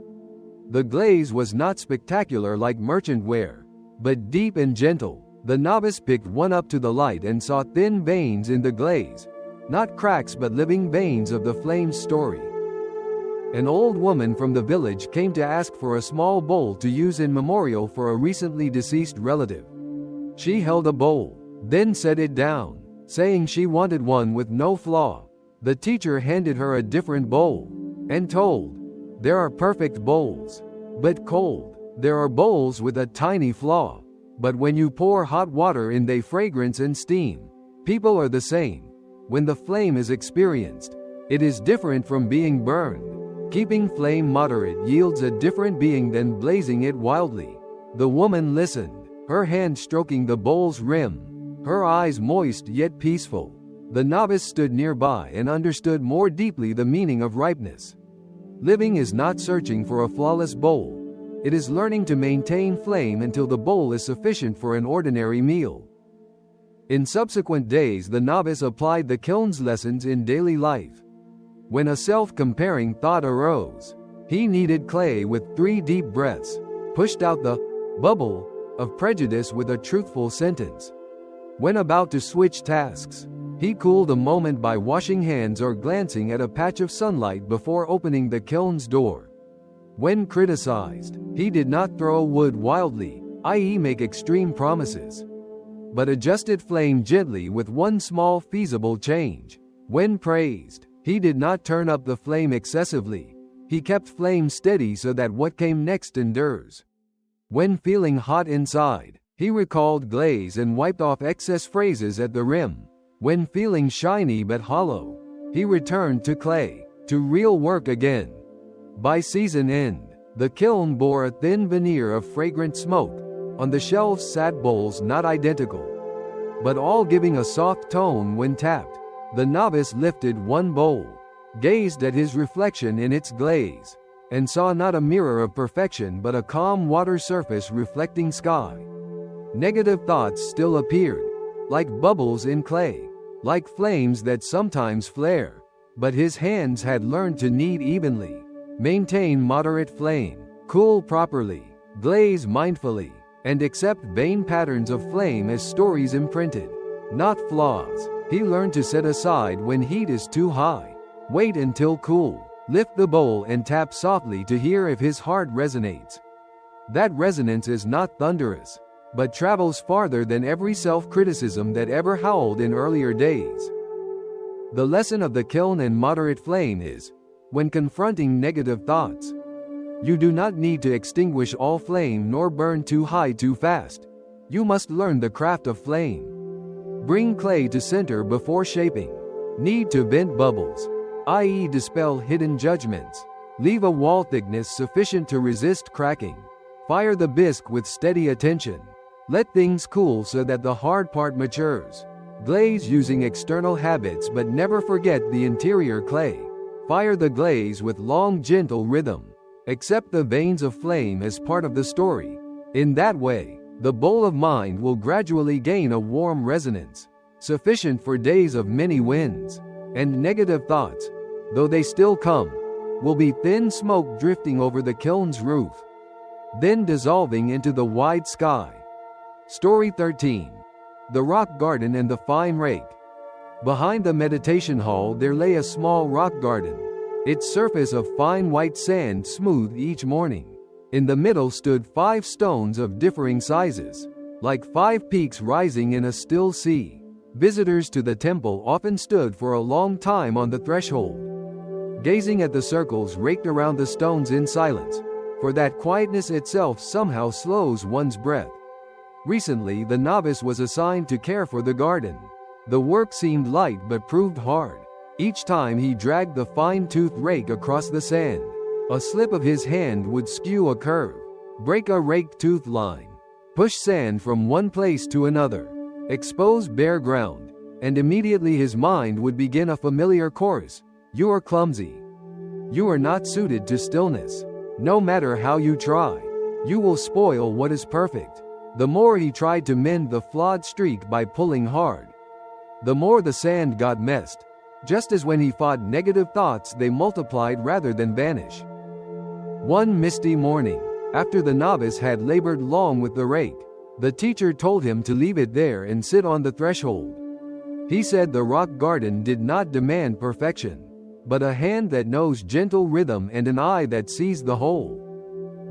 The glaze was not spectacular like merchant ware, but deep and gentle. The novice picked one up to the light and saw thin veins in the glaze, not cracks but living veins of the flame's story. An old woman from the village came to ask for a small bowl to use in memorial for a recently deceased relative. She held a bowl, then set it down, saying she wanted one with no flaw. The teacher handed her a different bowl, and told, "There are perfect bowls, but cold. There are bowls with a tiny flaw, but when you pour hot water in they fragrance and steam." People are the same. When the flame is experienced, it is different from being burned. Keeping flame moderate yields a different being than blazing it wildly. The woman listened, her hand stroking the bowl's rim, her eyes moist yet peaceful. The novice stood nearby and understood more deeply the meaning of ripeness. Living is not searching for a flawless bowl. It is learning to maintain flame until the bowl is sufficient for an ordinary meal. In subsequent days, the novice applied the kiln's lessons in daily life. When a self-comparing thought arose, he kneaded clay with 3 deep breaths, pushed out the bubble of prejudice with a truthful sentence. When about to switch tasks, he cooled a moment by washing hands or glancing at a patch of sunlight before opening the kiln's door. When criticized, he did not throw wood wildly, i.e. make extreme promises, but adjusted flame gently with one small feasible change. When praised, he did not turn up the flame excessively. He kept flame steady so that what came next endures. When feeling hot inside, he recalled glaze and wiped off excess phrases at the rim. When feeling shiny but hollow, he returned to clay, to real work again. By season end, the kiln bore a thin veneer of fragrant smoke. On the shelves sat bowls not identical, but all giving a soft tone when tapped. The novice lifted one bowl, gazed at his reflection in its glaze, and saw not a mirror of perfection but a calm water surface reflecting sky. Negative thoughts still appeared, like bubbles in clay, like flames that sometimes flare, but his hands had learned to knead evenly, maintain moderate flame, cool properly, glaze mindfully, and accept vain patterns of flame as stories imprinted, not flaws. He learned to set aside when heat is too high, wait until cool, lift the bowl and tap softly to hear if his heart resonates. That resonance is not thunderous, but travels farther than every self-criticism that ever howled in earlier days. The lesson of the kiln and moderate flame is, when confronting negative thoughts, you do not need to extinguish all flame nor burn too high too fast. You must learn the craft of flame. Bring clay to center before shaping. Knead to vent bubbles, i.e. dispel hidden judgments. Leave a wall thickness sufficient to resist cracking. Fire the bisque with steady attention. Let things cool so that the hard part matures. Glaze using external habits but never forget the interior clay. Fire the glaze with long gentle rhythm. Accept the veins of flame as part of the story. In that way, the bowl of mind will gradually gain a warm resonance, sufficient for days of many winds. And negative thoughts, though they still come, will be thin smoke drifting over the kiln's roof, then dissolving into the wide sky. Story 13. The Rock Garden and the Fine Rake. Behind the meditation hall there lay a small rock garden, its surface of fine white sand smoothed each morning. In the middle stood 5 stones of differing sizes, like 5 peaks rising in a still sea. Visitors to the temple often stood for a long time on the threshold, gazing at the circles raked around the stones in silence, for that quietness itself somehow slows one's breath. Recently the novice was assigned to care for the garden. The work seemed light but proved hard. Each time he dragged the fine-toothed rake across the sand, a slip of his hand would skew a curve, break a rake-toothed line, push sand from one place to another, expose bare ground, and immediately his mind would begin a familiar chorus. You are clumsy. You are not suited to stillness. No matter how you try, you will spoil what is perfect. The more he tried to mend the flawed streak by pulling hard, the more the sand got messed. Just as when he fought negative thoughts, they multiplied rather than vanish. One misty morning, after the novice had labored long with the rake, the teacher told him to leave it there and sit on the threshold. He said the rock garden did not demand perfection, but a hand that knows gentle rhythm and an eye that sees the whole.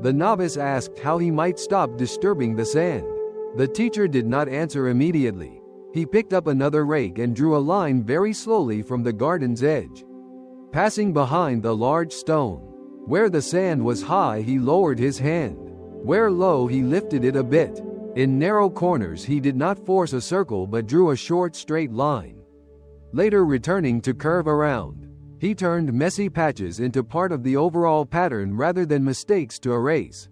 The novice asked how he might stop disturbing the sand. The teacher did not answer immediately. He picked up another rake and drew a line very slowly from the garden's edge. Passing behind the large stone, where the sand was high he lowered his hand. Where low he lifted it a bit. In narrow corners he did not force a circle but drew a short straight line. Later, returning to curve around, he turned messy patches into part of the overall pattern rather than mistakes to erase.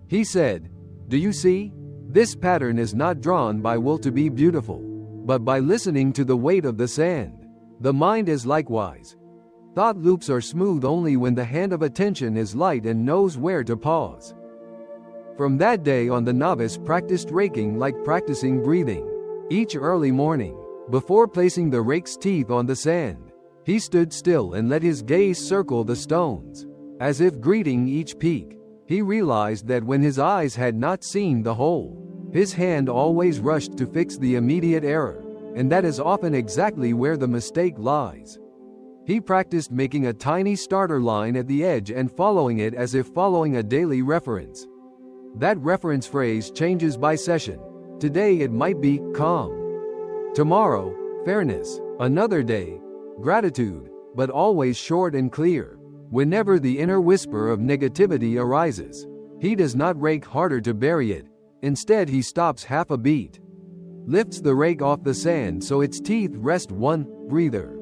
He said, "Do you see? This pattern is not drawn by will to be beautiful, but by listening to the weight of the sand. The mind is likewise. Thought loops are smooth only when the hand of attention is light and knows where to pause. From that day on, the novice practiced raking like practicing breathing. Each early morning, before placing the rake's teeth on the sand, he stood still and let his gaze circle the stones, as if greeting each peak. He realized that when his eyes had not seen the hole, his hand always rushed to fix the immediate error, and that is often exactly where the mistake lies. He practiced making a tiny starter line at the edge and following it as if following a daily reference. That reference phrase changes by session. Today it might be calm. Tomorrow, fairness. Another day, gratitude, but always short and clear. Whenever the inner whisper of negativity arises, he does not rake harder to bury it. Instead, he stops half a beat, lifts the rake off the sand so its teeth rest one breather,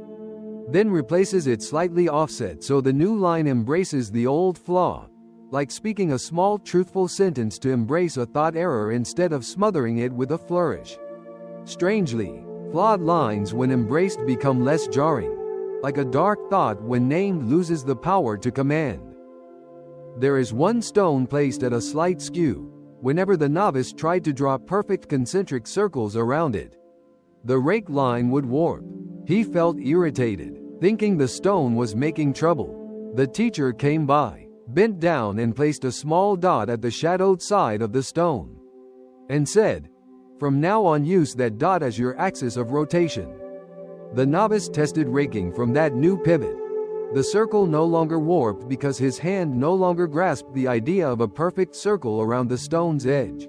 then replaces it slightly offset so the new line embraces the old flaw, like speaking a small truthful sentence to embrace a thought error instead of smothering it with a flourish. Strangely, flawed lines when embraced become less jarring, like a dark thought when named loses the power to command. There is one stone placed at a slight skew. Whenever the novice tried to draw perfect concentric circles around it, the rake line would warp. He felt irritated, thinking the stone was making trouble. The teacher came by, bent down and placed a small dot at the shadowed side of the stone, and said, "From now on, use that dot as your axis of rotation." The novice tested raking from that new pivot. The circle no longer warped because his hand no longer grasped the idea of a perfect circle around the stone's edge,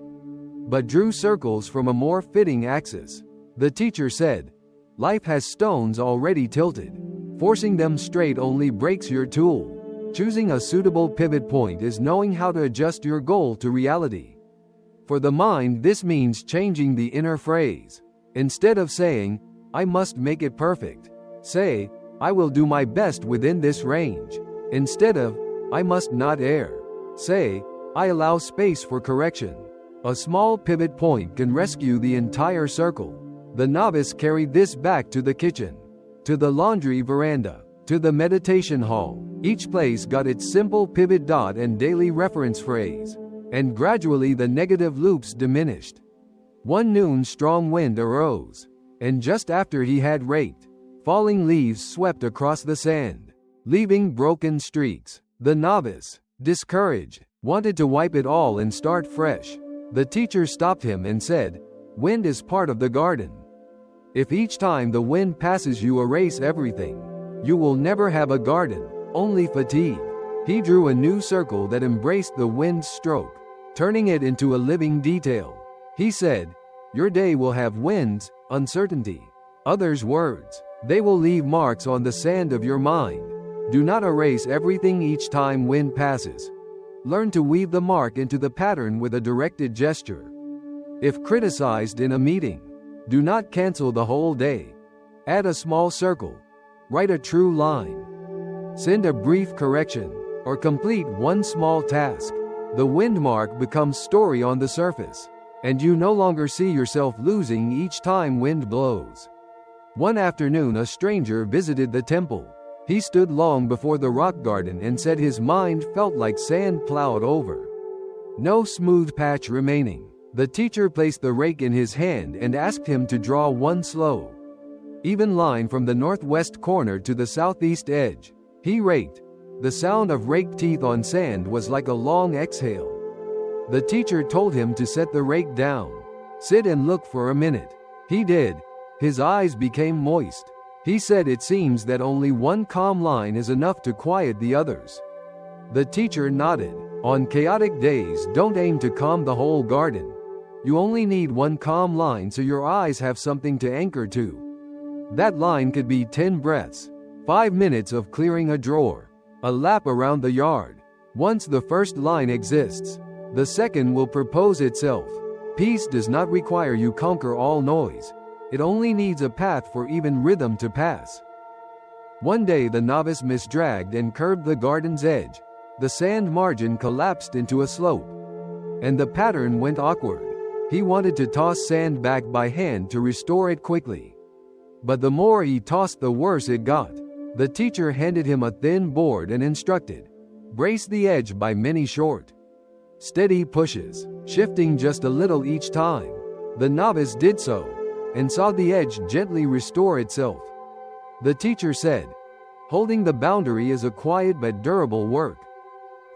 but drew circles from a more fitting axis. The teacher said, "Life has stones already tilted. Forcing them straight only breaks your tool. Choosing a suitable pivot point is knowing how to adjust your goal to reality." For the mind, this means changing the inner phrase. Instead of saying, "I must make it perfect," say, "I will do my best within this range." Instead of, "I must not err," say, "I allow space for correction." A small pivot point can rescue the entire circle. The novice carried this back to the kitchen, to the laundry veranda, to the meditation hall. Each place got its simple pivot dot and daily reference phrase, and gradually the negative loops diminished. One noon, strong wind arose, and just after he had raked, falling leaves swept across the sand, leaving broken streaks. The novice, discouraged, wanted to wipe it all and start fresh. The teacher stopped him and said, "Wind is part of the garden. If each time the wind passes you erase everything, you will never have a garden, only fatigue." He drew a new circle that embraced the wind's stroke, turning it into a living detail. He said, "Your day will have winds, uncertainty, others' words. They will leave marks on the sand of your mind. Do not erase everything each time wind passes. Learn to weave the mark into the pattern with a directed gesture. If criticized in a meeting, do not cancel the whole day. Add a small circle. Write a true line. Send a brief correction, or complete one small task. The wind mark becomes story on the surface, and you no longer see yourself losing each time wind blows." One afternoon, a stranger visited the temple. He stood long before the rock garden and said his mind felt like sand plowed over. No smooth patch remaining. The teacher placed the rake in his hand and asked him to draw one slow, even line from the northwest corner to the southeast edge. He raked. The sound of rake teeth on sand was like a long exhale. The teacher told him to set the rake down. Sit and look for a minute. He did. His eyes became moist. He said, "It seems that only one calm line is enough to quiet the others." The teacher nodded. On chaotic days, don't aim to calm the whole garden. You only need one calm line so your eyes have something to anchor to. That line could be 10 breaths, 5 minutes of clearing a drawer, a lap around the yard. Once the first line exists, the second will propose itself. Peace does not require you conquer all noise. It only needs a path for even rhythm to pass. One day the novice misdragged and curved the garden's edge. The sand margin collapsed into a slope, and the pattern went awkward. He wanted to toss sand back by hand to restore it quickly. But the more he tossed, the worse it got. The teacher handed him a thin board and instructed, "Brace the edge by many short, steady pushes, shifting just a little each time." The novice did so, and saw the edge gently restore itself. The teacher said, "Holding the boundary is a quiet but durable work.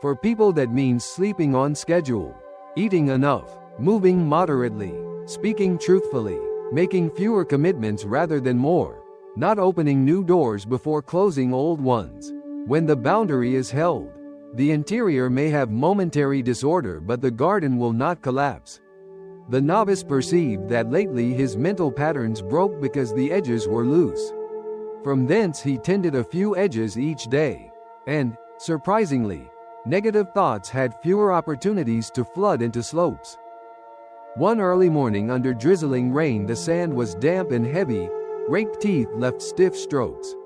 For people that means sleeping on schedule, eating enough, moving moderately, speaking truthfully, making fewer commitments rather than more, not opening new doors before closing old ones. When the boundary is held, the interior may have momentary disorder, but the garden will not collapse." The novice perceived that lately his mental patterns broke because the edges were loose. From thence he tended a few edges each day, and, surprisingly, negative thoughts had fewer opportunities to flood into slopes. One early morning under drizzling rain, the sand was damp and heavy, raked teeth left stiff strokes.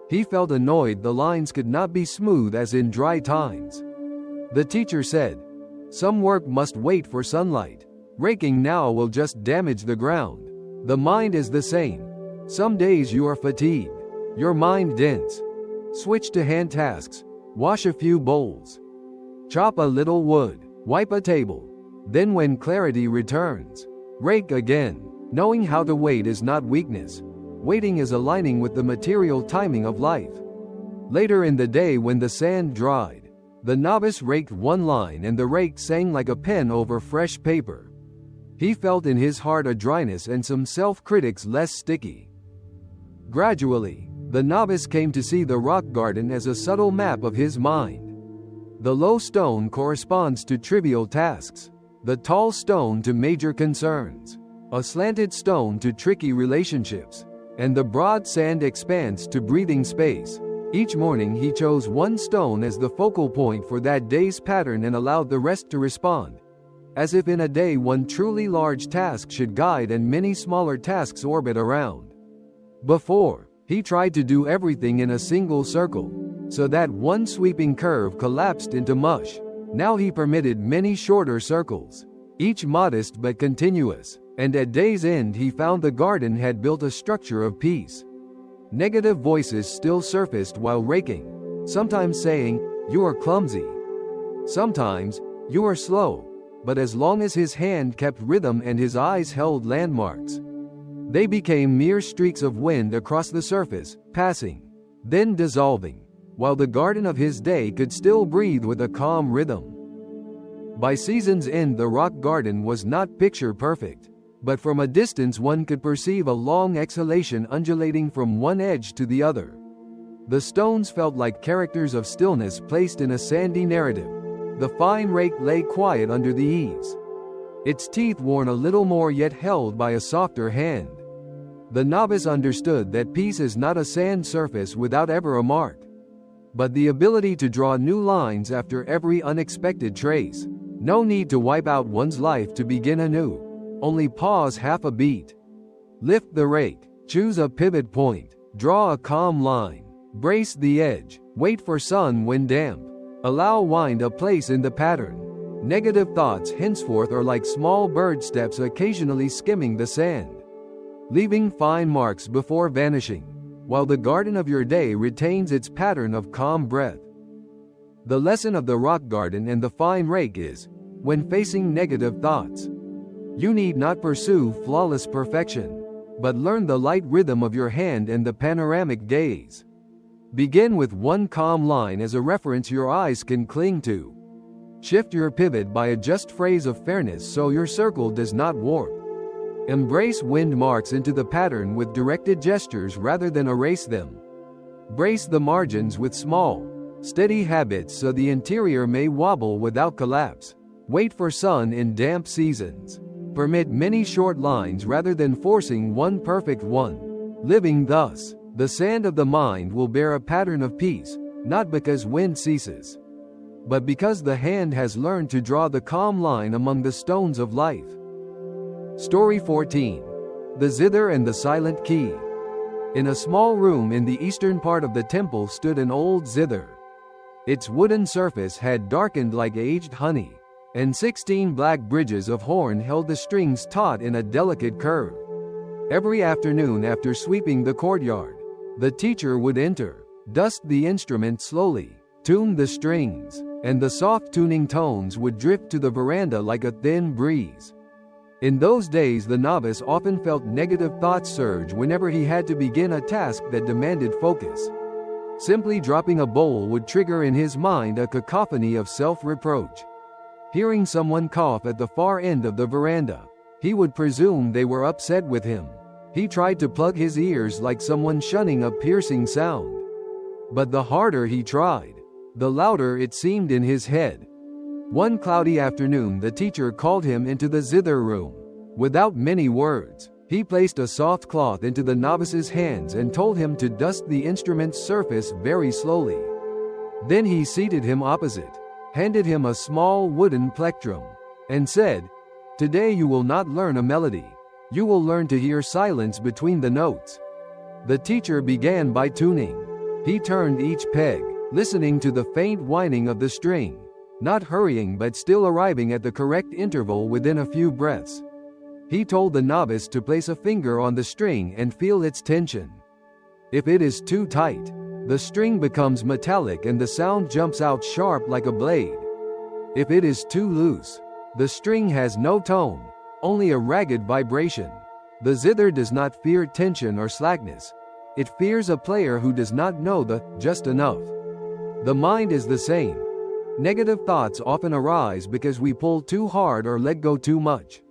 He felt annoyed the lines could not be smooth as in dry times. The teacher said, "Some work must wait for sunlight. Raking now will just damage the ground." The mind is the same. Some days you are fatigued, your mind dense. Switch to hand tasks, wash a few bowls, chop a little wood, wipe a table. Then when clarity returns, rake again. Knowing how to wait is not weakness. Waiting is aligning with the material timing of life. Later in the day, when the sand dried, the novice raked one line and the rake sang like a pen over fresh paper. He felt in his heart a dryness and some self-critics less sticky. Gradually, the novice came to see the rock garden as a subtle map of his mind. The low stone corresponds to trivial tasks, the tall stone to major concerns, a slanted stone to tricky relationships, and the broad sand expanse to breathing space. Each morning he chose one stone as the focal point for that day's pattern and allowed the rest to respond. As if in a day one truly large task should guide and many smaller tasks orbit around. Before, he tried to do everything in a single circle, so that one sweeping curve collapsed into mush. Now he permitted many shorter circles, each modest but continuous, and at day's end he found the garden had built a structure of peace. Negative voices still surfaced while raking, sometimes saying, "You are clumsy." Sometimes, "You are slow." But as long as his hand kept rhythm and his eyes held landmarks, they became mere streaks of wind across the surface, passing, then dissolving, while the garden of his day could still breathe with a calm rhythm. By season's end the rock garden was not picture perfect, but from a distance one could perceive a long exhalation undulating from one edge to the other. The stones felt like characters of stillness placed in a sandy narrative. The fine rake lay quiet under the eaves, its teeth worn a little more yet held by a softer hand. The novice understood that peace is not a sand surface without ever a mark, but the ability to draw new lines after every unexpected trace. No need to wipe out one's life to begin anew. Only pause half a beat. Lift the rake, choose a pivot point, draw a calm line, brace the edge, wait for sun when damp. Allow wind a place in the pattern. Negative thoughts henceforth are like small bird steps occasionally skimming the sand, leaving fine marks before vanishing, while the garden of your day retains its pattern of calm breath. The lesson of the rock garden and the fine rake is, when facing negative thoughts, you need not pursue flawless perfection, but learn the light rhythm of your hand and the panoramic gaze. Begin with one calm line as a reference your eyes can cling to. Shift your pivot by a just phrase of fairness so your circle does not warp. Embrace wind marks into the pattern with directed gestures rather than erase them. Brace the margins with small, steady habits so the interior may wobble without collapse. Wait for sun in damp seasons. Permit many short lines rather than forcing one perfect one. Living thus, the sand of the mind will bear a pattern of peace, not because wind ceases, but because the hand has learned to draw the calm line among the stones of life. Story 14. The Zither and the Silent Key. In a small room in the eastern part of the temple stood an old zither. Its wooden surface had darkened like aged honey, and 16 black bridges of horn held the strings taut in a delicate curve. Every afternoon after sweeping the courtyard, the teacher would enter, dust the instrument slowly, tune the strings, and the soft tuning tones would drift to the veranda like a thin breeze. In those days, the novice often felt negative thoughts surge whenever he had to begin a task that demanded focus. Simply dropping a bowl would trigger in his mind a cacophony of self-reproach. Hearing someone cough at the far end of the veranda, he would presume they were upset with him. He tried to plug his ears like someone shunning a piercing sound. But the harder he tried, the louder it seemed in his head. One cloudy afternoon, the teacher called him into the zither room. Without many words, he placed a soft cloth into the novice's hands and told him to dust the instrument's surface very slowly. Then he seated him opposite, handed him a small wooden plectrum, and said, "Today you will not learn a melody. You will learn to hear silence between the notes." The teacher began by tuning. He turned each peg, listening to the faint whining of the string, not hurrying but still arriving at the correct interval within a few breaths. He told the novice to place a finger on the string and feel its tension. If it is too tight, the string becomes metallic and the sound jumps out sharp like a blade. If it is too loose, the string has no tone, only a ragged vibration. The zither does not fear tension or slackness. It fears a player who does not know the just enough. The mind is the same. Negative thoughts often arise because we pull too hard or let go too much.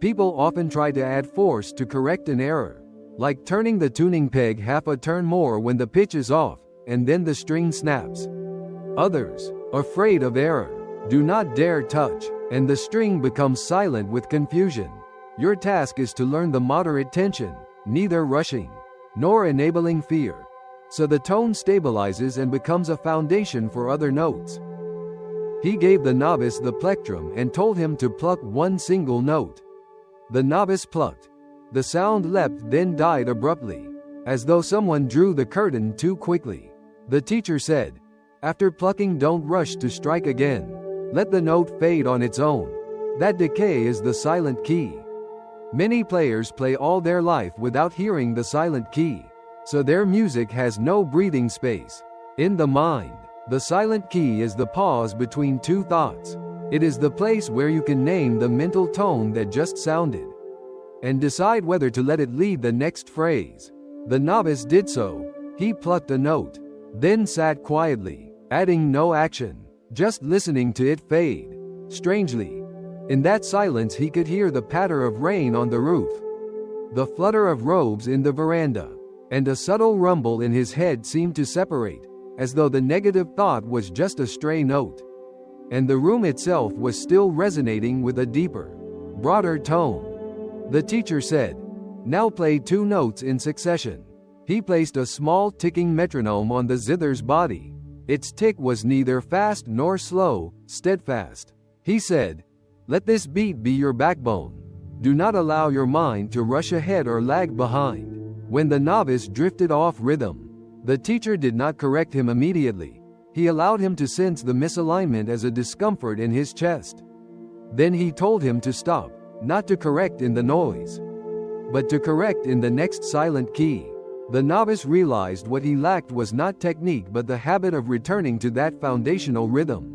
People often try to add force to correct an error, like turning the tuning peg half a turn more when the pitch is off, and then the string snaps. Others, afraid of error, do not dare touch, and the string becomes silent with confusion. Your task is to learn the moderate tension, neither rushing nor enabling fear, so the tone stabilizes and becomes a foundation for other notes. He gave the novice the plectrum and told him to pluck one single note. The novice plucked. The sound leapt, then died abruptly, as though someone drew the curtain too quickly. The teacher said, "After plucking, don't rush to strike again. Let the note fade on its own. That decay is the silent key." Many players play all their life without hearing the silent key, so their music has no breathing space. In the mind, the silent key is the pause between two thoughts. It is the place where you can name the mental tone that just sounded, and decide whether to let it lead the next phrase. The novice did so. He plucked a note, then sat quietly, adding no action, just listening to it fade. Strangely, in that silence he could hear the patter of rain on the roof, the flutter of robes in the veranda, and a subtle rumble in his head seemed to separate, as though the negative thought was just a stray note, and the room itself was still resonating with a deeper, broader tone. The teacher said, "Now play 2 notes in succession." He placed a small ticking metronome on the zither's body. Its tick was neither fast nor slow, steadfast. He said, "Let this beat be your backbone. Do not allow your mind to rush ahead or lag behind." When the novice drifted off rhythm, the teacher did not correct him immediately. He allowed him to sense the misalignment as a discomfort in his chest. Then he told him to stop, not to correct in the noise, but to correct in the next silent key. The novice realized what he lacked was not technique but the habit of returning to that foundational rhythm.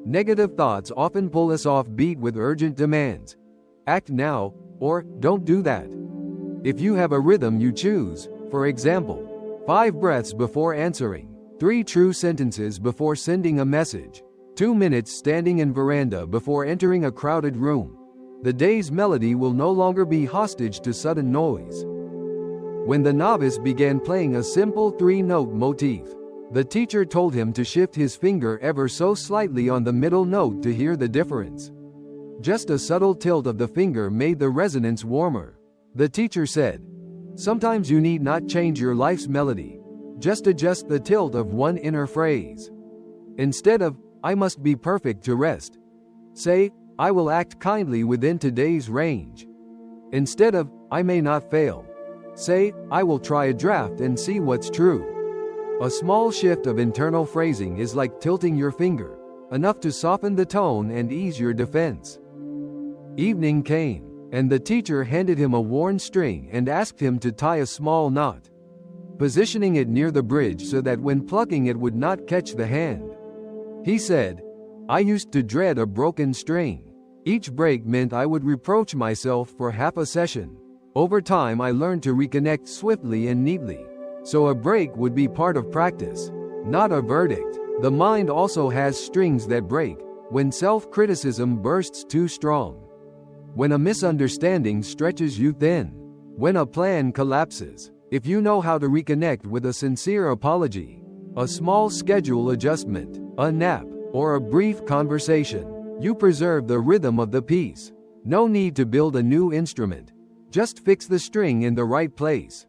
Negative thoughts often pull us off beat with urgent demands. Act now, or don't do that. If you have a rhythm you choose, for example, 5 breaths before answering, 3 true sentences before sending a message, 2 minutes standing in veranda before entering a crowded room, the day's melody will no longer be hostage to sudden noise. When the novice began playing a simple 3-note motif, the teacher told him to shift his finger ever so slightly on the middle note to hear the difference. Just a subtle tilt of the finger made the resonance warmer. The teacher said, "Sometimes you need not change your life's melody, just adjust the tilt of one inner phrase. Instead of, 'I must be perfect to rest,' say, 'I will act kindly within today's range.' Instead of, 'I may not fail,' say, 'I will try a draft and see what's true.' A small shift of internal phrasing is like tilting your finger. enough to soften the tone and ease your defense. Evening came, and the teacher handed him a worn string and asked him to tie a small knot, positioning it near the bridge so that when plucking it would not catch the hand. He said, "I used to dread a broken string. Each break meant I would reproach myself for half a session. Over time I learned to reconnect swiftly and neatly. So a break would be part of practice, not a verdict." The mind also has strings that break, when self-criticism bursts too strong, when a misunderstanding stretches you thin, when a plan collapses. If you know how to reconnect with a sincere apology, a small schedule adjustment, a nap, or a brief conversation, you preserve the rhythm of the piece. No need to build a new instrument. Just fix the string in the right place.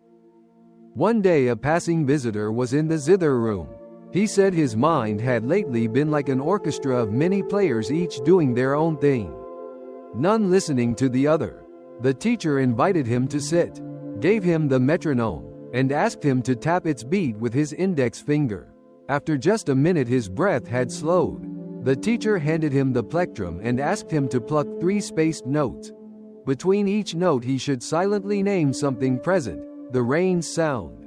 One day a passing visitor was in the zither room. He said his mind had lately been like an orchestra of many players, each doing their own thing, none listening to the other. The teacher invited him to sit, gave him the metronome, and asked him to tap its beat with his index finger. After just a minute his breath had slowed. The teacher handed him the plectrum and asked him to pluck 3 spaced notes. Between each note he should silently name something present: the rain's sound,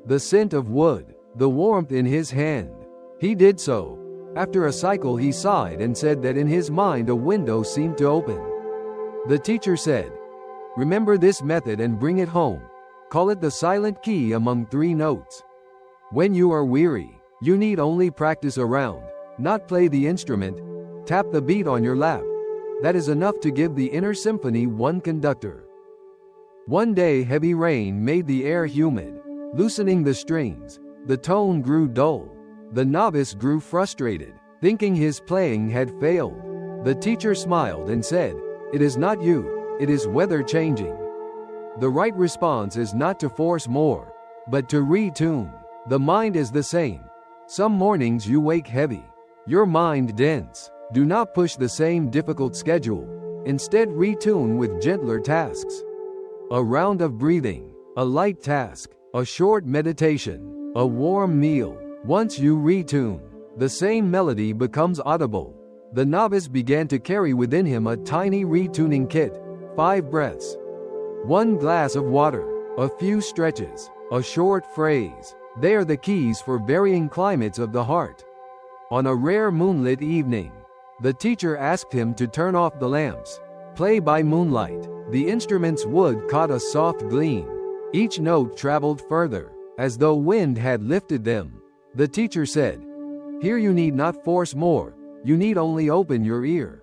the scent of wood, the warmth in his hand. He did so. After a cycle he sighed and said that in his mind a window seemed to open. The teacher said, "Remember this method and bring it home. Call it the silent key among 3 notes. When you are weary, you need only practice around, not play the instrument. Tap the beat on your lap. That is enough to give the inner symphony one conductor." One day heavy rain made the air humid, loosening the strings. The tone grew dull. The novice grew frustrated, thinking his playing had failed. The teacher smiled and said, "It is not you, it is weather changing." The right response is not to force more, but to retune. The mind is the same. Some mornings you wake heavy, your mind dense. Do not push the same difficult schedule. Instead retune with gentler tasks. A round of breathing, a light task, a short meditation, a warm meal. Once you retune, the same melody becomes audible. The novice began to carry within him a tiny retuning kit: 5 breaths, 1 glass of water, a few stretches, a short phrase. They are the keys for varying climates of the heart. On a rare moonlit evening, the teacher asked him to turn off the lamps, play by moonlight. The instrument's wood caught a soft gleam. Each note traveled further, as though wind had lifted them. The teacher said, "Here you need not force more, you need only open your ear."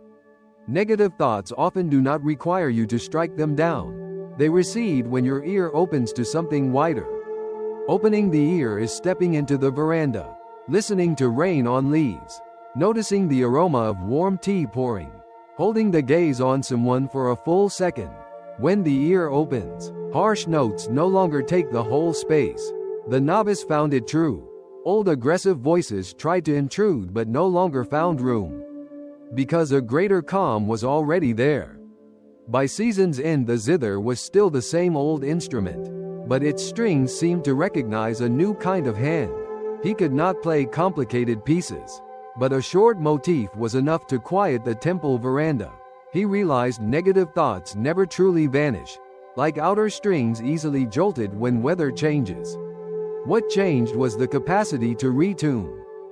Negative thoughts often do not require you to strike them down. They recede when your ear opens to something wider. Opening the ear is stepping into the veranda, listening to rain on leaves, noticing the aroma of warm tea pouring, holding the gaze on someone for a full second. When the ear opens, harsh notes no longer take the whole space. The novice found it true. Old aggressive voices tried to intrude but no longer found room, because a greater calm was already there. By season's end the zither was still the same old instrument, but its strings seemed to recognize a new kind of hand. He could not play complicated pieces, but a short motif was enough to quiet the temple veranda. He realized negative thoughts never truly vanish, like outer strings easily jolted when weather changes. What changed was the capacity to retune,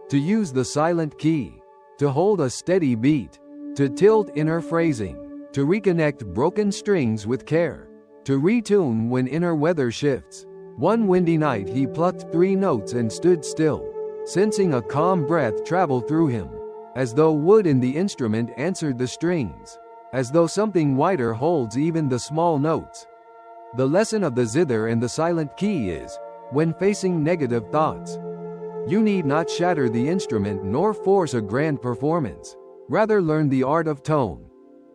to use the silent key, to hold a steady beat, to tilt inner phrasing, to reconnect broken strings with care, to retune when inner weather shifts. One windy night he plucked 3 notes and stood still, sensing a calm breath travel through him, as though wood in the instrument answered the strings, as though something wider holds even the small notes. The lesson of the zither and the silent key is, when facing negative thoughts, you need not shatter the instrument nor force a grand performance. Rather learn the art of tone.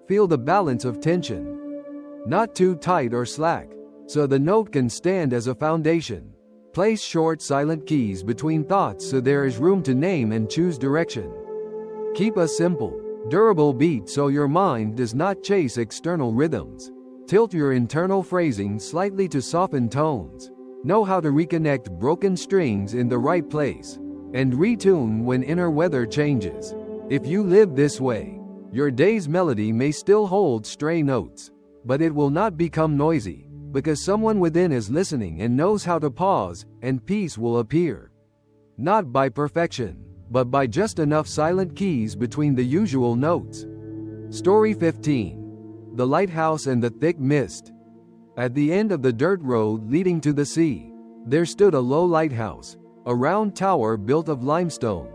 Feel the balance of tension, not too tight or slack, so the note can stand as a foundation. Place short silent keys between thoughts so there is room to name and choose direction. Keep a simple, durable beat so your mind does not chase external rhythms. Tilt your internal phrasing slightly to soften tones. Know how to reconnect broken strings in the right place, and retune when inner weather changes. If you live this way, your day's melody may still hold stray notes, but it will not become noisy, because someone within is listening and knows how to pause, and peace will appear. Not by perfection, but by just enough silent keys between the usual notes. Story 15. The Lighthouse and the Thick Mist. At the end of the dirt road leading to the sea, there stood a low lighthouse, a round tower built of limestone.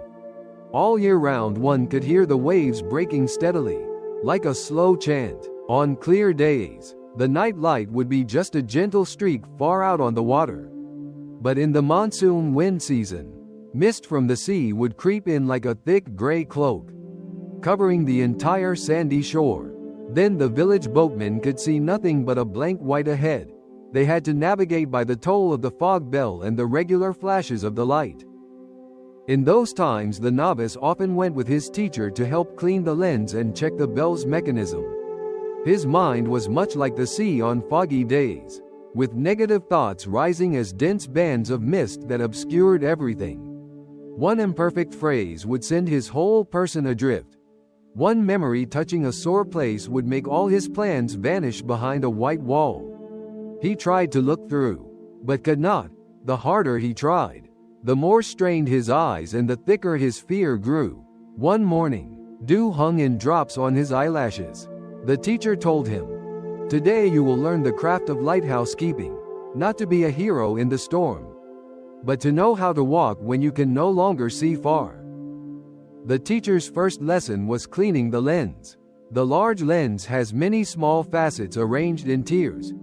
All year round one could hear the waves breaking steadily, like a slow chant. On clear days, the night light would be just a gentle streak far out on the water. But in the monsoon wind season, mist from the sea would creep in like a thick gray cloak, covering the entire sandy shore. Then the village boatmen could see nothing but a blank white ahead. They had to navigate by the toll of the fog bell and the regular flashes of the light. In those times the novice often went with his teacher to help clean the lens and check the bell's mechanism. His mind was much like the sea on foggy days, with negative thoughts rising as dense bands of mist that obscured everything. One imperfect phrase would send his whole person adrift. One memory touching a sore place would make all his plans vanish behind a white wall. He tried to look through, but could not. The harder he tried, the more strained his eyes and the thicker his fear grew. One morning, dew hung in drops on his eyelashes. The teacher told him, "Today you will learn the craft of lighthouse keeping, not to be a hero in the storm, but to know how to walk when you can no longer see far." The teacher's first lesson was cleaning the lens. The large lens has many small facets arranged in tiers.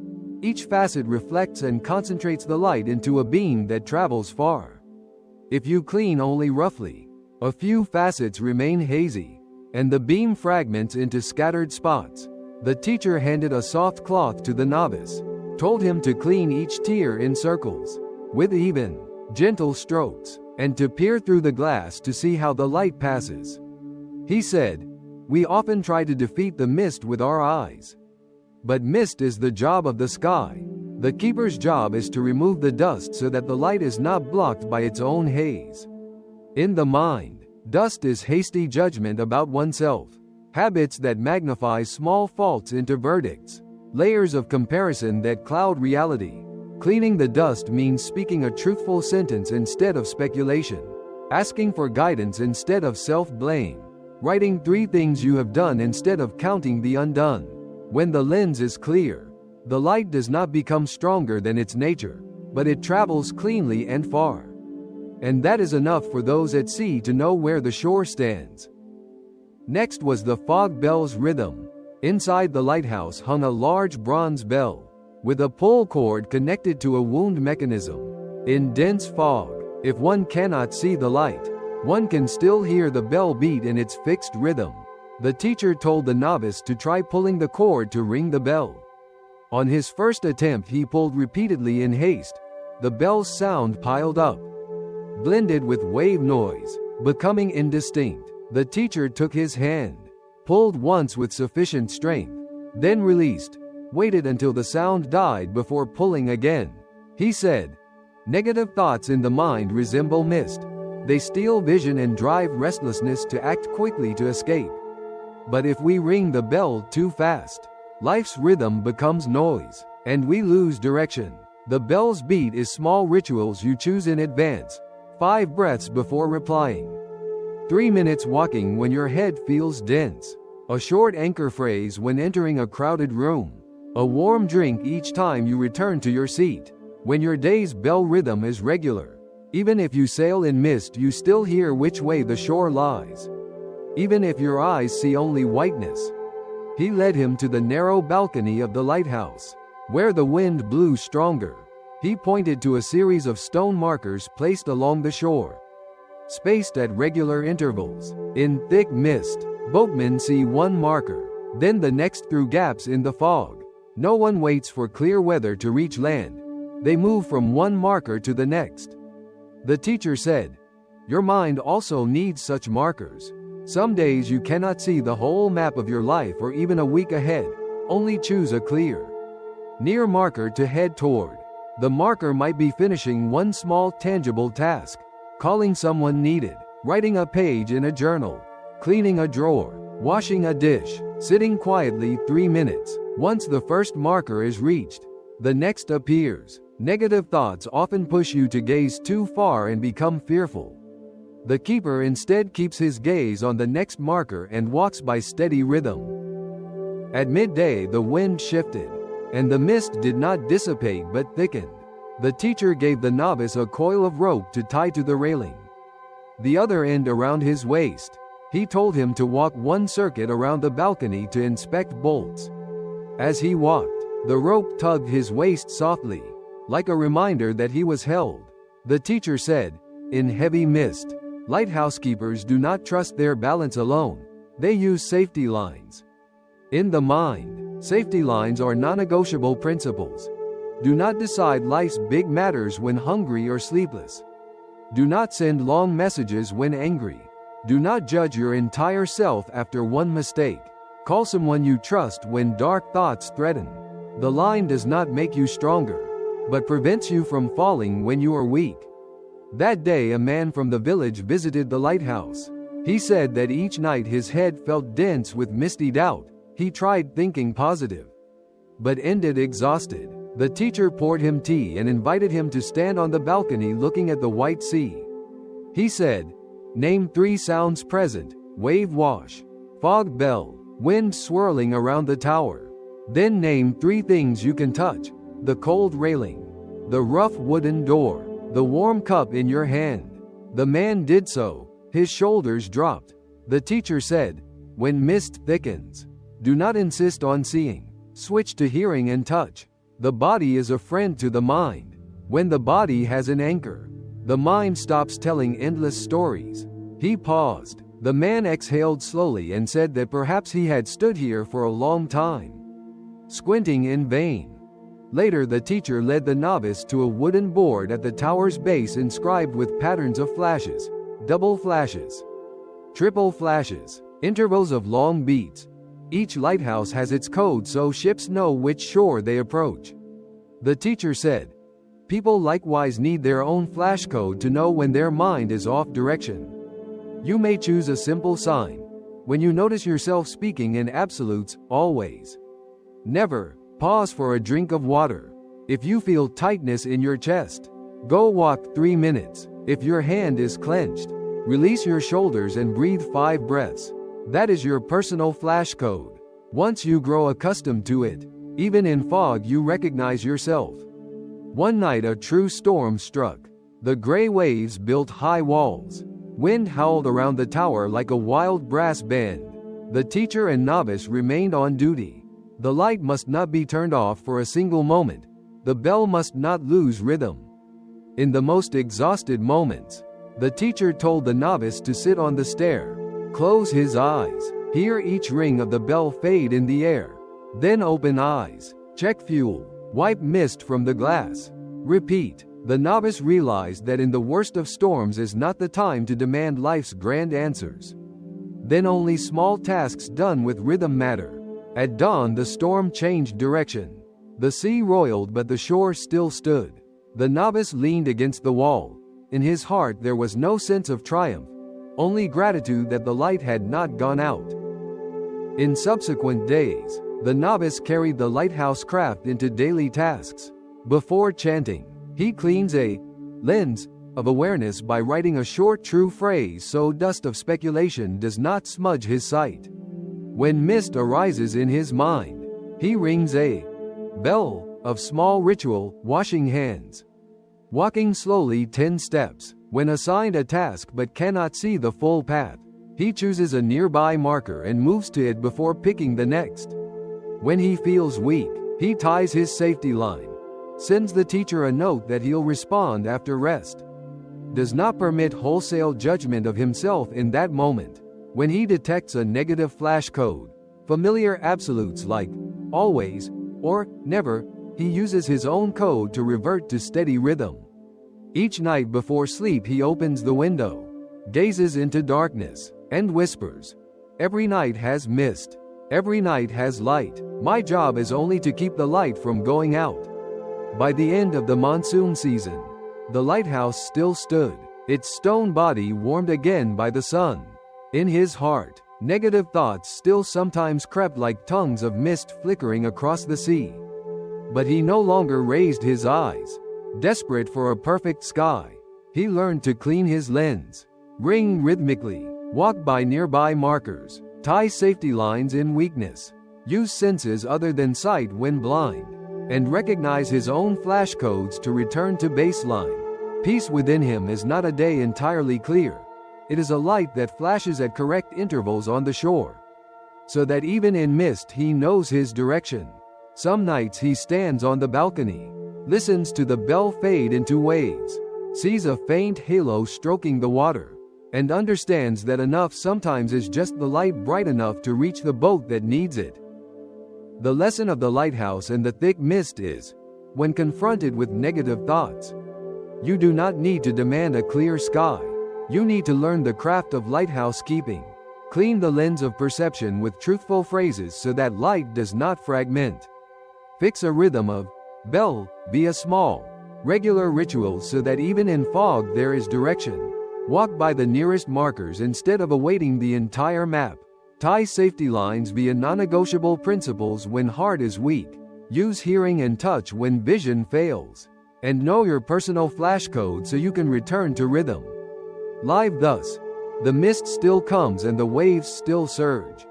Each facet reflects and concentrates the light into a beam that travels far. If you clean only roughly, a few facets remain hazy, and the beam fragments into scattered spots. The teacher handed a soft cloth to the novice, told him to clean each tier in circles, with even, gentle strokes, and to peer through the glass to see how the light passes. He said, "We often try to defeat the mist with our eyes. But mist is the job of the sky. The keeper's job is to remove the dust so that the light is not blocked by its own haze." In the mind, dust is hasty judgment about oneself, habits that magnify small faults into verdicts, layers of comparison that cloud reality. Cleaning the dust means speaking a truthful sentence instead of speculation, asking for guidance instead of self-blame, writing 3 things you have done instead of counting the undone. When the lens is clear, the light does not become stronger than its nature, but it travels cleanly and far. And that is enough for those at sea to know where the shore stands. Next was the fog bell's rhythm. Inside the lighthouse hung a large bronze bell, with a pull cord connected to a wound mechanism. In dense fog, if one cannot see the light, one can still hear the bell beat in its fixed rhythm. The teacher told the novice to try pulling the cord to ring the bell. On his first attempt he pulled repeatedly in haste. The bell's sound piled up, blended with wave noise, becoming indistinct. The teacher took his hand, pulled once with sufficient strength, then released, waited until the sound died before pulling again. He said, "Negative thoughts in the mind resemble mist. They steal vision and drive restlessness to act quickly to escape. But if we ring the bell too fast, life's rhythm becomes noise, and we lose direction. The bell's beat is small rituals you choose in advance, 5 breaths before replying, 3 minutes walking when your head feels dense, a short anchor phrase when entering a crowded room, a warm drink each time you return to your seat. When your day's bell rhythm is regular, even if you sail in mist you still hear which way the shore lies. Even if your eyes see only whiteness." He led him to the narrow balcony of the lighthouse, where the wind blew stronger. He pointed to a series of stone markers placed along the shore, spaced at regular intervals. In thick mist, boatmen see one marker, then the next through gaps in the fog. No one waits for clear weather to reach land. They move from one marker to the next. The teacher said, "Your mind also needs such markers. Some days you cannot see the whole map of your life or even a week ahead. Only choose a clear, near marker to head toward. The marker might be finishing one small tangible task, calling someone needed, writing a page in a journal, cleaning a drawer, washing a dish, sitting quietly 3 minutes. Once the first marker is reached, the next appears. Negative thoughts often push you to gaze too far and become fearful. The keeper instead keeps his gaze on the next marker and walks by steady rhythm. At midday the wind shifted, and the mist did not dissipate but thickened. The teacher gave the novice a coil of rope to tie to the railing, the other end around his waist. He told him to walk one circuit around the balcony to inspect bolts. As he walked, the rope tugged his waist softly, like a reminder that he was held. The teacher said, "In heavy mist, lighthouse keepers do not trust their balance alone. They use safety lines." In the mind, safety lines are non-negotiable principles. Do not decide life's big matters when hungry or sleepless. Do not send long messages when angry. Do not judge your entire self after one mistake. Call someone you trust when dark thoughts threaten. The line does not make you stronger, but prevents you from falling when you are weak. That day a man from the village visited the lighthouse. He said that each night his head felt dense with misty doubt. He tried thinking positive, but ended exhausted. The teacher poured him tea and invited him to stand on the balcony looking at the white sea. He said, "Name 3 sounds present: wave wash, fog bell, wind swirling around the tower. Then name 3 things you can touch: the cold railing, the rough wooden door, the warm cup in your hand." The man did so. His shoulders dropped. The teacher said, "When mist thickens, do not insist on seeing. Switch to hearing and touch. The body is a friend to the mind. When the body has an anchor, the mind stops telling endless stories." He paused. The man exhaled slowly and said that perhaps he had stood here for a long time, squinting in vain. Later the teacher led the novice to a wooden board at the tower's base inscribed with patterns of flashes, double flashes, triple flashes, intervals of long beats. Each lighthouse has its code so ships know which shore they approach. The teacher said, "People likewise need their own flash code to know when their mind is off direction. You may choose a simple sign. When you notice yourself speaking in absolutes, always, never, pause for a drink of water. If you feel tightness in your chest, go walk 3 minutes. If your hand is clenched, release your shoulders and breathe 5 breaths. That is your personal flash code. Once you grow accustomed to it, even in fog you recognize yourself." One night a true storm struck. The gray waves built high walls. Wind howled around the tower like a wild brass band. The teacher and novice remained on duty. The light must not be turned off for a single moment. The bell must not lose rhythm. In the most exhausted moments, the teacher told the novice to sit on the stair, close his eyes, hear each ring of the bell fade in the air, then open eyes, check fuel, wipe mist from the glass, repeat. The novice realized that in the worst of storms is not the time to demand life's grand answers. Then only small tasks done with rhythm matter. At dawn the storm changed direction. The sea roiled but the shore still stood. The novice leaned against the wall. In his heart there was no sense of triumph, only gratitude that the light had not gone out. In subsequent days, the novice carried the lighthouse craft into daily tasks. Before chanting, he cleans a lens of awareness by writing a short true phrase so dust of speculation does not smudge his sight. When mist arises in his mind, he rings a bell of small ritual, washing hands, walking slowly 10 steps. When assigned a task but cannot see the full path, he chooses a nearby marker and moves to it before picking the next. When he feels weak, he ties his safety line, sends the teacher a note that he'll respond after rest. Does not permit wholesale judgment of himself in that moment. When he detects a negative flash code, familiar absolutes like always or never, he uses his own code to revert to steady rhythm. Each night before sleep he opens the window, gazes into darkness, and whispers, "Every night has mist. Every night has light. My job is only to keep the light from going out." By the end of the monsoon season, the lighthouse still stood, its stone body warmed again by the sun. In his heart, negative thoughts still sometimes crept like tongues of mist flickering across the sea. But he no longer raised his eyes, desperate for a perfect sky. He learned to clean his lens, ring rhythmically, walk by nearby markers, tie safety lines in weakness, use senses other than sight when blind, and recognize his own flashcodes to return to baseline. Peace within him is not a day entirely clear. It is a light that flashes at correct intervals on the shore, so that even in mist he knows his direction. Some nights he stands on the balcony, listens to the bell fade into waves, sees a faint halo stroking the water, and understands that enough sometimes is just the light bright enough to reach the boat that needs it. The lesson of the lighthouse and the thick mist is, when confronted with negative thoughts, you do not need to demand a clear sky. You need to learn the craft of lighthouse keeping. Clean the lens of perception with truthful phrases so that light does not fragment. Fix a rhythm of bell, be a small, regular rituals so that even in fog there is direction. Walk by the nearest markers instead of awaiting the entire map. Tie safety lines via non-negotiable principles when heart is weak. Use hearing and touch when vision fails. And know your personal flashcode so you can return to rhythm. Live thus, the mist still comes and the waves still surge.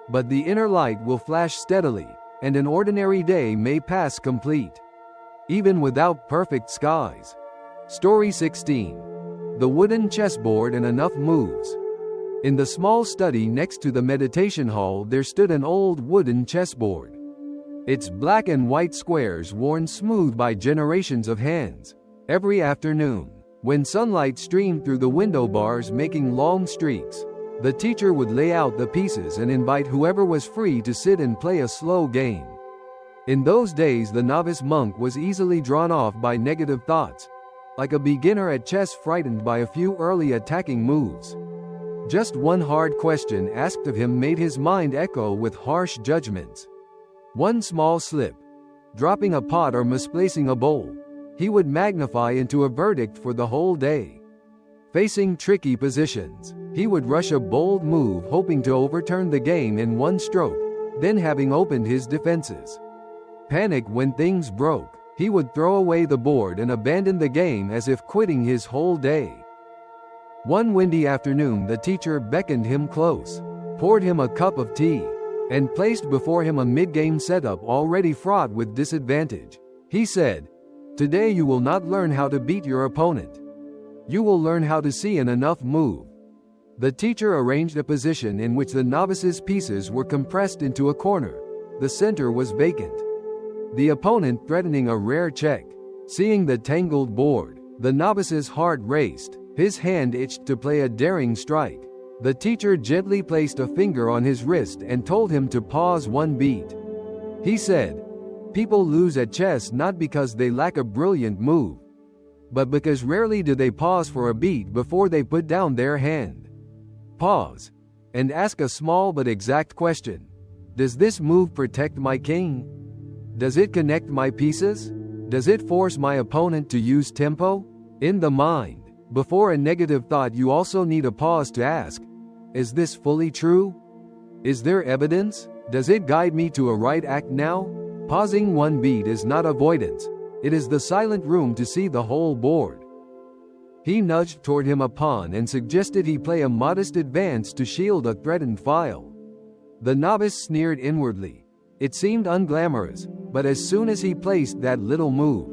But the inner light will flash steadily, and an ordinary day may pass complete, even without perfect skies. Story 16. The wooden chessboard and enough moves. In the small study next to the meditation hall there stood an old wooden chessboard. Its black and white squares worn smooth by generations of hands. Every afternoon, when sunlight streamed through the window bars making long streaks, the teacher would lay out the pieces and invite whoever was free to sit and play a slow game. In those days the novice monk was easily drawn off by negative thoughts, like a beginner at chess frightened by a few early attacking moves. Just one hard question asked of him made his mind echo with harsh judgments. One small slip, dropping a pot or misplacing a bowl, he would magnify into a verdict for the whole day. Facing tricky positions, he would rush a bold move hoping to overturn the game in one stroke, then having opened his defenses. Panic when things broke, he would throw away the board and abandon the game as if quitting his whole day. One windy afternoon the teacher beckoned him close, poured him a cup of tea, and placed before him a mid-game setup already fraught with disadvantage. He said, "Today you will not learn how to beat your opponent. You will learn how to see an enough move." The teacher arranged a position in which the novice's pieces were compressed into a corner. The center was vacant. The opponent threatening a rare check. Seeing the tangled board, the novice's heart raced. His hand itched to play a daring strike. The teacher gently placed a finger on his wrist and told him to pause one beat. He said, "People lose at chess not because they lack a brilliant move, but because rarely do they pause for a beat before they put down their hand. Pause, and ask a small but exact question. Does this move protect my king? Does it connect my pieces? Does it force my opponent to use tempo?" In the mind, before a negative thought you also need a pause to ask, is this fully true? Is there evidence? Does it guide me to a right act now? Pausing one beat is not avoidance. It is the silent room to see the whole board. He nudged toward him a pawn and suggested he play a modest advance to shield a threatened file. The novice sneered inwardly. It seemed unglamorous, but as soon as he placed that little move,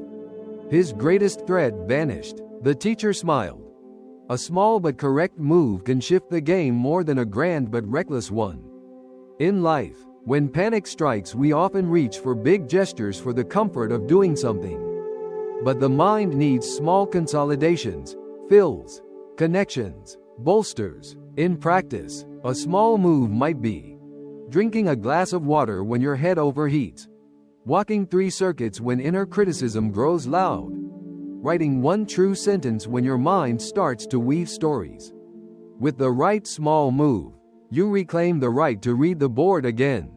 his greatest threat vanished. The teacher smiled. A small but correct move can shift the game more than a grand but reckless one. In life, when panic strikes we often reach for big gestures for the comfort of doing something. But the mind needs small consolidations, fills, connections, bolsters. In practice, a small move might be drinking a glass of water when your head overheats, walking 3 circuits when inner criticism grows loud, writing one true sentence when your mind starts to weave stories. With the right small move, you reclaim the right to read the board again.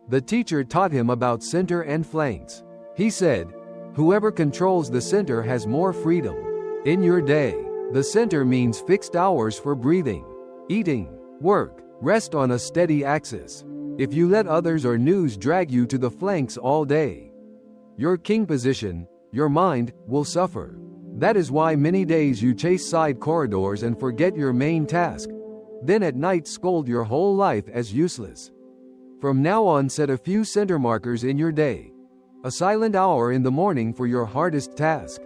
The teacher taught him about center and flanks. He said, "Whoever controls the center has more freedom. In your day, the center means fixed hours for breathing, eating, Work. Rest on a steady axis. If you let others or news drag you to the flanks all day, your king position, your mind, will suffer. That is why many days you chase side corridors and forget your main task. Then at night scold your whole life as useless. From now on, set a few center markers in your day. A silent hour in the morning for your hardest task.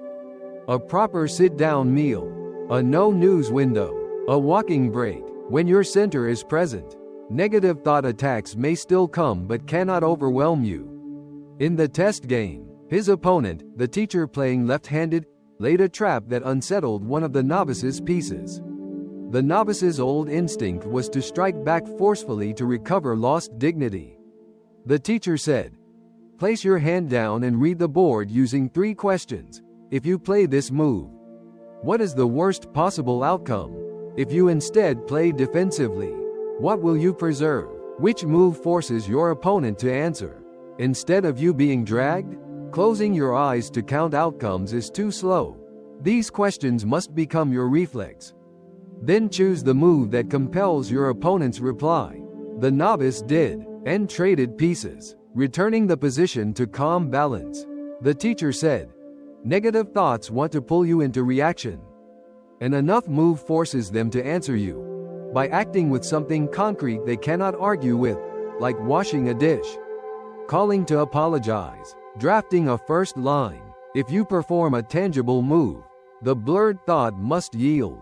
A proper sit-down meal. A no-news window. A walking break. When your center is present, negative thought attacks may still come but cannot overwhelm you. In the test game, his opponent, the teacher playing left-handed, laid a trap that unsettled one of the novice's pieces. The novice's old instinct was to strike back forcefully to recover lost dignity. The teacher said, "Place your hand down and read the board using 3 questions. If you play this move, what is the worst possible outcome? If you instead play defensively, what will you preserve? Which move forces your opponent to answer? Instead of you being dragged? Closing your eyes to count outcomes is too slow. These questions must become your reflex. Then choose the move that compels your opponent's reply." The novice did, and traded pieces, returning the position to calm balance. The teacher said, "Negative thoughts want to pull you into reaction. And enough move forces them to answer you. By acting with something concrete they cannot argue with, like washing a dish, calling to apologize, drafting a first line. If you perform a tangible move, the blurred thought must yield."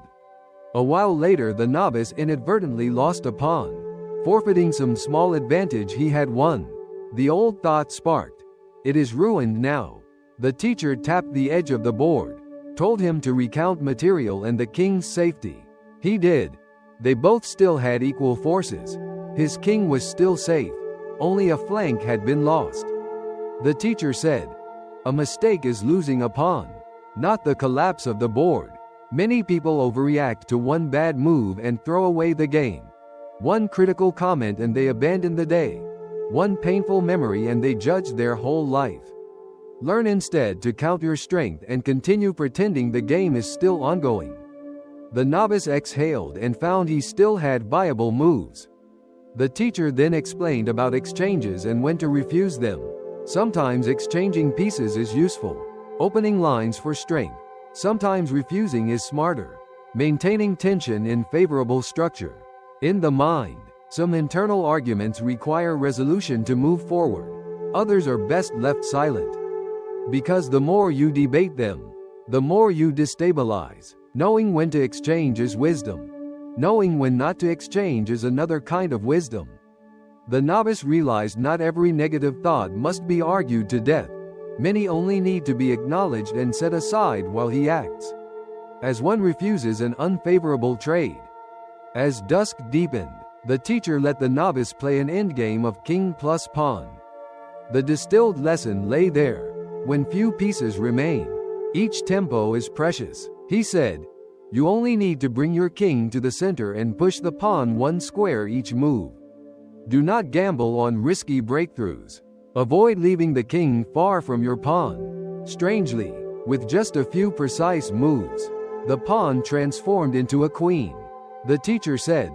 A while later the novice inadvertently lost a pawn, forfeiting some small advantage he had won. The old thought sparked, "It is ruined now." The teacher tapped the edge of the board, told him to recount material and the king's safety. He did. They both still had equal forces. His king was still safe. Only a flank had been lost. The teacher said, "A mistake is losing a pawn, not the collapse of the board." Many people overreact to one bad move and throw away the game. One critical comment and they abandon the day. One painful memory and they judge their whole life. Learn instead to count your strength and continue pretending the game is still ongoing. The novice exhaled and found he still had viable moves. The teacher then explained about exchanges and when to refuse them. Sometimes exchanging pieces is useful, opening lines for strength. Sometimes refusing is smarter, maintaining tension in favorable structure. In the mind, some internal arguments require resolution to move forward. Others are best left silent. Because the more you debate them, the more you destabilize. Knowing when to exchange is wisdom. Knowing when not to exchange is another kind of wisdom. The novice realized not every negative thought must be argued to death. Many only need to be acknowledged and set aside while he acts. As one refuses an unfavorable trade. As dusk deepened, the teacher let the novice play an endgame of king plus pawn. The distilled lesson lay there. When few pieces remain, each tempo is precious. He said, "You only need to bring your king to the center and push the pawn 1 square each move. Do not gamble on risky breakthroughs. Avoid leaving the king far from your pawn." Strangely, with just a few precise moves, the pawn transformed into a queen. The teacher said,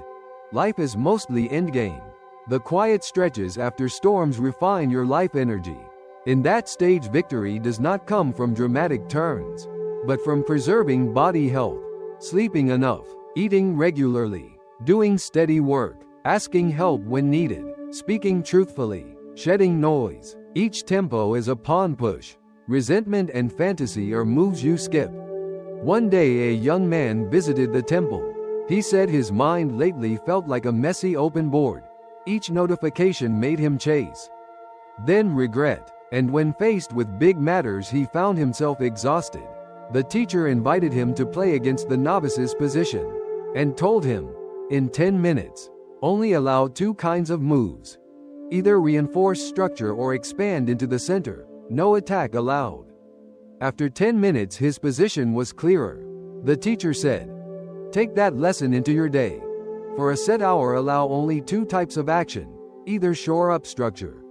"Life is mostly endgame. The quiet stretches after storms refine your life energy. In that stage, victory does not come from dramatic turns, but from preserving body health, sleeping enough, eating regularly, doing steady work, asking help when needed, speaking truthfully, shedding noise. Each tempo is a pawn push. Resentment and fantasy are moves you skip." One day a young man visited the temple. He said his mind lately felt like a messy open board. Each notification made him chase, then regret. And when faced with big matters he found himself exhausted. The teacher invited him to play against the novice's position, and told him, "In 10 minutes, only allow 2 kinds of moves. Either reinforce structure or expand into the center. No attack allowed." After 10 minutes his position was clearer. The teacher said, "Take that lesson into your day. For a set hour allow only 2 types of action, either shore up structure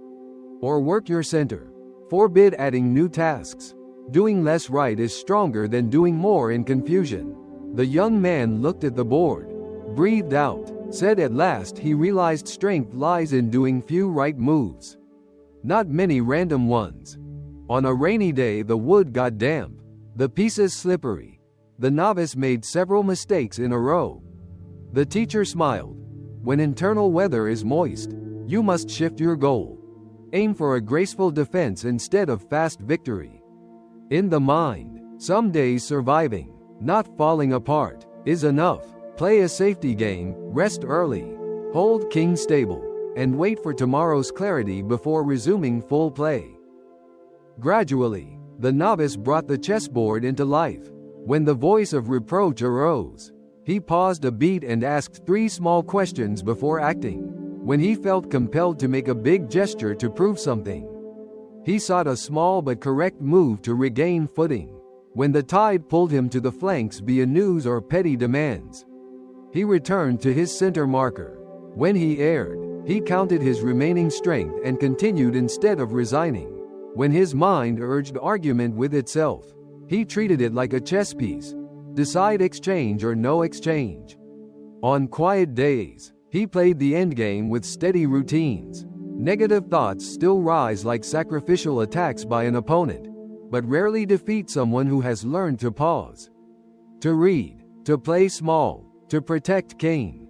or work your center. Forbid adding new tasks. Doing less right is stronger than doing more in confusion." The young man looked at the board, breathed out, Said at last he realized strength lies in doing few right moves, not many random ones. On a rainy day the wood got damp, the pieces slippery. The novice made several mistakes in a row. The teacher smiled. When internal weather is moist, you must shift your goal. Aim for a graceful defense instead of fast victory. In the mind, some days surviving, not falling apart, is enough. Play a safety game, rest early, hold king stable, and wait for tomorrow's clarity before resuming full play. Gradually, the novice brought the chessboard into life. When the voice of reproach arose, he paused a beat and asked 3 small questions before acting. When he felt compelled to make a big gesture to prove something, he sought a small but correct move to regain footing. When the tide pulled him to the flanks via news or petty demands, he returned to his center marker. When he erred, he counted his remaining strength and continued instead of resigning. When his mind urged argument with itself, he treated it like a chess piece. Decide exchange or no exchange. On quiet days, he played the endgame with steady routines. Negative thoughts still rise like sacrificial attacks by an opponent, but rarely defeat someone who has learned to pause, to read, to play small, to protect king.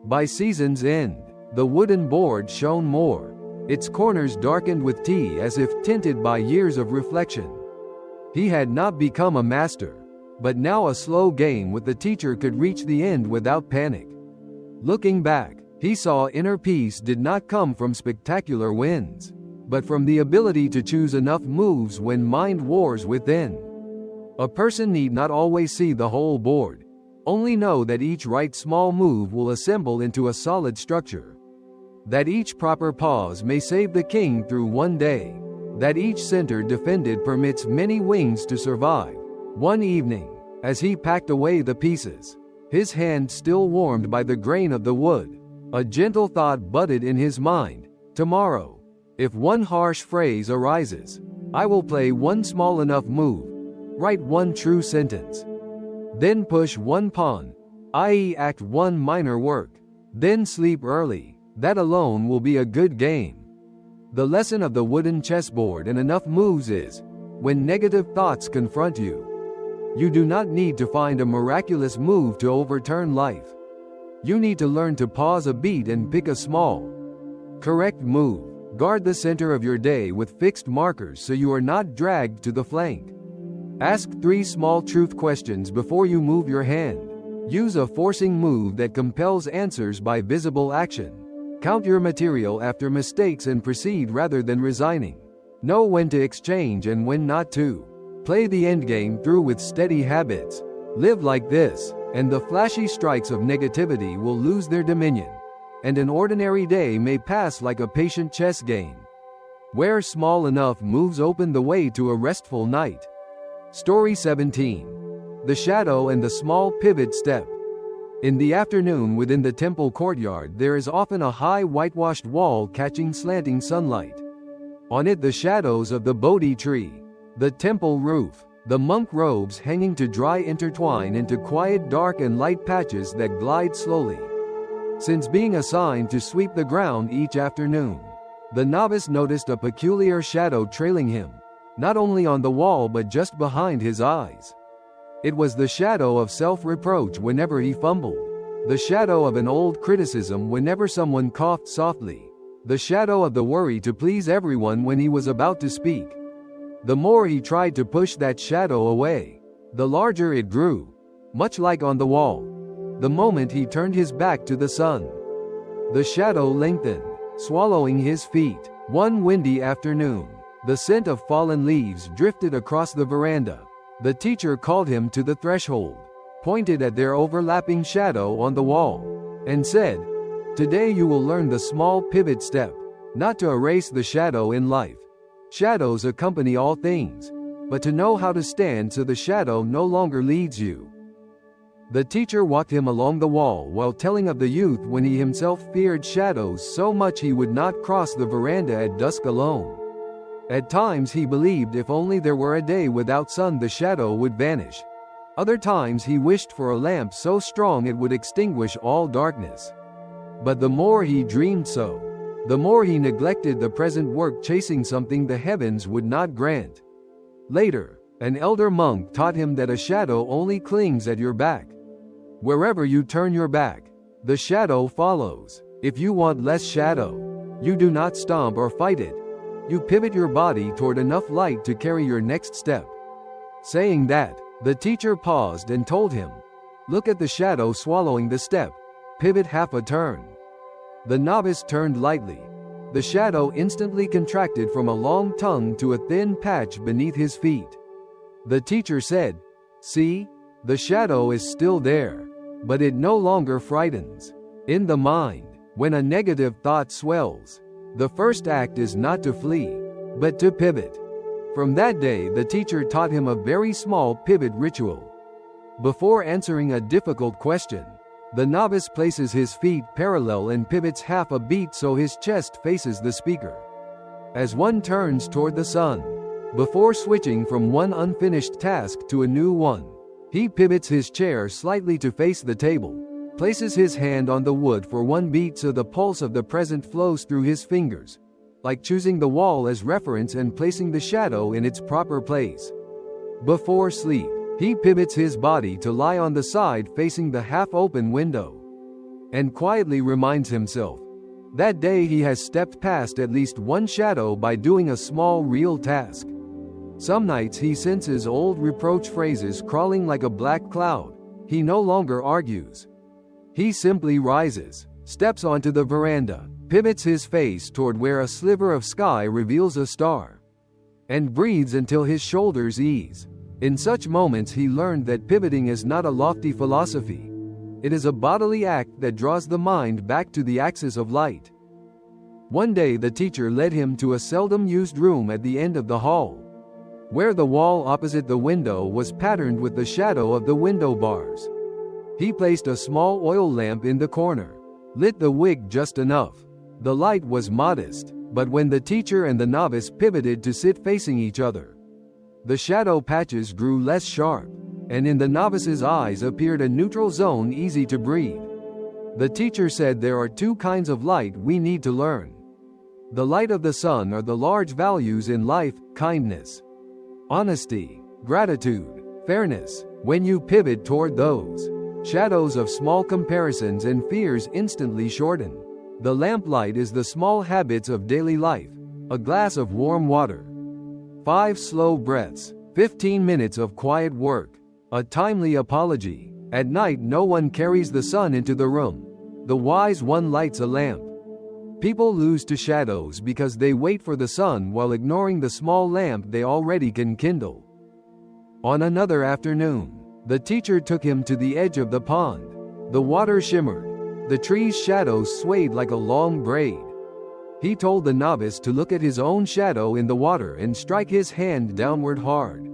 By season's end, the wooden board shone more, its corners darkened with tea as if tinted by years of reflection. He had not become a master, but now a slow game with the teacher could reach the end without panic. Looking back, he saw inner peace did not come from spectacular wins, but from the ability to choose enough moves when mind wars within. A person need not always see the whole board, only know that each right small move will assemble into a solid structure. That each proper pause may save the king through one day. That each center defended permits many wings to survive. One evening, as he packed away the pieces, his hand still warmed by the grain of the wood, a gentle thought budded in his mind. Tomorrow, if one harsh phrase arises, I will play one small enough move, write one true sentence, then push one pawn, i.e. act one minor work, then sleep early. That alone will be a good game. The lesson of the wooden chessboard and enough moves is, when negative thoughts confront you, you do not need to find a miraculous move to overturn life. You need to learn to pause a beat and pick a small, correct move. Guard the center of your day with fixed markers so you are not dragged to the flank. Ask 3 small truth questions before you move your hand. Use a forcing move that compels answers by visible action. Count your material after mistakes and proceed rather than resigning. Know when to exchange and when not to. Play the endgame through with steady habits. Live like this, and the flashy strikes of negativity will lose their dominion, and an ordinary day may pass like a patient chess game, where small enough moves open the way to a restful night. Story 17. The Shadow and the Small Pivot Step. In the afternoon within the temple courtyard there is often a high whitewashed wall catching slanting sunlight. On it the shadows of the Bodhi tree, the temple roof, the monk robes hanging to dry intertwine into quiet dark and light patches that glide slowly. Since being assigned to sweep the ground each afternoon, the novice noticed a peculiar shadow trailing him, not only on the wall but just behind his eyes. It was the shadow of self-reproach whenever he fumbled, the shadow of an old criticism whenever someone coughed softly, the shadow of the worry to please everyone when he was about to speak. The more he tried to push that shadow away, the larger it grew, much like on the wall. The moment he turned his back to the sun, the shadow lengthened, swallowing his feet. One windy afternoon, the scent of fallen leaves drifted across the veranda. The teacher called him to the threshold, pointed at their overlapping shadow on the wall, and said, "Today you will learn the small pivot step, not to erase the shadow in life. Shadows accompany all things, but to know how to stand so the shadow no longer leads you." The teacher walked him along the wall while telling of the youth when he himself feared shadows so much he would not cross the veranda at dusk alone. At times he believed if only there were a day without sun the shadow would vanish. Other times he wished for a lamp so strong it would extinguish all darkness. But the more he dreamed so, the more he neglected the present work, chasing something the heavens would not grant. Later, an elder monk taught him that a shadow only clings at your back. Wherever you turn your back, the shadow follows. If you want less shadow, you do not stomp or fight it. You pivot your body toward enough light to carry your next step. Saying that, the teacher paused and told him, "Look at the shadow swallowing the step. Pivot half a turn." The novice turned lightly. The shadow instantly contracted from a long tongue to a thin patch beneath his feet. The teacher said, "See, the shadow is still there, but it no longer frightens." In the mind, when a negative thought swells, the first act is not to flee, but to pivot. From that day, the teacher taught him a very small pivot ritual. Before answering a difficult question, the novice places his feet parallel and pivots half a beat so his chest faces the speaker. As one turns toward the sun, before switching from one unfinished task to a new one, he pivots his chair slightly to face the table, places his hand on the wood for one beat so the pulse of the present flows through his fingers, like choosing the wall as reference and placing the shadow in its proper place. Before sleep, he pivots his body to lie on the side facing the half-open window, and quietly reminds himself that day he has stepped past at least one shadow by doing a small real task. Some nights he senses old reproach phrases crawling like a black cloud. He no longer argues. He simply rises, steps onto the veranda, pivots his face toward where a sliver of sky reveals a star, and breathes until his shoulders ease. In such moments he learned that pivoting is not a lofty philosophy. It is a bodily act that draws the mind back to the axis of light. One day the teacher led him to a seldom used room at the end of the hall, where the wall opposite the window was patterned with the shadow of the window bars. He placed a small oil lamp in the corner, lit the wick just enough. The light was modest, but when the teacher and the novice pivoted to sit facing each other, the shadow patches grew less sharp, and in the novice's eyes appeared a neutral zone easy to breathe. The teacher said there are two kinds of light we need to learn. The light of the sun are the large values in life: kindness, honesty, gratitude, fairness. When you pivot toward those, shadows of small comparisons and fears instantly shorten. The lamplight is the small habits of daily life: a glass of warm water, 5 slow breaths, 15 minutes of quiet work, a timely apology. At night no one carries the sun into the room. The wise one lights a lamp. People lose to shadows because they wait for the sun while ignoring the small lamp they already can kindle. On another afternoon, the teacher took him to the edge of the pond. The water shimmered. The trees' shadows swayed like a long braid. He told the novice to look at his own shadow in the water and strike his hand downward hard.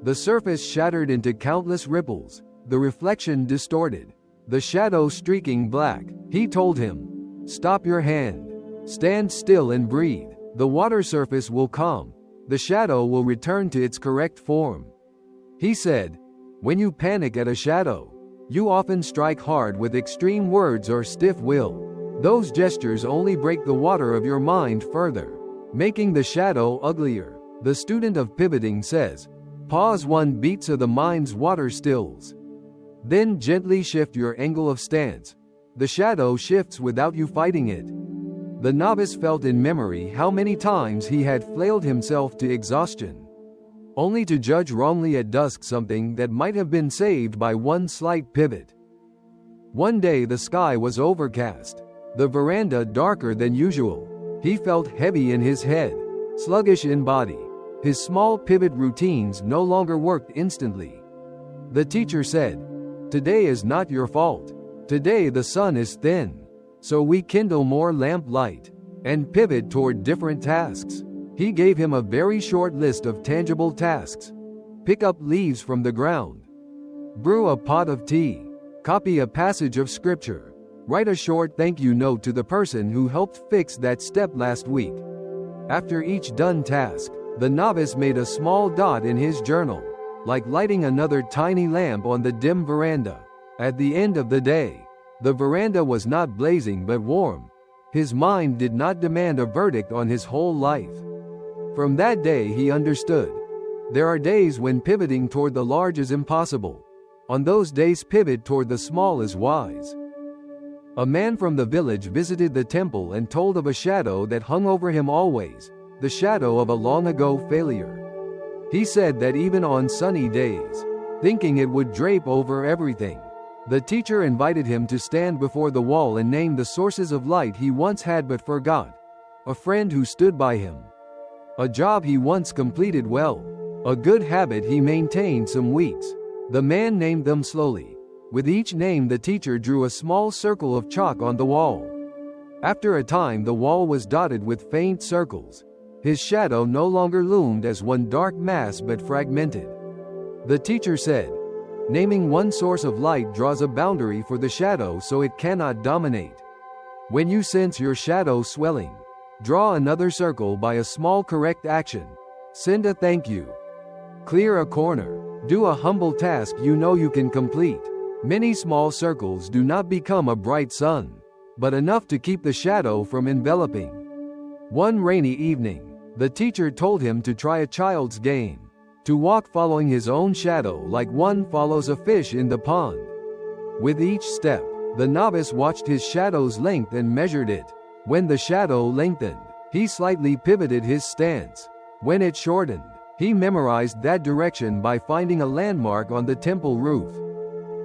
The surface shattered into countless ripples, the reflection distorted, the shadow streaking black. He told him, "Stop your hand. Stand still and breathe. The water surface will calm. The shadow will return to its correct form." He said, "When you panic at a shadow, you often strike hard with extreme words or stiff will. Those gestures only break the water of your mind further, making the shadow uglier." The student of pivoting says, "Pause one beat so the mind's water stills. Then gently shift your angle of stance. The shadow shifts without you fighting it." The novice felt in memory how many times he had flailed himself to exhaustion, only to judge wrongly at dusk something that might have been saved by one slight pivot. One day the sky was overcast, the veranda darker than usual. He felt heavy in his head, sluggish in body. His small pivot routines no longer worked instantly. The teacher said, "Today is not your fault. Today the sun is thin. So we kindle more lamp light and pivot toward different tasks." He gave him a very short list of tangible tasks. Pick up leaves from the ground. Brew a pot of tea. Copy a passage of scripture. Write a short thank you note to the person who helped fix that step last week. After each done task, the novice made a small dot in his journal, like lighting another tiny lamp on the dim veranda. At the end of the day, The veranda was not blazing but warm. His mind did not demand a verdict on his whole life. From that day he understood. There are days when pivoting toward the large is impossible. On those days, pivot toward the small is wise. A man from the village visited the temple and told of a shadow that hung over him always, the shadow of a long-ago failure. He said that even on sunny days, thinking it would drape over everything. The teacher invited him to stand before the wall and name the sources of light he once had but forgot. A friend who stood by him. A job he once completed well. A good habit he maintained some weeks. The man named them slowly. With each name the teacher drew a small circle of chalk on the wall. After a time the wall was dotted with faint circles. His shadow no longer loomed as one dark mass but fragmented. The teacher said, naming one source of light draws a boundary for the shadow so it cannot dominate. When you sense your shadow swelling, draw another circle by a small correct action. Send a thank you. Clear a corner. Do a humble task you know you can complete. Many small circles do not become a bright sun, but enough to keep the shadow from enveloping. One rainy evening, the teacher told him to try a child's game, to walk following his own shadow like one follows a fish in the pond. With each step, the novice watched his shadow's length and measured it. When the shadow lengthened, he slightly pivoted his stance. When it shortened, he memorized that direction by finding a landmark on the temple roof.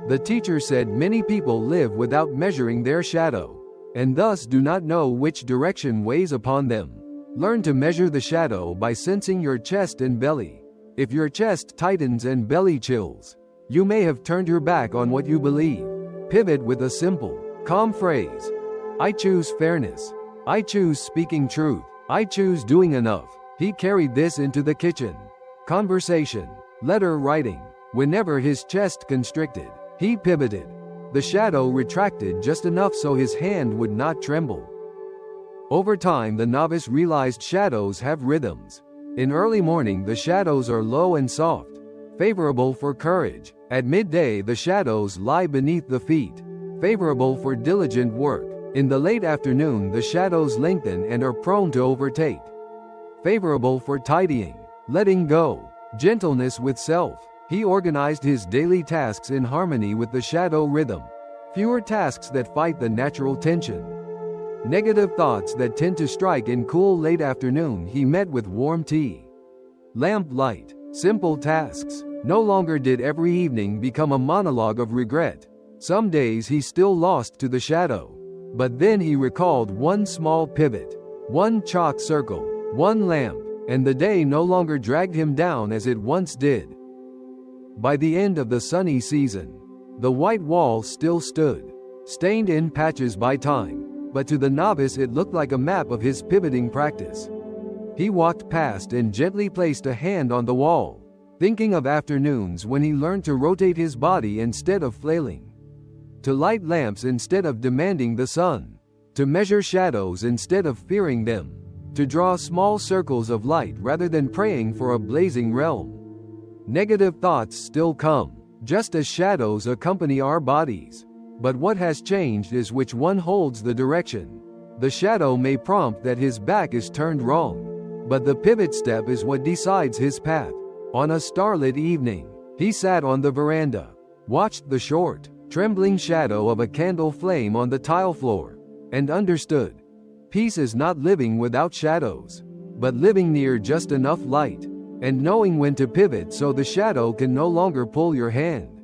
The teacher said many people live without measuring their shadow, and thus do not know which direction weighs upon them. Learn to measure the shadow by sensing your chest and belly. If your chest tightens and belly chills, you may have turned your back on what you believe. Pivot with a simple, calm phrase. I choose fairness. I choose speaking truth. I choose doing enough. He carried this into the kitchen, conversation, letter writing. Whenever his chest constricted, he pivoted. The shadow retracted just enough so his hand would not tremble. Over time the novice realized shadows have rhythms. In early morning the shadows are low and soft, favorable for courage. At midday the shadows lie beneath the feet, favorable for diligent work. In the late afternoon the shadows lengthen and are prone to overtake, favorable for tidying, letting go, gentleness with self. He organized his daily tasks in harmony with the shadow rhythm. Fewer tasks that fight the natural tension. Negative thoughts that tend to strike in cool late afternoon he met with warm tea. Lamp light, simple tasks. No longer did every evening become a monologue of regret. Some days he still lost to the shadow. But then he recalled one small pivot, one chalk circle, one lamp, and the day no longer dragged him down as it once did. By the end of the sunny season, the white wall still stood, stained in patches by time, but to the novice it looked like a map of his pivoting practice. He walked past and gently placed a hand on the wall, thinking of afternoons when he learned to rotate his body instead of flailing, to light lamps instead of demanding the sun, to measure shadows instead of fearing them, to draw small circles of light rather than praying for a blazing realm. Negative thoughts still come, just as shadows accompany our bodies. But what has changed is which one holds the direction. The shadow may prompt that his back is turned wrong, but the pivot step is what decides his path. On a starlit evening, he sat on the veranda, watched the short, trembling shadow of a candle flame on the tile floor, and understood. Peace is not living without shadows, but living near just enough light, and knowing when to pivot so the shadow can no longer pull your hand.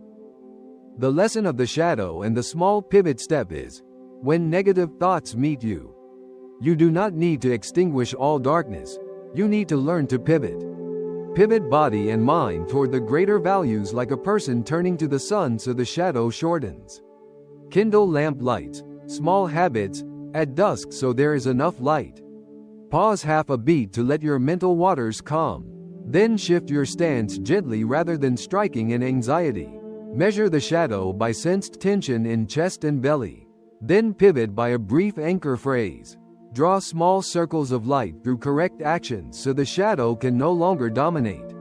The lesson of the shadow and the small pivot step is, when negative thoughts meet you, you do not need to extinguish all darkness, you need to learn to pivot. Pivot body and mind toward the greater values like a person turning to the sun so the shadow shortens. Kindle lamp lights, small habits, at dusk so there is enough light. Pause half a beat to let your mental waters calm. Then shift your stance gently rather than striking in anxiety. Measure the shadow by sensed tension in chest and belly. Then pivot by a brief anchor phrase. Draw small circles of light through correct actions so the shadow can no longer dominate.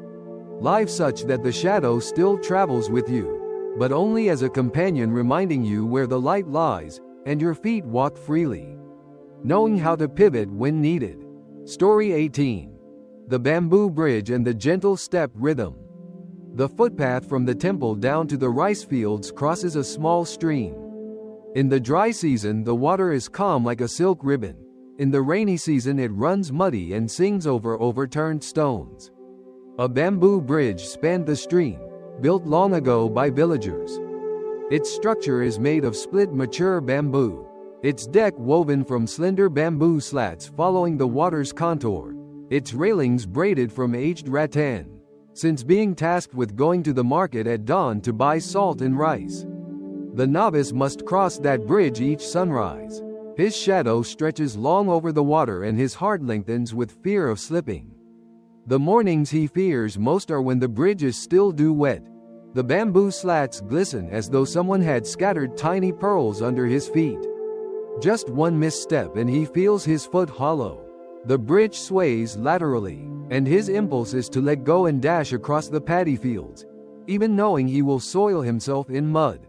Live such that the shadow still travels with you. but only as a companion reminding you where the light lies, and your feet walk freely. Knowing how to pivot when needed. Story 18. The Bamboo Bridge and the Gentle Step Rhythm. The footpath from the temple down to the rice fields crosses a small stream. In the dry season, the water is calm like a silk ribbon. In the rainy season, it runs muddy and sings over overturned stones. A bamboo bridge spanned the stream, built long ago by villagers. Its structure is made of split mature bamboo, its deck woven from slender bamboo slats following the water's contour, its railings braided from aged rattan. Since being tasked with going to the market at dawn to buy salt and rice, the novice must cross that bridge each sunrise. His shadow stretches long over the water and his heart lengthens with fear of slipping. The mornings he fears most are when the bridge is still dew wet. The bamboo slats glisten as though someone had scattered tiny pearls under his feet. Just one misstep and he feels his foot hollow. The bridge sways laterally, and his impulse is to let go and dash across the paddy fields, even knowing he will soil himself in mud.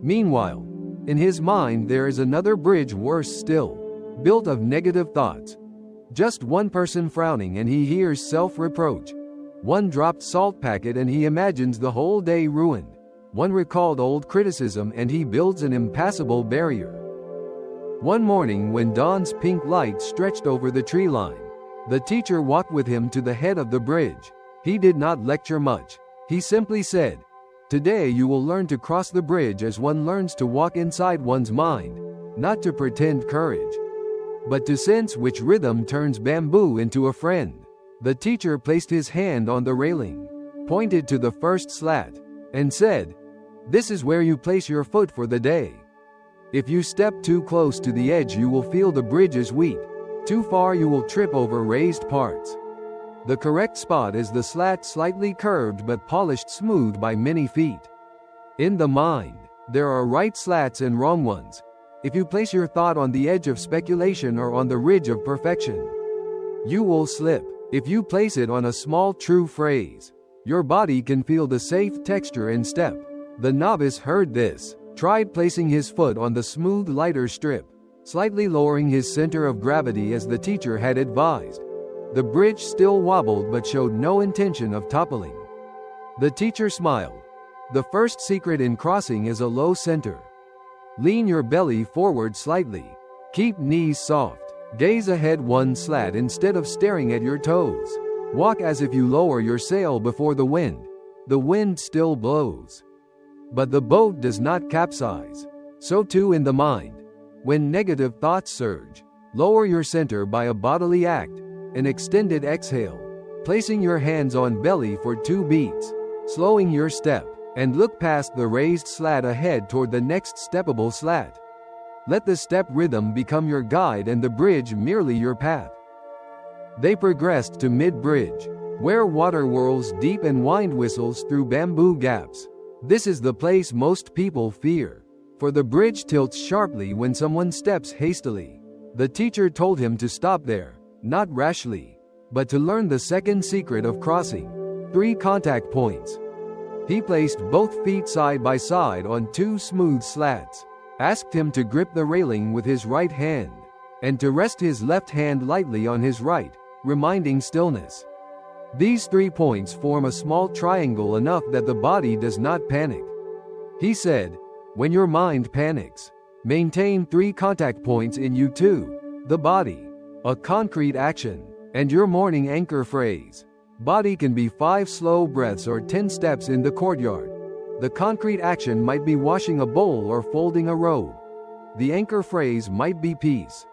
Meanwhile, in his mind there is another bridge worse still, built of negative thoughts. Just one person frowning and he hears self-reproach. One dropped salt packet and he imagines the whole day ruined. One recalled old criticism and he builds an impassable barrier. One morning when dawn's pink light stretched over the tree line, the teacher walked with him to the head of the bridge. He did not lecture much. He simply said, "Today you will learn to cross the bridge as one learns to walk inside one's mind, not to pretend courage, but to sense which rhythm turns bamboo into a friend." The teacher placed his hand on the railing, pointed to the first slat, and said, "This is where you place your foot for the day. If you step too close to the edge you will feel the bridge is weak. Too far you will trip over raised parts. The correct spot is the slat slightly curved but polished smooth by many feet." In the mind, there are right slats and wrong ones. If you place your thought on the edge of speculation or on the ridge of perfection, you will slip. If you place it on a small true phrase, your body can feel the safe texture and step. The novice heard this, tried placing his foot on the smooth lighter strip, slightly lowering his center of gravity as the teacher had advised. The bridge still wobbled but showed no intention of toppling. The teacher smiled. "The first secret in crossing is a low center. Lean your belly forward slightly. Keep knees soft. Gaze ahead one slat instead of staring at your toes. Walk as if you lower your sail before the wind. The wind still blows, but the boat does not capsize. So too in the mind. When negative thoughts surge, lower your center by a bodily act, an extended exhale, placing your hands on belly for 2 beats, slowing your step, and look past the raised slat ahead toward the next steppable slat. Let the step rhythm become your guide and the bridge merely your path." They progressed to mid-bridge, where water whirls deep and wind whistles through bamboo gaps. This is the place most people fear, for the bridge tilts sharply when someone steps hastily. The teacher told him to stop there, not rashly, but to learn the second secret of crossing: 3 contact points. He placed both feet side by side on 2 smooth slats, asked him to grip the railing with his right hand, and to rest his left hand lightly on his right, reminding stillness. These 3 points form a small triangle enough that the body does not panic. He said, "When your mind panics, maintain 3 contact points in you too: the body, a concrete action, and your morning anchor phrase. Body can be 5 slow breaths or 10 steps in the courtyard. The concrete action might be washing a bowl or folding a robe. The anchor phrase might be peace,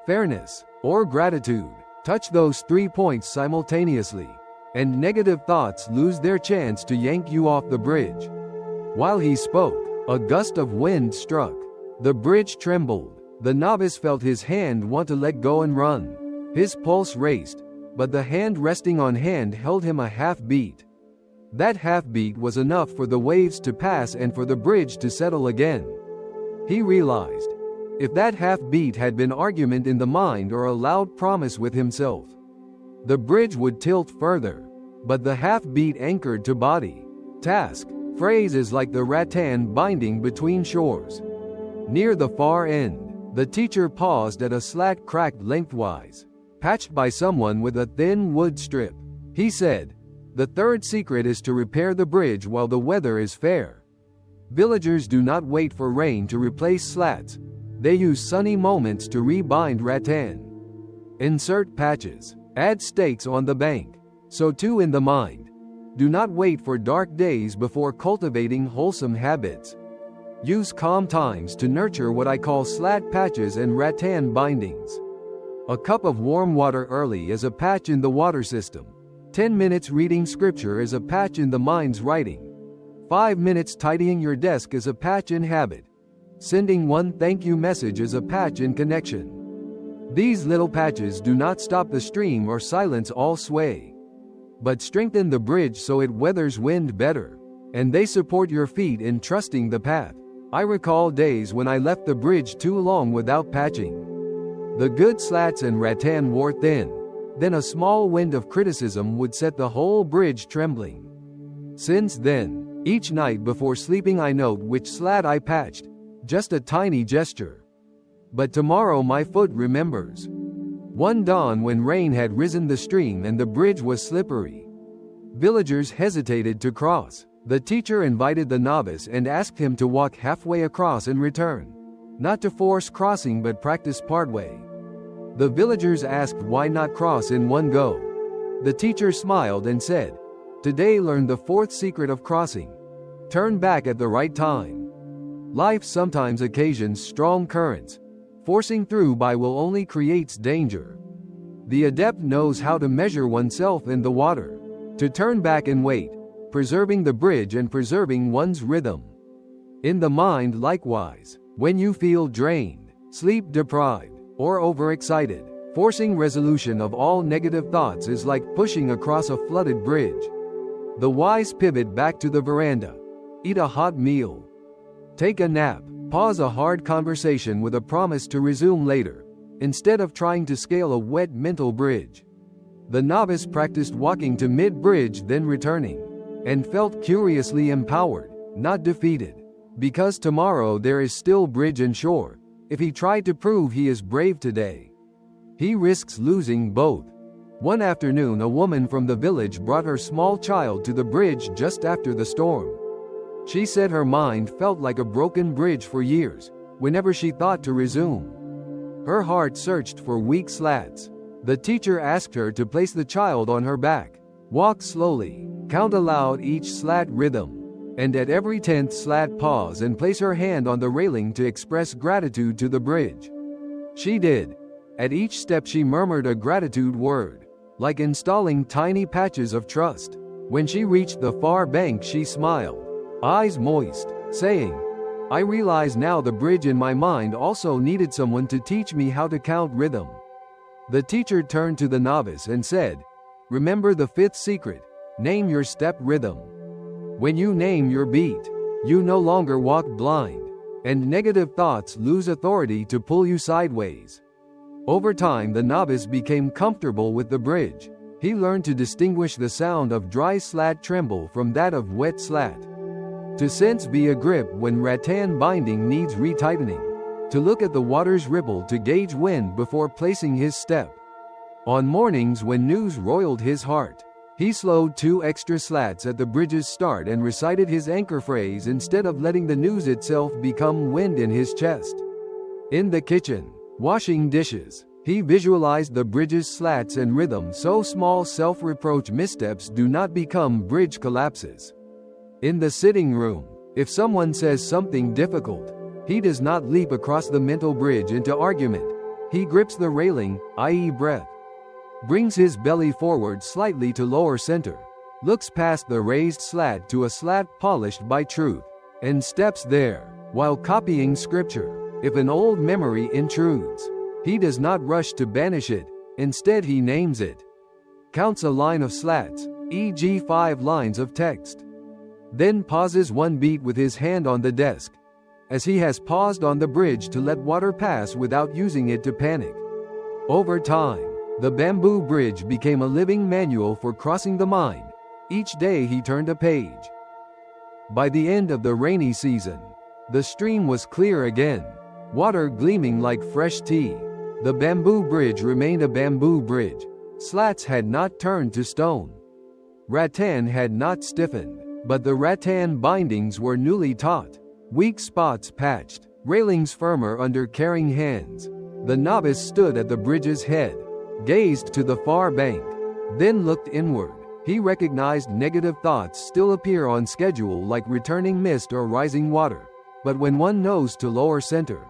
fairness, or gratitude. Touch those 3 points simultaneously, and negative thoughts lose their chance to yank you off the bridge." While he spoke, a gust of wind struck. The bridge trembled. The novice felt his hand want to let go and run. His pulse raced, but the hand resting on hand held him a half-beat. That half-beat was enough for the waves to pass and for the bridge to settle again. He realized, if that half-beat had been argument in the mind or a loud promise with himself, the bridge would tilt further. But the half-beat anchored to body, task, phrase is like the rattan binding between shores. Near the far end, the teacher paused at a slat cracked lengthwise, patched by someone with a thin wood strip. He said, "The third secret is to repair the bridge while the weather is fair." Villagers do not wait for rain to replace slats. They use sunny moments to rebind rattan. Insert patches. Add stakes on the bank. So too in the mind. Do not wait for dark days before cultivating wholesome habits. Use calm times to nurture what I call slat patches and rattan bindings. A cup of warm water early is a patch in the water system. 10 minutes reading scripture is a patch in the mind's writing. 5 minutes tidying your desk is a patch in habit. Sending one thank you message is a patch in connection. These little patches do not stop the stream or silence all sway, but strengthen the bridge so it weathers wind better, and they support your feet in trusting the path. I recall days when I left the bridge too long without patching. The good slats and rattan wore thin. Then a small wind of criticism would set the whole bridge trembling. Since then, each night before sleeping I note which slat I patched. Just a tiny gesture. But tomorrow my foot remembers. One dawn when rain had risen the stream and the bridge was slippery. Villagers hesitated to cross. The teacher invited the novice and asked him to walk halfway across and return. Not to force crossing but practice partway. The villagers asked why not cross in one go. The teacher smiled and said, "Today learn the fourth secret of crossing. Turn back at the right time." Life sometimes occasions strong currents. Forcing through by will only creates danger. The adept knows how to measure oneself in the water. To turn back and wait, preserving the bridge and preserving one's rhythm. In the mind likewise, when you feel drained, sleep deprived, or overexcited, forcing resolution of all negative thoughts is like pushing across a flooded bridge. The wise pivot back to the veranda. Eat a hot meal. Take a nap. Pause a hard conversation with a promise to resume later, instead of trying to scale a wet mental bridge. The novice practiced walking to mid-bridge then returning, and felt curiously empowered, not defeated. Because tomorrow there is still bridge and shore, if he tried to prove he is brave today, he risks losing both. One afternoon a woman from the village brought her small child to the bridge just after the storm. She said her mind felt like a broken bridge for years, whenever she thought to resume. Her heart searched for weak slats. The teacher asked her to place the child on her back. Walk slowly, count aloud each slat rhythm, and at every 10th slat pause and place her hand on the railing to express gratitude to the bridge. She did. At each step she murmured a gratitude word, like installing tiny patches of trust. When she reached the far bank she smiled, eyes moist, saying, "I realize now the bridge in my mind also needed someone to teach me how to count rhythm." The teacher turned to the novice and said, "Remember the fifth secret, name your step rhythm. When you name your beat, you no longer walk blind, and negative thoughts lose authority to pull you sideways." Over time the novice became comfortable with the bridge. He learned to distinguish the sound of dry slat tremble from that of wet slat. To sense via grip when rattan binding needs retightening. To look at the water's ripple to gauge wind before placing his step. On mornings when news roiled his heart, he slowed 2 extra slats at the bridge's start and recited his anchor phrase instead of letting the news itself become wind in his chest. In the kitchen, washing dishes, he visualized the bridge's slats and rhythm so small self-reproach missteps do not become bridge collapses. In the sitting room, if someone says something difficult, he does not leap across the mental bridge into argument. He grips the railing, i.e. breath. Brings his belly forward slightly to lower center. Looks past the raised slat to a slat polished by truth. And steps there, while copying scripture. If an old memory intrudes, he does not rush to banish it, instead he names it. Counts a line of slats, e.g. 5 lines of text. Then pauses 1 beat with his hand on the desk, as he has paused on the bridge to let water pass without using it to panic. Over time, the bamboo bridge became a living manual for crossing the mind. Each day he turned a page. By the end of the rainy season, the stream was clear again, water gleaming like fresh tea. The bamboo bridge remained a bamboo bridge. Slats had not turned to stone. Rattan had not stiffened, but the rattan bindings were newly taut, weak spots patched, railings firmer under caring hands. The novice stood at the bridge's head, gazed to the far bank, then looked inward. He recognized negative thoughts still appear on schedule like returning mist or rising water. But when one knows to lower center,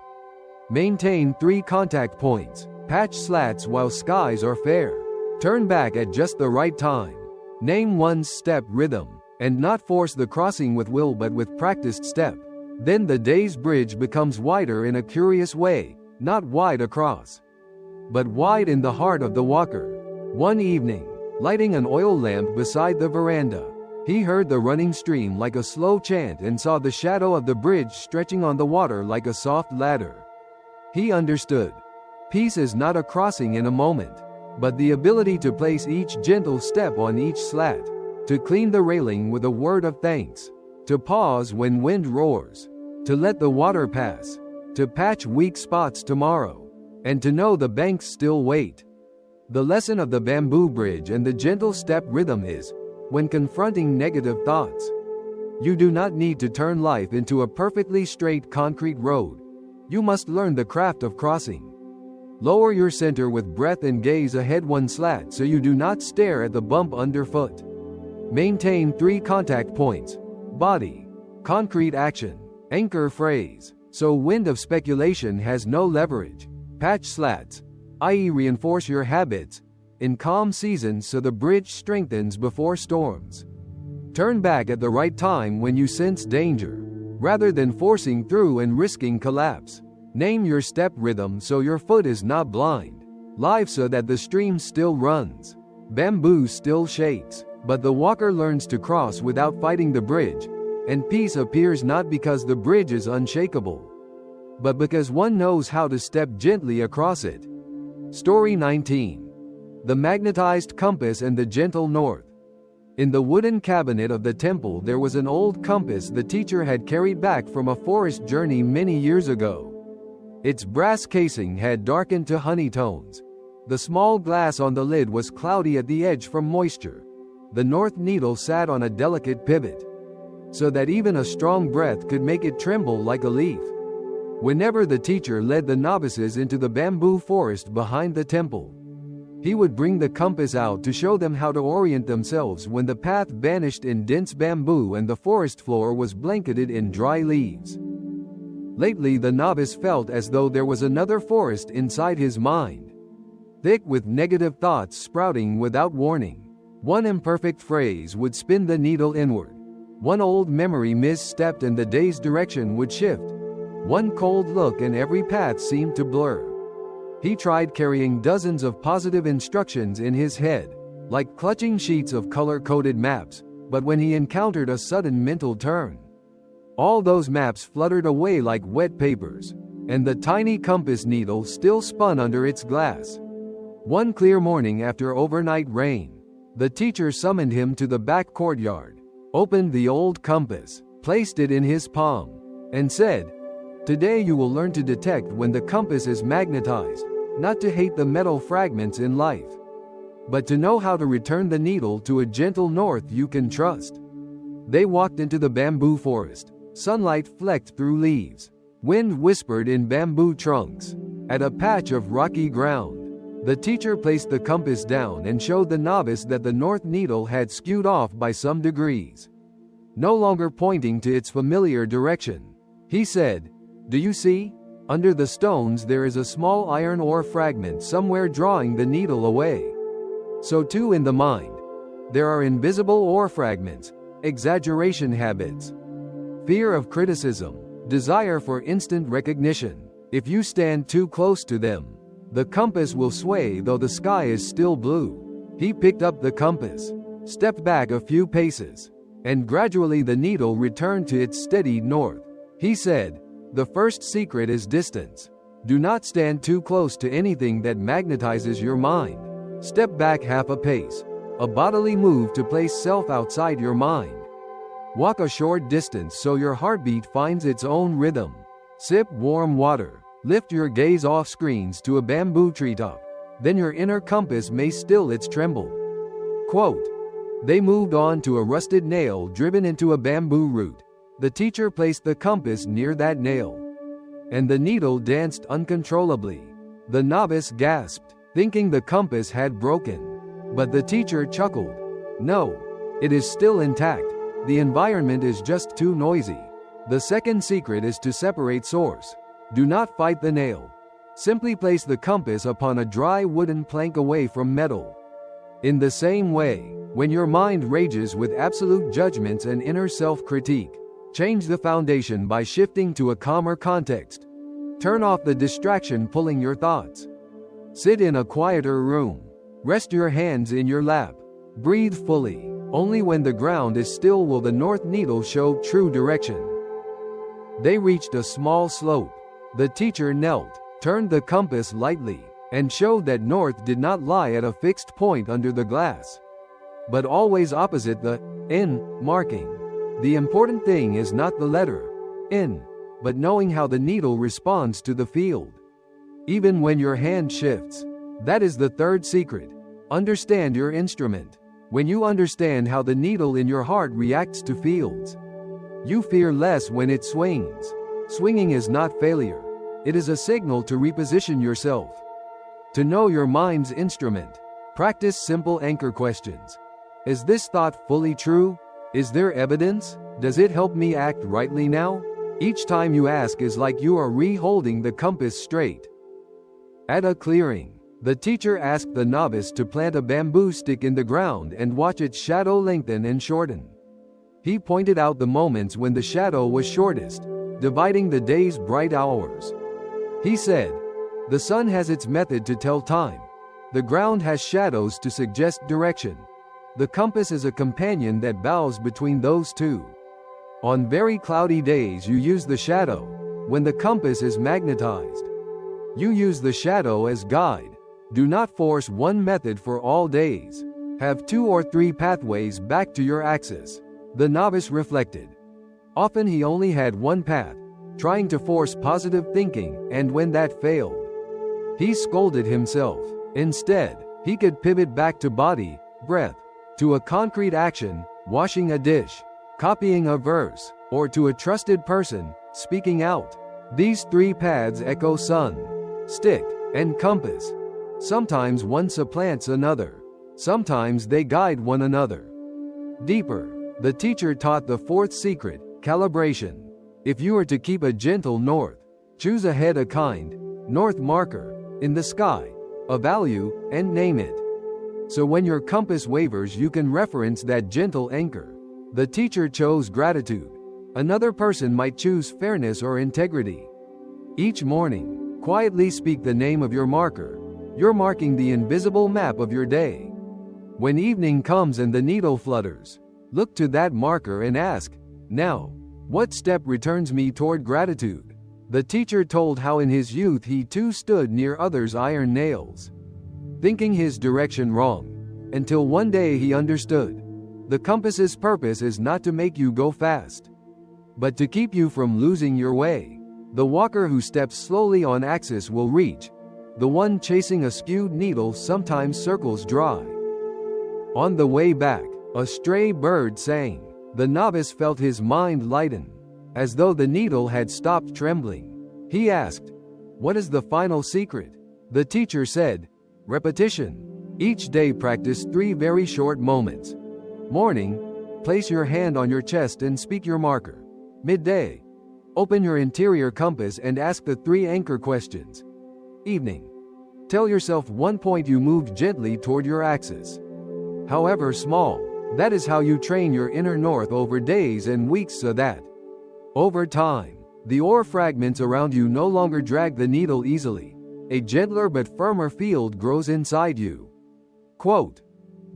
maintain 3 contact points, patch slats while skies are fair, turn back at just the right time, name one's step rhythm, and not force the crossing with will but with practiced step, then the day's bridge becomes wider in a curious way, not wide across, but wide in the heart of the walker. One evening, lighting an oil lamp beside the veranda, he heard the running stream like a slow chant and saw the shadow of the bridge stretching on the water like a soft ladder. He understood. Peace is not a crossing in a moment, but the ability to place each gentle step on each slat, to clean the railing with a word of thanks, to pause when wind roars, to let the water pass, to patch weak spots tomorrow, and to know the banks still wait. The lesson of the bamboo bridge and the gentle step rhythm is, when confronting negative thoughts, you do not need to turn life into a perfectly straight concrete road. You must learn the craft of crossing. Lower your center with breath and gaze ahead one slat so you do not stare at the bump underfoot. Maintain 3 contact points: body, concrete action, anchor phrase, so wind of speculation has no leverage. Patch slats, i.e. reinforce your habits, in calm seasons so the bridge strengthens before storms. Turn back at the right time when you sense danger, rather than forcing through and risking collapse. Name your step rhythm so your foot is not blind. Live so that the stream still runs. Bamboo still shakes, but the walker learns to cross without fighting the bridge, and peace appears not because the bridge is unshakable, but because one knows how to step gently across it. Story 19. The Magnetized Compass and the Gentle North. In the wooden cabinet of the temple there was an old compass the teacher had carried back from a forest journey many years ago. Its brass casing had darkened to honey tones. The small glass on the lid was cloudy at the edge from moisture. The north needle sat on a delicate pivot, so that even a strong breath could make it tremble like a leaf. Whenever the teacher led the novices into the bamboo forest behind the temple, he would bring the compass out to show them how to orient themselves when the path vanished in dense bamboo and the forest floor was blanketed in dry leaves. Lately the novice felt as though there was another forest inside his mind, thick with negative thoughts sprouting without warning. One imperfect phrase would spin the needle inward. One old memory misstepped and the day's direction would shift. One cold look and every path seemed to blur. He tried carrying dozens of positive instructions in his head, like clutching sheets of color-coded maps, but when he encountered a sudden mental turn, all those maps fluttered away like wet papers, and the tiny compass needle still spun under its glass. One clear morning after overnight rain, the teacher summoned him to the back courtyard, opened the old compass, placed it in his palm, and said, "Today you will learn to detect when the compass is magnetized, not to hate the metal fragments in life, but to know how to return the needle to a gentle north you can trust." They walked into the bamboo forest. Sunlight flecked through leaves. Wind whispered in bamboo trunks. At a patch of rocky ground, the teacher placed the compass down and showed the novice that the north needle had skewed off by some degrees, no longer pointing to its familiar direction. He said, "Do you see? Under the stones there is a small iron ore fragment somewhere drawing the needle away. So too in the mind. There are invisible ore fragments, exaggeration habits, fear of criticism, desire for instant recognition. If you stand too close to them, the compass will sway though the sky is still blue." He picked up the compass, stepped back a few paces, and gradually the needle returned to its steady north. He said, "The first secret is distance. Do not stand too close to anything that magnetizes your mind. Step back half a pace, a bodily move to place self outside your mind. Walk a short distance so your heartbeat finds its own rhythm. Sip warm water. Lift your gaze off screens to a bamboo treetop. Then your inner compass may still its tremble. Quote, "They moved on to a rusted nail driven into a bamboo root. The teacher placed the compass near that nail, and the needle danced uncontrollably. The novice gasped, thinking the compass had broken. But the teacher chuckled. No, it is still intact. The environment is just too noisy." The second secret is to separate source. Do not fight the nail. Simply place the compass upon a dry wooden plank away from metal. In the same way, when your mind rages with absolute judgments and inner self-critique, change the foundation by shifting to a calmer context. Turn off the distraction pulling your thoughts. Sit in a quieter room. Rest your hands in your lap. Breathe fully. Only when the ground is still will the north needle show true direction. They reached a small slope. The teacher knelt, turned the compass lightly, and showed that north did not lie at a fixed point under the glass, but always opposite the N marking. The important thing is not the letter N, but knowing how the needle responds to the field, even when your hand shifts. That is the third secret. Understand your instrument. When you understand how the needle in your heart reacts to fields, you fear less when it swings. Swinging is not failure. It is a signal to reposition yourself. To know your mind's instrument, practice simple anchor questions. Is this thought fully true? Is there evidence? Does it help me act rightly now? Each time you ask is like you are re-holding the compass straight. At a clearing, the teacher asked the novice to plant a bamboo stick in the ground and watch its shadow lengthen and shorten. He pointed out the moments when the shadow was shortest, dividing the day's bright hours. He said, "The sun has its method to tell time. The ground has shadows to suggest direction. The compass is a companion that bows between those two. On very cloudy days you use the shadow. When the compass is magnetized, you use the shadow as guide. Do not force one method for all days. Have 2 or 3 pathways back to your axis." The novice reflected. Often he only had one path, trying to force positive thinking, and when that failed, he scolded himself. Instead, he could pivot back to body, breath, to a concrete action, washing a dish, copying a verse, or to a trusted person, speaking out. These 3 paths echo sun, stick, and compass. Sometimes one supplants another. Sometimes they guide one another. Deeper, the teacher taught the fourth secret, calibration. If you are to keep a gentle north, choose ahead a kind north marker in the sky, a value, and name it. So when your compass wavers you can reference that gentle anchor. The teacher chose gratitude. Another person might choose fairness or integrity. Each morning, quietly speak the name of your marker. You're marking the invisible map of your day. When evening comes and the needle flutters, look to that marker and ask, "Now, what step returns me toward gratitude?" The teacher told how in his youth he too stood near others' iron nails, thinking his direction wrong, until one day he understood. The compass's purpose is not to make you go fast, but to keep you from losing your way. The walker who steps slowly on axis will reach. The one chasing a skewed needle sometimes circles dry. On the way back, a stray bird sang. The novice felt his mind lighten, as though the needle had stopped trembling. He asked, "What is the final secret?" The teacher said, "Repetition. Each day practice 3 very short moments. Morning, place your hand on your chest and speak your marker. Midday, open your interior compass and ask the 3 anchor questions. Evening, tell yourself one point you moved gently toward your axis. However small, that is how you train your inner north over days and weeks so that, over time, the ore fragments around you no longer drag the needle easily. A gentler but firmer field grows inside you." Quote,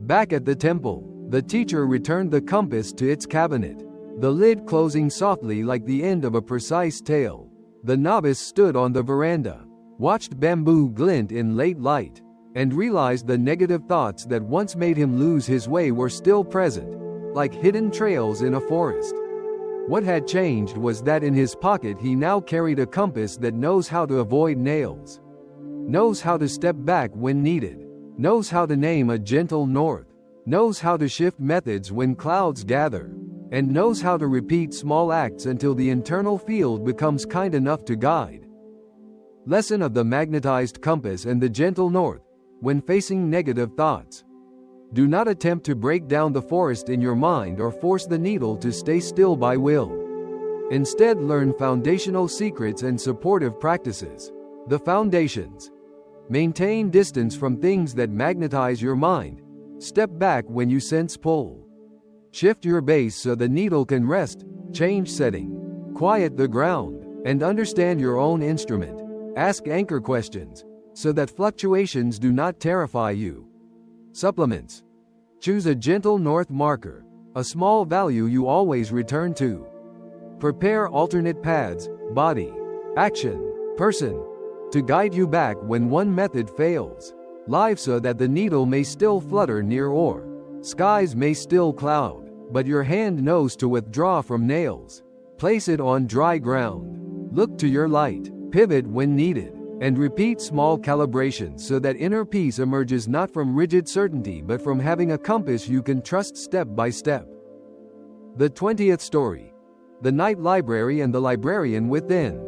back at the temple, the teacher returned the compass to its cabinet, the lid closing softly like the end of a precise tale. The novice stood on the veranda, watched bamboo glint in late light, and realized the negative thoughts that once made him lose his way were still present. like hidden trails in a forest. What had changed was that in his pocket he now carried a compass that knows how to avoid nails, knows how to step back when needed, knows how to name a gentle north, knows how to shift methods when clouds gather, and knows how to repeat small acts until the internal field becomes kind enough to guide. Lesson of the magnetized compass and the gentle north. When facing negative thoughts, do not attempt to break down the forest in your mind or force the needle to stay still by will. Instead, learn foundational secrets and supportive practices. The foundations. Maintain distance from things that magnetize your mind. Step back when you sense pull. Shift your base so the needle can rest. Change setting. Quiet the ground. And understand your own instrument. Ask anchor questions, so that fluctuations do not terrify you. Supplements. Choose a gentle north marker, a small value you always return to. Prepare alternate paths, body, action, person, to guide you back when one method fails. Live so that the needle may still flutter near or skies may still cloud, but your hand knows to withdraw from nails. Place it on dry ground. Look to your light. Pivot when needed. And repeat small calibrations so that inner peace emerges not from rigid certainty but from having a compass you can trust step by step. The 20th story. The Night Library and the Librarian Within.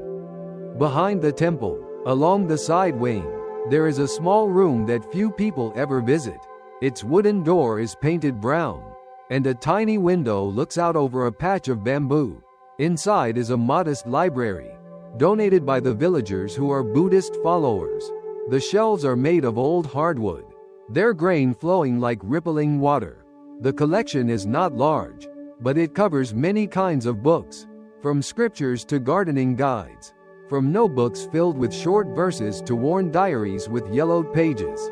Behind the temple, along the side wing, there is a small room that few people ever visit. Its wooden door is painted brown, and a tiny window looks out over a patch of bamboo. Inside is a modest library, donated by the villagers who are Buddhist followers. The shelves are made of old hardwood, their grain flowing like rippling water. The collection is not large, but it covers many kinds of books, from scriptures to gardening guides, from notebooks filled with short verses to worn diaries with yellowed pages.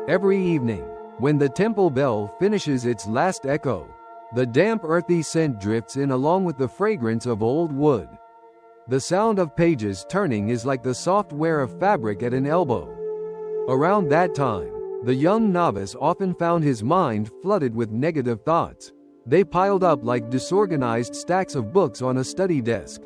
Every evening, when the temple bell finishes its last echo, the damp earthy scent drifts in along with the fragrance of old wood. The sound of pages turning is like the soft wear of fabric at an elbow. Around that time, the young novice often found his mind flooded with negative thoughts. They piled up like disorganized stacks of books on a study desk.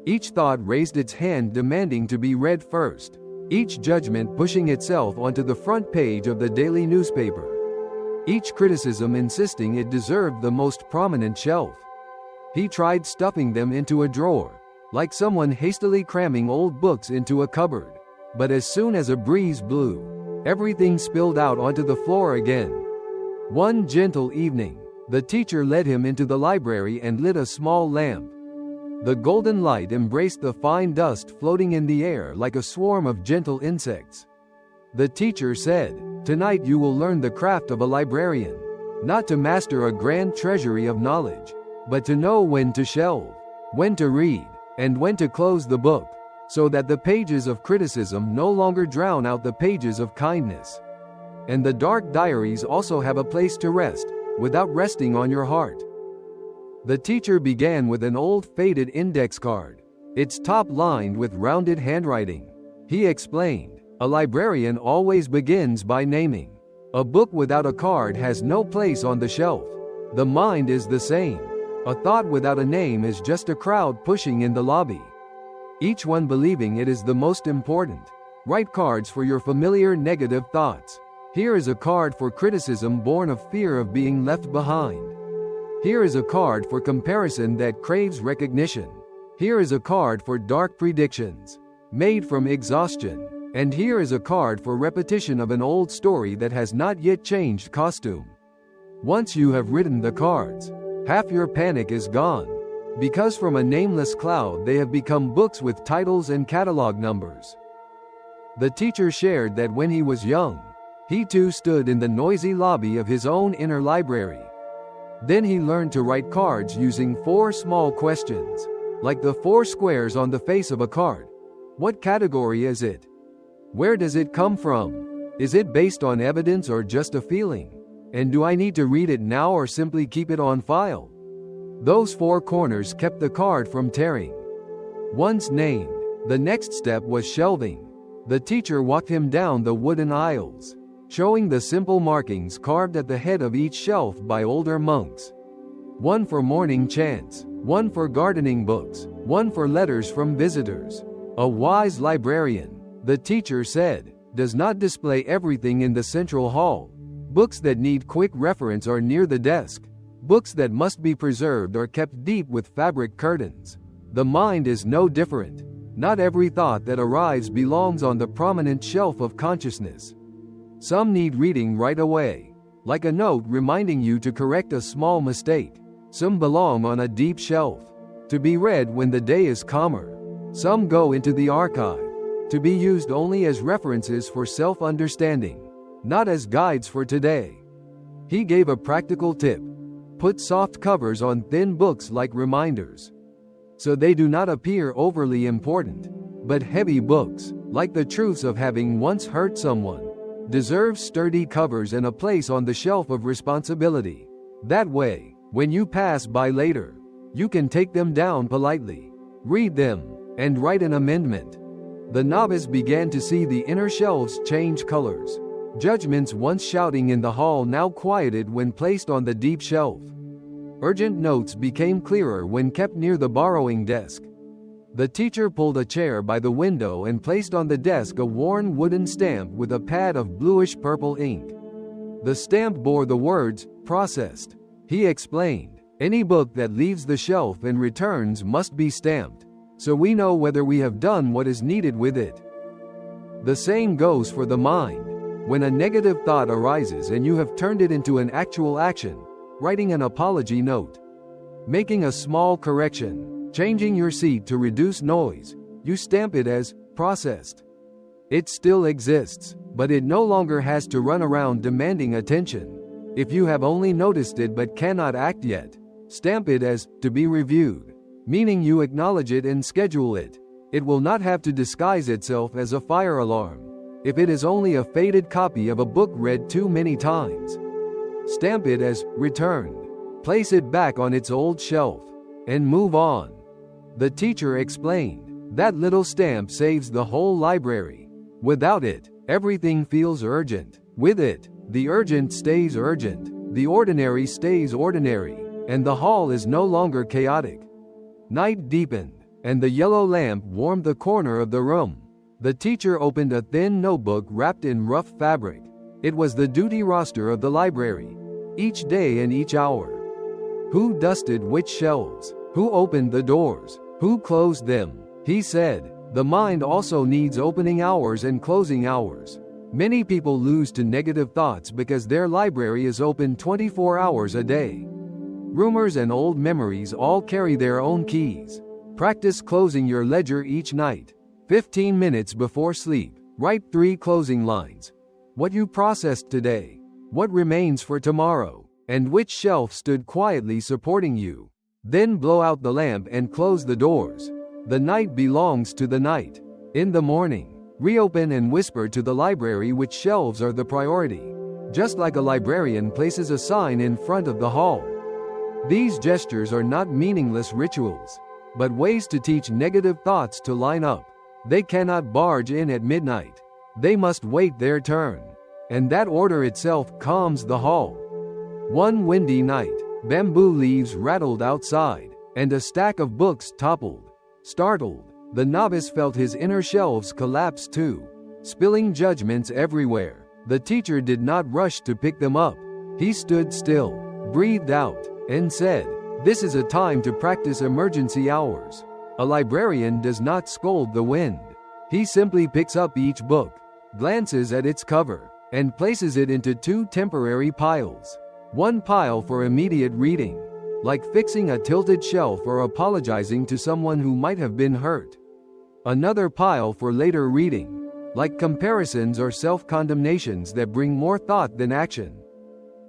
Each thought raised its hand demanding to be read first, each judgment pushing itself onto the front page of the daily newspaper, each criticism insisting it deserved the most prominent shelf. He tried stuffing them into a drawer, like someone hastily cramming old books into a cupboard. But as soon as a breeze blew, everything spilled out onto the floor again. One gentle evening, the teacher led him into the library and lit a small lamp. The golden light embraced the fine dust floating in the air like a swarm of gentle insects. The teacher said, "Tonight you will learn the craft of a librarian, not to master a grand treasury of knowledge, but to know when to shelve, when to read, and when to close the book, so that the pages of criticism no longer drown out the pages of kindness. And the dark diaries also have a place to rest, without resting on your heart." The teacher began with an old faded index card, its top lined with rounded handwriting. He explained, "A librarian always begins by naming. A book without a card has no place on the shelf. The mind is the same. A thought without a name is just a crowd pushing in the lobby, each one believing it is the most important. Write cards for your familiar negative thoughts. Here is a card for criticism born of fear of being left behind. Here is a card for comparison that craves recognition. Here is a card for dark predictions, made from exhaustion. And here is a card for repetition of an old story that has not yet changed costume. Once you have written the cards, half your panic is gone, because from a nameless cloud they have become books with titles and catalog numbers." The teacher shared that when he was young, he too stood in the noisy lobby of his own inner library. Then he learned to write cards using 4 small questions, like the 4 squares on the face of a card. What category is it? Where does it come from? Is it based on evidence or just a feeling? And do I need to read it now or simply keep it on file? Those 4 corners kept the card from tearing. Once named, the next step was shelving. The teacher walked him down the wooden aisles. showing the simple markings carved at the head of each shelf by older monks. One for morning chants, one for gardening books, one for letters from visitors. A wise librarian, the teacher said, does not display everything in the central hall. Books that need quick reference are near the desk. Books that must be preserved are kept deep with fabric curtains. The mind is no different. Not every thought that arrives belongs on the prominent shelf of consciousness. Some need reading right away, like a note reminding you to correct a small mistake. Some belong on a deep shelf, to be read when the day is calmer. Some go into the archive, to be used only as references for self-understanding, not as guides for today. He gave a practical tip. Put soft covers on thin books like reminders, so they do not appear overly important. But heavy books, like the truths of having once hurt someone, deserve sturdy covers and a place on the shelf of responsibility. That way, when you pass by later, you can take them down politely, read them, and write an amendment. The novice began to see the inner shelves change colors. Judgments once shouting in the hall now quieted when placed on the deep shelf. Urgent notes became clearer when kept near the borrowing desk. The teacher pulled a chair by the window and placed on the desk a worn wooden stamp with a pad of bluish-purple ink. The stamp bore the words, "Processed." He explained, any book that leaves the shelf and returns must be stamped, so we know whether we have done what is needed with it. The same goes for the mind. When a negative thought arises and you have turned it into an actual action, writing an apology note, making a small correction, changing your seat to reduce noise, you stamp it as processed. It still exists, but it no longer has to run around demanding attention. If you have only noticed it but cannot act yet, stamp it as to be reviewed, meaning you acknowledge it and schedule it. It will not have to disguise itself as a fire alarm. If it is only a faded copy of a book read too many times, stamp it as returned, place it back on its old shelf, and move on. The teacher explained, that little stamp saves the whole library. Without it, everything feels urgent. With it, the urgent stays urgent, the ordinary stays ordinary, and the hall is no longer chaotic. Night deepened, and the yellow lamp warmed the corner of the room. The teacher opened a thin notebook wrapped in rough fabric. It was the duty roster of the library, each day and each hour. Who dusted which shelves? Who opened the doors? Who closed them? He said, the mind also needs opening hours and closing hours. Many people lose to negative thoughts because their library is open 24 hours a day. Rumors and old memories all carry their own keys. Practice closing your ledger each night. 15 minutes before sleep, write 3 closing lines. What you processed today, what remains for tomorrow, and which shelf stood quietly supporting you. Then blow out the lamp and close the doors. The night belongs to the night. In the morning, reopen and whisper to the library which shelves are the priority, just like a librarian places a sign in front of the hall. These gestures are not meaningless rituals, but ways to teach negative thoughts to line up. They cannot barge in at midnight. They must wait their turn. And that order itself calms the hall. One windy night, bamboo leaves rattled outside, and a stack of books toppled. Startled, the novice felt his inner shelves collapse too, spilling judgments everywhere. The teacher did not rush to pick them up. He stood still, breathed out, and said, "This is a time to practice emergency hours." A librarian does not scold the wind. He simply picks up each book, glances at its cover, and places it into 2 temporary piles. One pile for immediate reading, like fixing a tilted shelf or apologizing to someone who might have been hurt. Another pile for later reading, like comparisons or self-condemnations that bring more thought than action.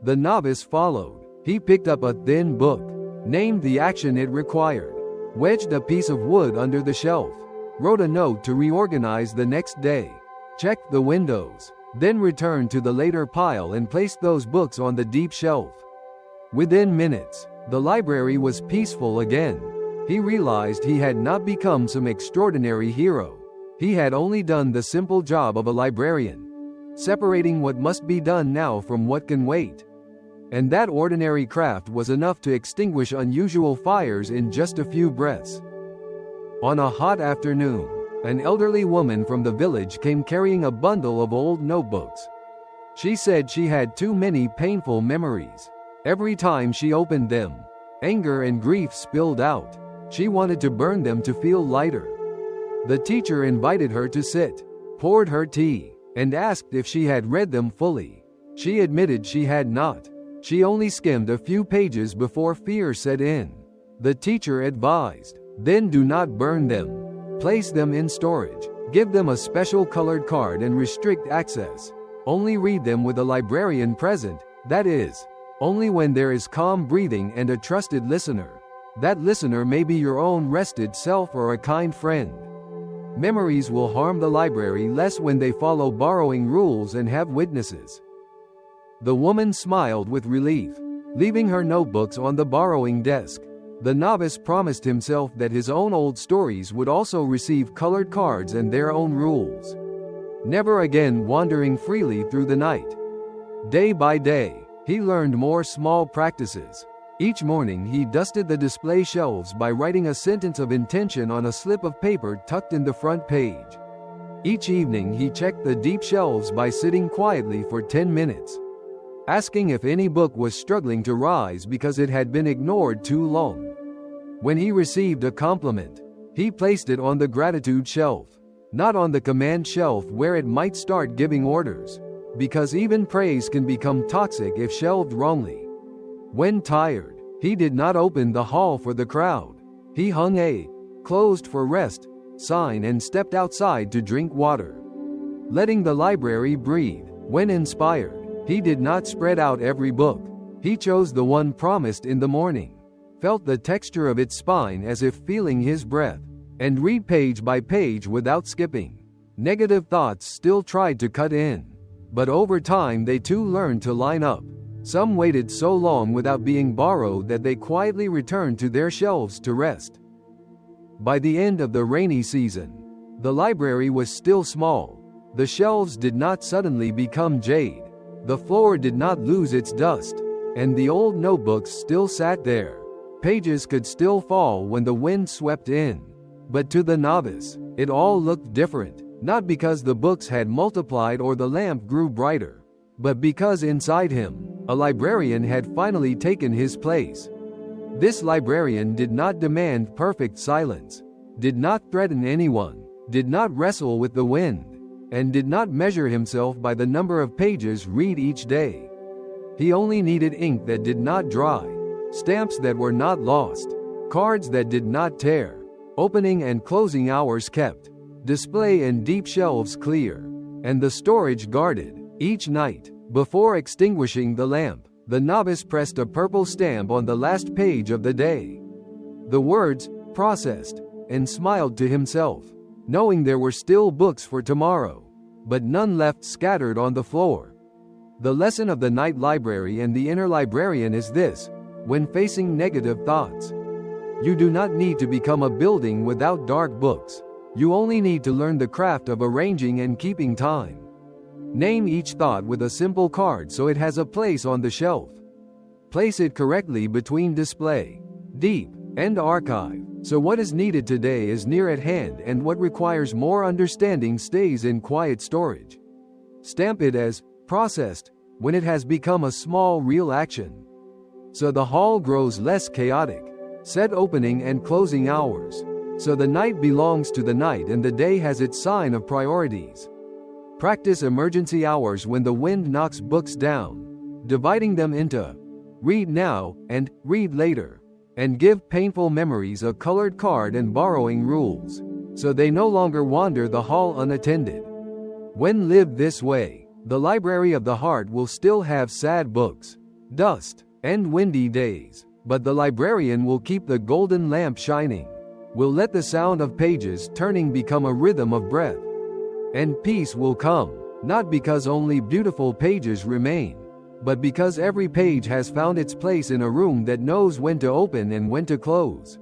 The novice followed. He picked up a thin book, named the action it required, wedged a piece of wood under the shelf, wrote a note to reorganize the next day, checked the windows, then returned to the later pile and placed those books on the deep shelf. Within minutes, the library was peaceful again. He realized he had not become some extraordinary hero. He had only done the simple job of a librarian. separating what must be done now from what can wait. And that ordinary craft was enough to extinguish unusual fires in just a few breaths. On a hot afternoon, an elderly woman from the village came carrying a bundle of old notebooks. She said she had too many painful memories. Every time she opened them, anger and grief spilled out. She wanted to burn them to feel lighter. The teacher invited her to sit, poured her tea, and asked if she had read them fully. She admitted she had not. She only skimmed a few pages before fear set in. The teacher advised, "Then do not burn them. Place them in storage. Give them a special colored card and restrict access. Only read them with a librarian present, that is, only when there is calm breathing and a trusted listener. That listener may be your own rested self or a kind friend. Memories will harm the library less when they follow borrowing rules and have witnesses." The woman smiled with relief, leaving her notebooks on the borrowing desk. The novice promised himself that his own old stories would also receive colored cards and their own rules. Never again wandering freely through the night. Day by day, he learned more small practices. Each morning he dusted the display shelves by writing a sentence of intention on a slip of paper tucked in the front page. Each evening he checked the deep shelves by sitting quietly for 10 minutes, asking if any book was struggling to rise because it had been ignored too long. When he received a compliment, he placed it on the gratitude shelf, not on the command shelf where it might start giving orders, because even praise can become toxic if shelved wrongly. When tired, he did not open the hall for the crowd. He hung a "closed for rest" sign and stepped outside to drink water, letting the library breathe. When inspired, he did not spread out every book. He chose the one promised in the morning, felt the texture of its spine as if feeling his breath, and read page by page without skipping. Negative thoughts still tried to cut in, but over time they too learned to line up. Some waited so long without being borrowed that they quietly returned to their shelves to rest. By the end of the rainy season, the library was still small. The shelves did not suddenly become jade. The floor did not lose its dust, and the old notebooks still sat there. Pages could still fall when the wind swept in. But to the novice, it all looked different, not because the books had multiplied or the lamp grew brighter, but because inside him, a librarian had finally taken his place. This librarian did not demand perfect silence, did not threaten anyone, did not wrestle with the wind, and did not measure himself by the number of pages read each day. He only needed ink that did not dry, stamps that were not lost, cards that did not tear, opening and closing hours kept, display and deep shelves clear, and the storage guarded. Each night, before extinguishing the lamp, the novice pressed a purple stamp on the last page of the day. The words, "processed," and smiled to himself, knowing there were still books for tomorrow, but none left scattered on the floor. The lesson of the night library and the inner librarian is this: when facing negative thoughts, you do not need to become a building without dark books. You only need to learn the craft of arranging and keeping time. Name each thought with a simple card so it has a place on the shelf. Place it correctly between display, deep, and archive, so what is needed today is near at hand and what requires more understanding stays in quiet storage. Stamp it as processed when it has become a small real action, so the hall grows less chaotic. Set opening and closing hours, so the night belongs to the night and the day has its sign of priorities. Practice emergency hours when the wind knocks books down, dividing them into read now and read later, and give painful memories a colored card and borrowing rules, so they no longer wander the hall unattended. When lived this way, the library of the heart will still have sad books, dust, and windy days, but the librarian will keep the golden lamp shining, will let the sound of pages turning become a rhythm of breath. And peace will come, not because only beautiful pages remain, but because every page has found its place in a room that knows when to open and when to close.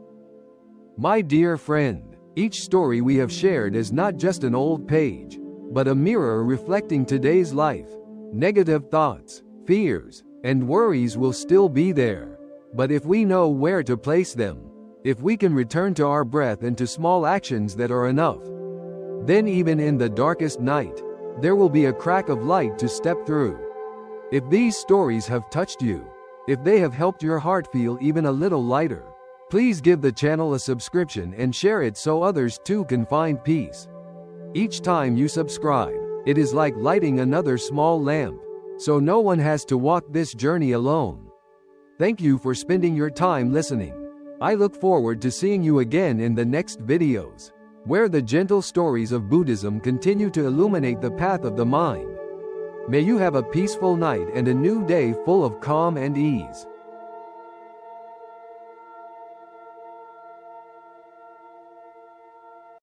My dear friend, each story we have shared is not just an old page. but a mirror reflecting today's life. Negative thoughts, fears, and worries will still be there. But if we know where to place them, if we can return to our breath and to small actions that are enough, then even in the darkest night, there will be a crack of light to step through. If these stories have touched you, if they have helped your heart feel even a little lighter, please give the channel a subscription and share it so others too can find peace. Each time you subscribe, it is like lighting another small lamp, so no one has to walk this journey alone. Thank you for spending your time listening. I look forward to seeing you again in the next videos, where the gentle stories of Buddhism continue to illuminate the path of the mind. May you have a peaceful night and a new day full of calm and ease.